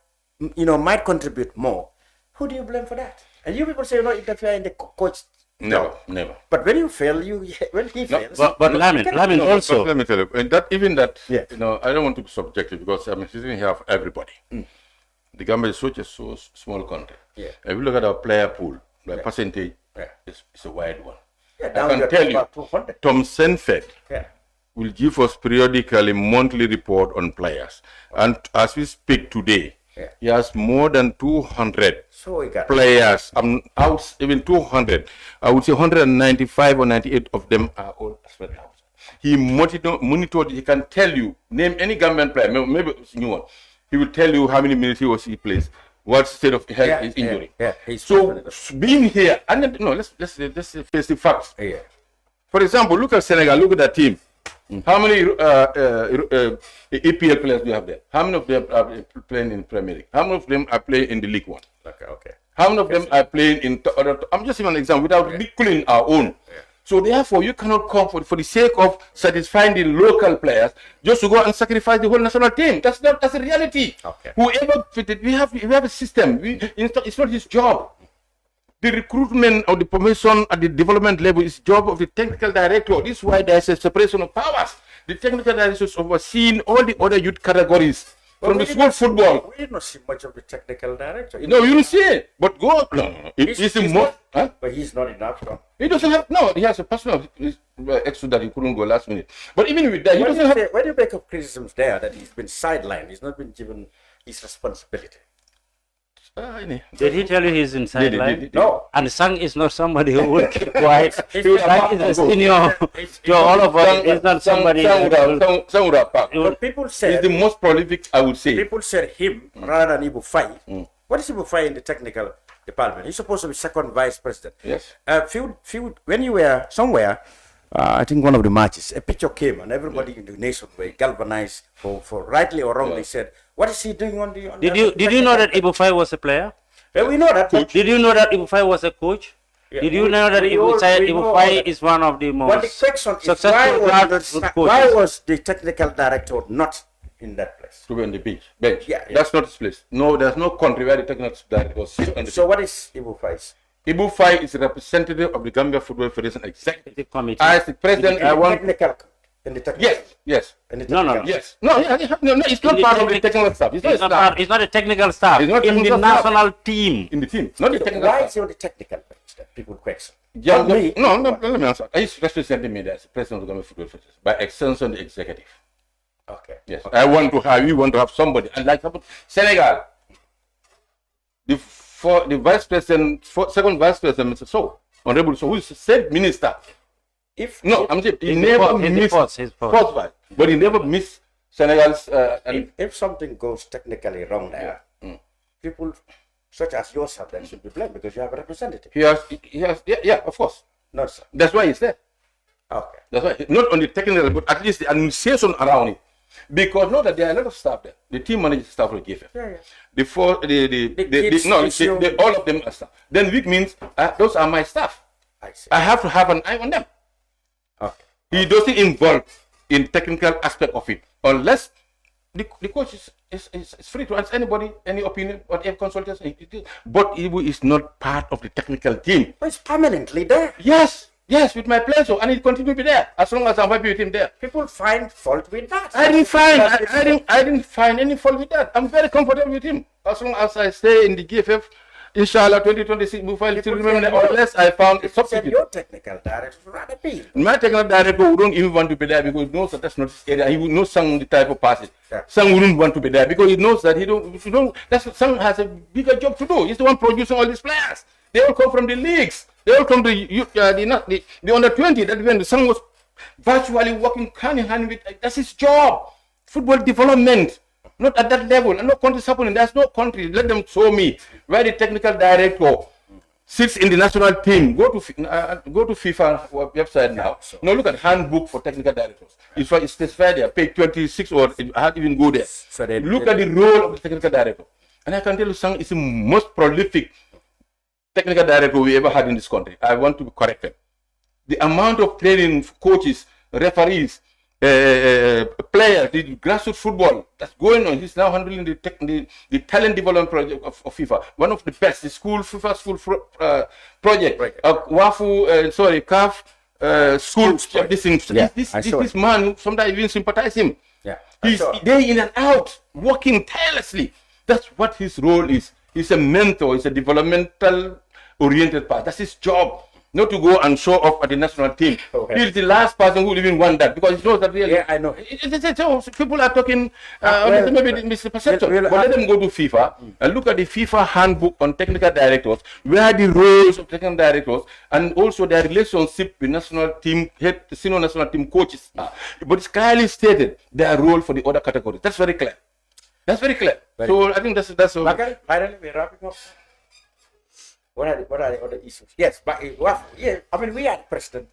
contribute more. Who do you blame for that? And you people say you're not interfering in the coach. Never. But when you fail, when he fails. But Lamin also. Let me tell you, and I don't want to be subjective because I'm sitting here for everybody. The Gambia is such a small country. Yeah. If you look at our player pool, the percentage is a wide one. Yeah, I can tell you, Tom Senfed will give us periodically monthly report on players, and as we speak today. Yeah. He has more than 200 players. Even 200. I would say 195 or 98 of them are all spread out. He monitored. He can tell you, name any Gambian player, maybe it's a new one. He will tell you how many minutes he plays, what state of health is injury. So being here, and let's face the facts. Yeah. For example, look at Senegal. Look at that team. How many EPL players do you have there? How many of them are playing in Premier League? How many of them are playing in the League One? Okay. How many of them are playing in other? I'm just giving an example without ridiculing our own. Yeah. So therefore, you cannot come for the sake of satisfying the local players just to go and sacrifice the whole national team. That's a reality. Okay. Whoever fitted, we have a system. It's not his job. The recruitment of the promotion at the development level is job of the technical director. This is why there's a separation of powers. The technical director is overseeing all the other youth categories from the school football. We did not see much of the technical director. No, you don't see it. But go. No. He's the most. Huh? But he's not in AFCON. He doesn't have. No, he has a personal issue that he couldn't go last minute. But even with that, he doesn't have. Why do you make up criticisms there that he's been sidelined? He's not been given his responsibility. Did he tell you he's in sideline? No. And Sang is not somebody who would keep quiet. Sang is a senior to all of us. He's not somebody. But people said he's the most prolific, I would say. People said him rather than Ibu Fai. What is Ibu Fai in the technical department? He's supposed to be second vice president. Yes. When you were somewhere, I think one of the matches, a picture came and everybody in the nation were galvanized for rightly or wrongly said, what is he doing on the... Did you know that Ibu Fai was a player? Well, we know that. Did you know that Ibu Fai was a coach? Yeah, Did you know that Ibu Fai is one of the most successful coaches? Why was the technical director not in that place? To be on the bench. Yeah. That's not his place. No, there's no country where the technical director was. So what is Ibu Fai's? Ibu Fai is a representative of the Gambia Football Federation Executive Committee. As the president, I want... Yes. No. Yes. No, it's not part of the technical staff. It's not a technical staff. It's not in the national team. In the team, not the technical Why staff. is he on the technical bench that people question? No, let me answer. He's representing me as president of the Gambia Football Federation, by extension the executive. Okay. Yes. We want to have somebody, and like Senegal, the vice president, second vice president, Mr. So, Honorable So, who is the state minister. I'm saying he never missed his first vice, but he never missed Senegal's. If something goes technically wrong there, people such as yourself then should be blamed because you have a representative. He has, of course. No, sir. That's why he's there. Okay. That's why, not only technical, but at least the administration around it. Because know that there are a lot of staff there. The team manager staff for the GFF. All of them are staff. Then which means those are my staff. I see. I have to have an eye on them. Okay. He doesn't involve in technical aspect of it unless the coach is free to ask anybody any opinion or any consultation. But Ibu is not part of the technical team. But it's permanently there. Yes, with my pleasure, and it continue to be there as long as I'm happy with him there. People find fault with that. I didn't find any fault with that. I'm very comfortable with him as long as I stay in the GFF. Inshallah, 2026, unless I found a substitute. Your technical director would rather be. My technical director wouldn't even want to be there because he knows that that's not his area. He would know Sang the type of passes. Sang wouldn't want to be there because he knows that Sang has a bigger job to do. He's the one producing all these players. They all come from the leagues. They all come to the under 20. That when the Sang was virtually working hand in hand with. That's his job. Football development. Not at that level. And no country is happening. There's no country. Let them show me where the technical director sits in the national team. Go to FIFA website now. Now look at handbook for technical directors. It's specified there, page 26 or I have even go there. Look at the role of the technical director. And I can tell you, Sang is the most prolific technical director we ever had in this country. I want to be corrected. The amount of training coaches, referees, players, the grassroots football that's going on. He's now handling the talent development project of FIFA. One of the best, the FIFA school project. WAFF, CAF, school. This man, sometimes even sympathize him. Yeah, he's day in and out, working tirelessly. That's what his role is. He's a mentor. He's a developmental oriented part. That's his job. Not to go and show off at the national team. Okay. He's the last person who would even want that because he knows that really. Yeah, I know. People are talking, maybe misperception. But let them go to FIFA and look at the FIFA handbook on technical directors, where the roles of technical directors and also their relationship with national team, senior national team coaches. But it's clearly stated their role for the other categories. That's very clear. I think that's Bakary, finally, we're wrapping up. What are the other issues? Yes, but WAFF, yeah, I mean, we are the president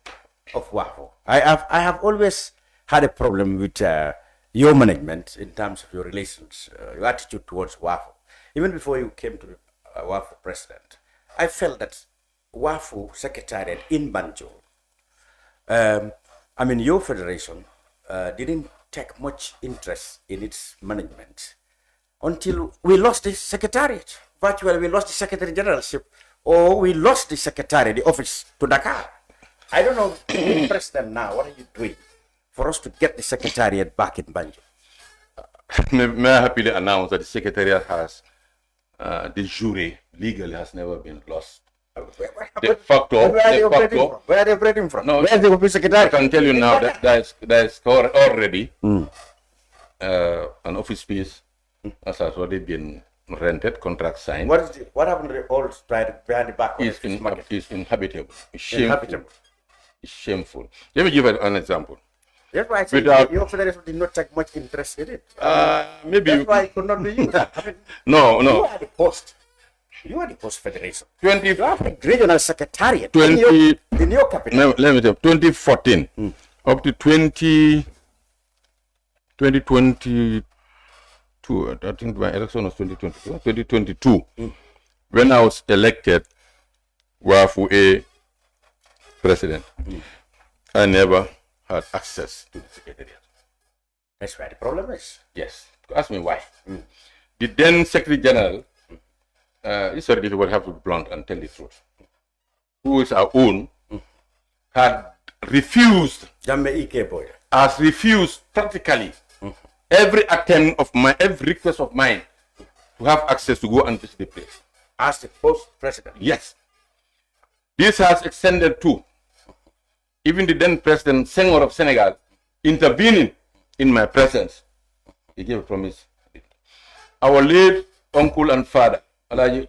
of WAFF. I have always had a problem with your management in terms of your relations, your attitude towards WAFF. Even before you came to the WAFF president, I felt that WAFF secretariat in Banjul, your federation didn't take much interest in its management until we lost the secretariat. Virtually, we lost the secretary generalship. Or we lost the secretariat, the office, to Dakar. I don't know, President, now, what are you doing for us to get the secretariat back in Banjul? may I happily announce that the secretariat has, the jury legally has never been lost. De facto, where are they operating from? No, where is the office secretariat? I can tell you now that there is already an office space has already been rented, contract signed. What happened to the old behind the back? It's inhabitable. It's shameful. It's shameful. Let me give an example. That's why I said your federation did not take much interest in it. Maybe that's why it could not be used. I mean, no. You are the post. You are the post federation. You 20 have the regional secretariat 20 in your capital. Let me tell you, 2014 up to 2022. I think my election was 2022. When I was elected WAFF president, I never had access to the secretariat. That's where the problem is. Yes. Ask me why. The then Secretary General, it's very difficult to have to be blunt and tell the truth, who is our own, had refused, has refused practically every attempt of every request of mine to have access to go and visit the place. As the post president? Yes. This has extended to even the then President Senghor of Senegal intervening in my presence. He gave a promise. Our late uncle and father, Alaji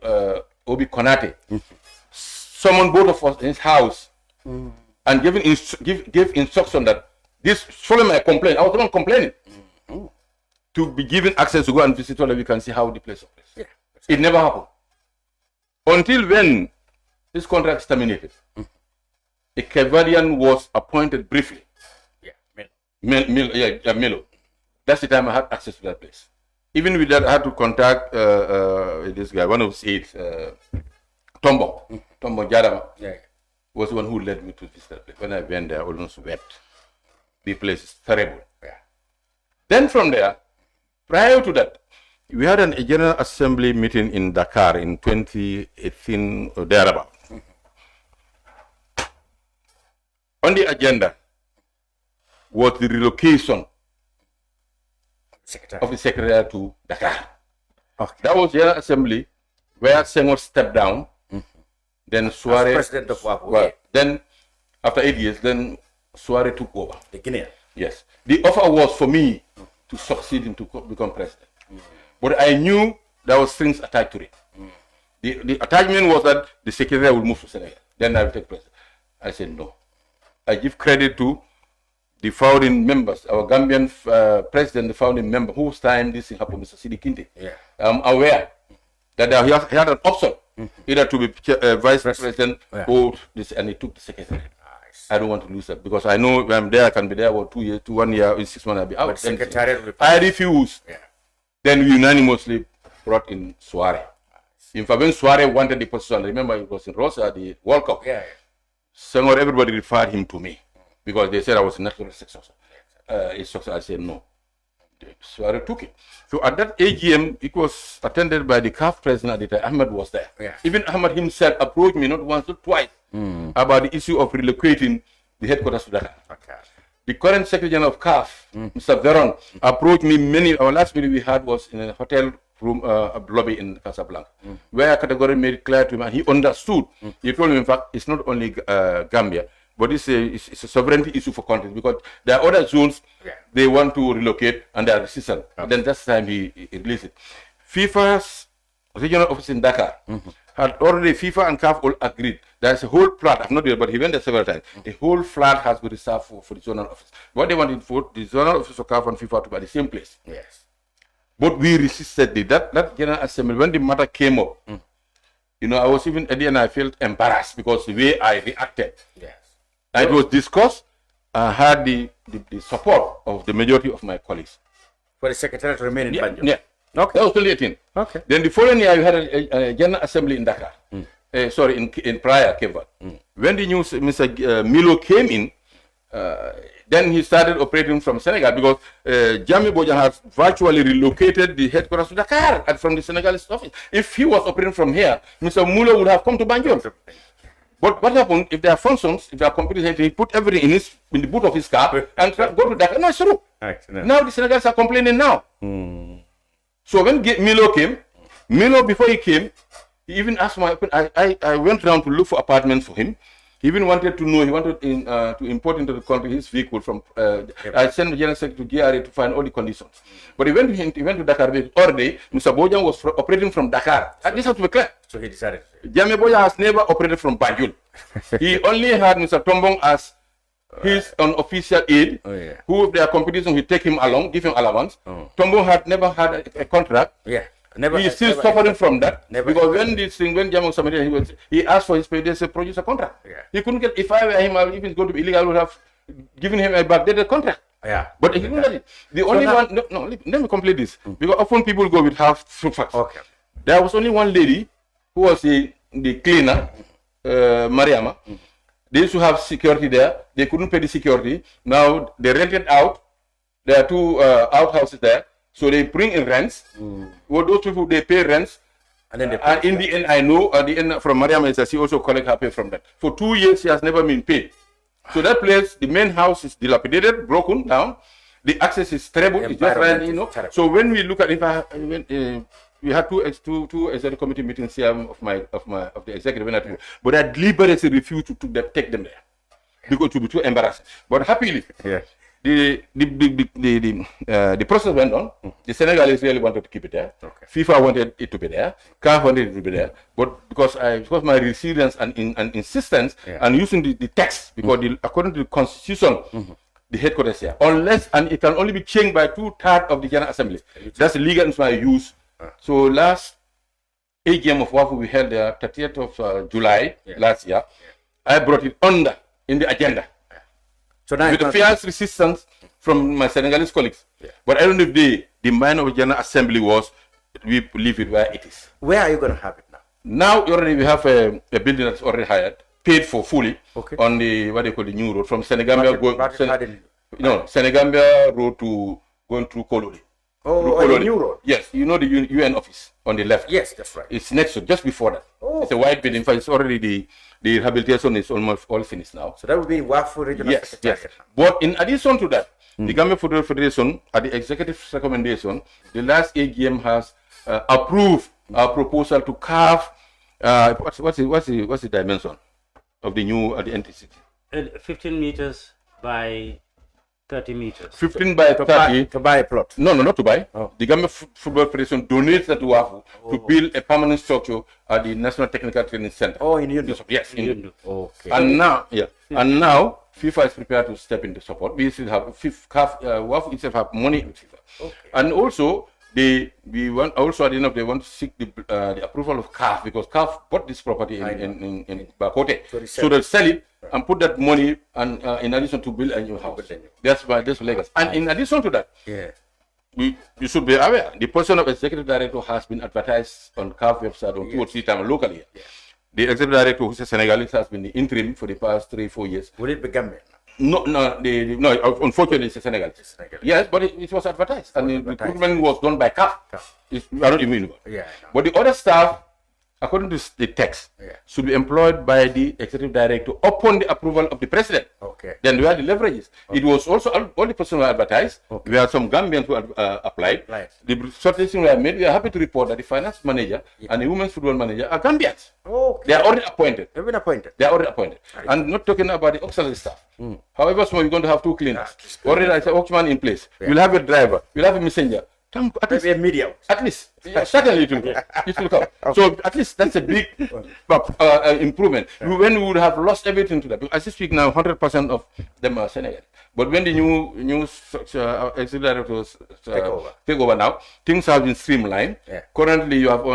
Obi Konate, summoned both of us in his house and gave instruction that this, following my complaint, I was the one complaining, to be given access to go and visit so that we can see how the place operates. Yeah. It never happened. Until when this contract is terminated, a Cavalian was appointed briefly. Melo. That's the time I had access to that place. Even with that, I had to contact this guy, one of his aides, Tombo Jadama, was the one who led me to visit that place. When I went there, I almost wept. The place is terrible. Yeah. Then from there, prior to that, we had a General Assembly meeting in Dakar in 2018 or thereabout. On the agenda was the relocation of the Secretariat to Dakar. Okay. That was General Assembly where Senghor stepped down. Then Suarez, president of WAFF. Then after 8 years, then Suarez took over. The Guinea. Yes. The offer was for me to succeed him to become president. But I knew there was strings attached to it. The attachment was that the Secretariat would move to Senegal. Then I would take president. I said no. I give credit to the founding members, our Gambian president, the founding member, whose time this thing happened, Mr. Sidi Kinte. Yeah. I'm aware that he had an option either to be vice president or this, and he took the secretary. Nice. I don't want to lose that because I know when I'm there, I can be there for 2 years, 1 year, in 6 months, I'll be out. But I refused. Yeah. Then we unanimously brought in Suarez. Nice. In fact, when Suarez wanted the position, remember it was in Rosa, the World Cup. Yeah. Somewhere everybody referred him to me because they said I was a natural successor. I said no. Suarez took it. So at that AGM, it was attended by the CAF president at the time. Ahmed was there. Yeah. Even Ahmed himself approached me not once but twice about the issue of relocating the headquarters to Dakar. Okay. The current Secretary General of CAF, Mr. Veron, approached me our last meeting we had was in a hotel room lobby in Casablanca, where I categorically made it clear to him and he understood. He told me, in fact, it's not only Gambia, but it's a sovereignty issue for countries because there are other zones they want to relocate and they are resistant. Okay. Then that's the time he released it. FIFA's regional office in Dakar had already, FIFA and CAF all agreed. There's a whole flat, I've not read, but he went there several times. The whole flat has been reserved for the zonal office. What they wanted for the zonal office of CAF and FIFA to be at the same place. Yes. But we resisted it. That General Assembly, when the matter came up, you know, I was even at the end, I felt embarrassed because the way I reacted. Yes. And it was discussed. I had the support of the majority of my colleagues. For the Secretary to remain in Banjul? Yeah. Okay. That was 2018. Okay. Then the following year, we had a General Assembly in Dakar. In Praia, Cape Verde. When the news, Mr. Milo came in, then he started operating from Senegal because Jammeh Bojang has virtually relocated the headquarters to Dakar and from the Senegalese office. If he was operating from here, Mr. Mulo would have come to Banjul. But what happened if there are functions, if there are competitions, he put everything in the boot of his car and go to Dakar? No, it's true. Now the Senegalese are complaining now. So when Milo came, before he came, he even asked my opinion. I went around to look for apartments for him. He even wanted to know, he wanted to import into the country his vehicle from, I sent the General Secretary to GRA to find all the conditions. But he went to Dakar already. Mr. Bojang was operating from Dakar. This has to be clear. So he decided. Jammeh Boja has never operated from Banjul. He only had Mr. Tombong as his unofficial aide, who if there are competitions, he take him along, give him allowance. Tombong had never had a contract. He is still suffering from that because when Jammeh submitted, he asked for his pay, they said produce a contract. He couldn't get. If I were him, if it's going to be illegal, I would have given him a backdated contract. But he didn't get it. The only one. No, let me complete this because often people go with half truth facts. There was only one lady who was the cleaner, Mariama. They used to have security there. They couldn't pay the security. Now they rented out. There are two outhouses there. So they bring in rents. Well, those people, they pay rents. And then in the end, I know at the end from Mariam is that she also collect her pay from that. For 2 years, she has never been paid. So that place, the main house is dilapidated, broken down. The access is terrible. It's just right, you know. So when we look at we had two executive committee meetings here of the executive, but I deliberately refused to take them there because it would be too embarrassing. But happily, the process went on. The Senegalese really wanted to keep it there. FIFA wanted it to be there. CAF wanted it to be there. But because my resilience and insistence and using the text, because according to the constitution, the headquarters here, unless and it can only be changed by 2/3 of the General Assembly. That's the legal instrument I use. So last AGM of WAFF we held there 30th of July last year. I brought it under in the agenda. So now with the fierce resistance from my Senegalese colleagues. But I don't know if the mind of the General Assembly was we leave it where it is. Where are you going to have it now? Now already we have a building that's already hired, paid for fully on the what they call the new road from Senegambia Senegambia road to going through Kololi. Oh, the new road. Yes, you know the UN office on the left. Yes, that's right. It's next to just before that. It's a white building. In fact, it's already the rehabilitation is almost all finished now. So that would be WAFF regional secretariat. Yes. But in addition to that, the Gambia Football Federation, at the executive recommendation, the last AGM has approved a proposal to carve. What's the dimension of the new the NTC? 15 meters by 30 meters. 15 by 30. To buy a plot. No, not to buy. The Gambia Football Federation donates that to WAFF to build a permanent structure at the National Technical Training Center. Oh, in Yundu. Yes, in Yundu. Okay. And now, FIFA is prepared to step into support. We still have WAFF itself have money with FIFA. And also, we want also at the end of the day want to seek the approval of CAF because CAF bought this property in Bakote. So they'll sell it and put that money and in addition to build a new house. That's legacy. And in addition to that, you should be aware the position of executive director has been advertised on CAF website on 2 or 3 times locally. The executive director, who's a Senegalese, has been the interim for the past 3-4 years. Will it be Gambia? No, unfortunately, it's a Senegalese. Yes, but it was advertised, and the recruitment was done by CAF. I don't even know. But the other staff, according to the text, should be employed by the executive director upon the approval of the president. Then we had the leverages. It was also all the personnel advertised. We had some Gambians who applied. The shortlisting were made. We are happy to report that the finance manager and the women's football manager are Gambians. They are already appointed. They've been appointed. They are already appointed. And not talking about the auxiliary staff. However, we're going to have 2 cleaners. Already there's an auxiliary in place. We'll have a driver. We'll have a messenger. Maybe a medium. At least. Certainly it will come. So at least that's a big improvement. When we would have lost everything to that. Because as I speak now, 100% of them are Senegal. But when the new executive directors take over now, things have been streamlined. Currently, you have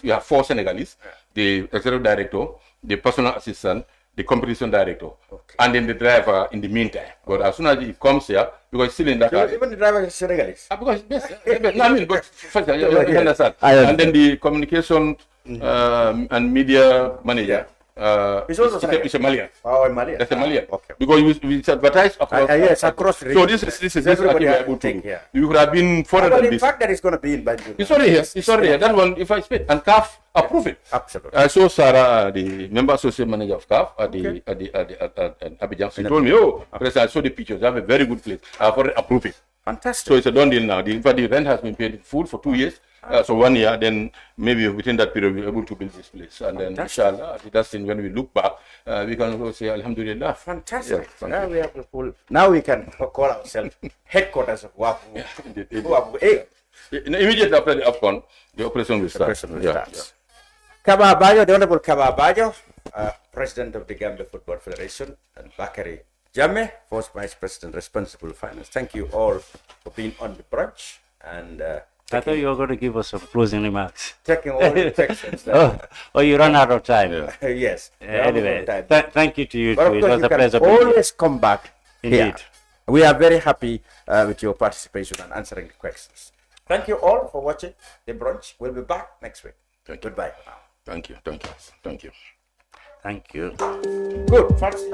you have 4 Senegalese: the executive director, the personal assistant, the competition director, and then the driver in the meantime. But as soon as he comes here, because it's still in Dakar. Even the driver is Senegalese. Because but first, you understand. And then the communication and media manager It's also it's a Malian. Oh, in Mali. That's a Malian. Okay. Because we advertise across. Yes, across the So region. this is everybody actually has able to take to. here. You could have been further But than in this. fact, that is going to be in Banjul. It's already here. It's already here. That one, if I speak, and CAF approve it. Absolutely. I saw Sarah, the member associate manager of CAF at Abidjan. She told me, "Oh, President, I saw the pictures. They have a very good place. I've already approved it." Fantastic. So it's a done deal now. In fact, the rent has been paid in full for 2 years. So 1 year, then maybe within that period, we're able to build this place. And then, inshallah, that's when we look back, we can also say, Alhamdulillah. Fantastic. Yeah, Now we have the full. Now we can call ourselves headquarters of WAFF. Immediately after the AFCON, the operation will start. Kabba Bajo, the Honorable Kabba Bajo, President of the Gambia Football Federation, and Bakary Jammeh, First Vice President responsible for finance. Thank you all for being on the brunch and I thought you were going to give us some closing remarks. taking all the texts. Oh, you run out of time. Yes. Anyway, thank you to you But too. of It course, was you a can pleasure. being here. always come back Indeed. here. We are very happy with your participation and answering the questions. Thank you all for watching the brunch. We'll be back next week. Thank you. Goodbye. Thank you. Thank you. Thank you. Thank you. Good. First,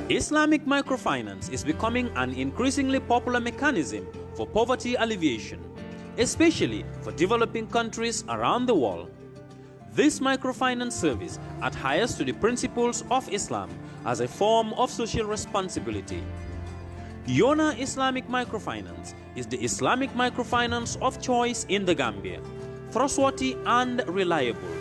Islamic Microfinance is becoming an increasingly popular mechanism for poverty alleviation, especially for developing countries around the world. This microfinance service adheres to the principles of Islam as a form of social responsibility. Yona Islamic Microfinance is the Islamic microfinance of choice in the Gambia, trustworthy and reliable.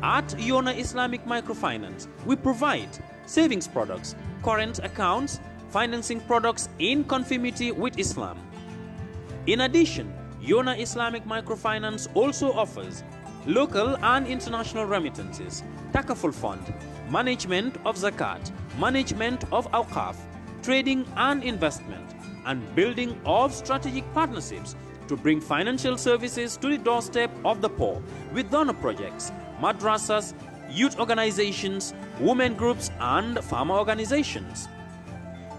At Yona Islamic Microfinance, we provide savings products, current accounts, financing products in conformity with Islam. In addition, Yona Islamic Microfinance also offers local and international remittances, takaful fund, management of zakat, management of awqaf, trading and investment, and building of strategic partnerships to bring financial services to the doorstep of the poor with donor projects, madrasas, youth organizations, women groups, and farmer organizations.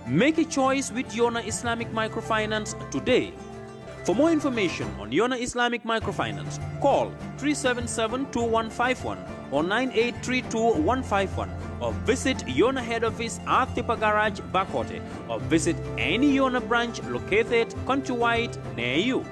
Make a choice with Yona Islamic Microfinance today. For more information on Yona Islamic Microfinance, call 377-2151 or 9832-151 or visit Yona head office at Tipa Garage, Bakote, or visit any Yona branch located countrywide near you.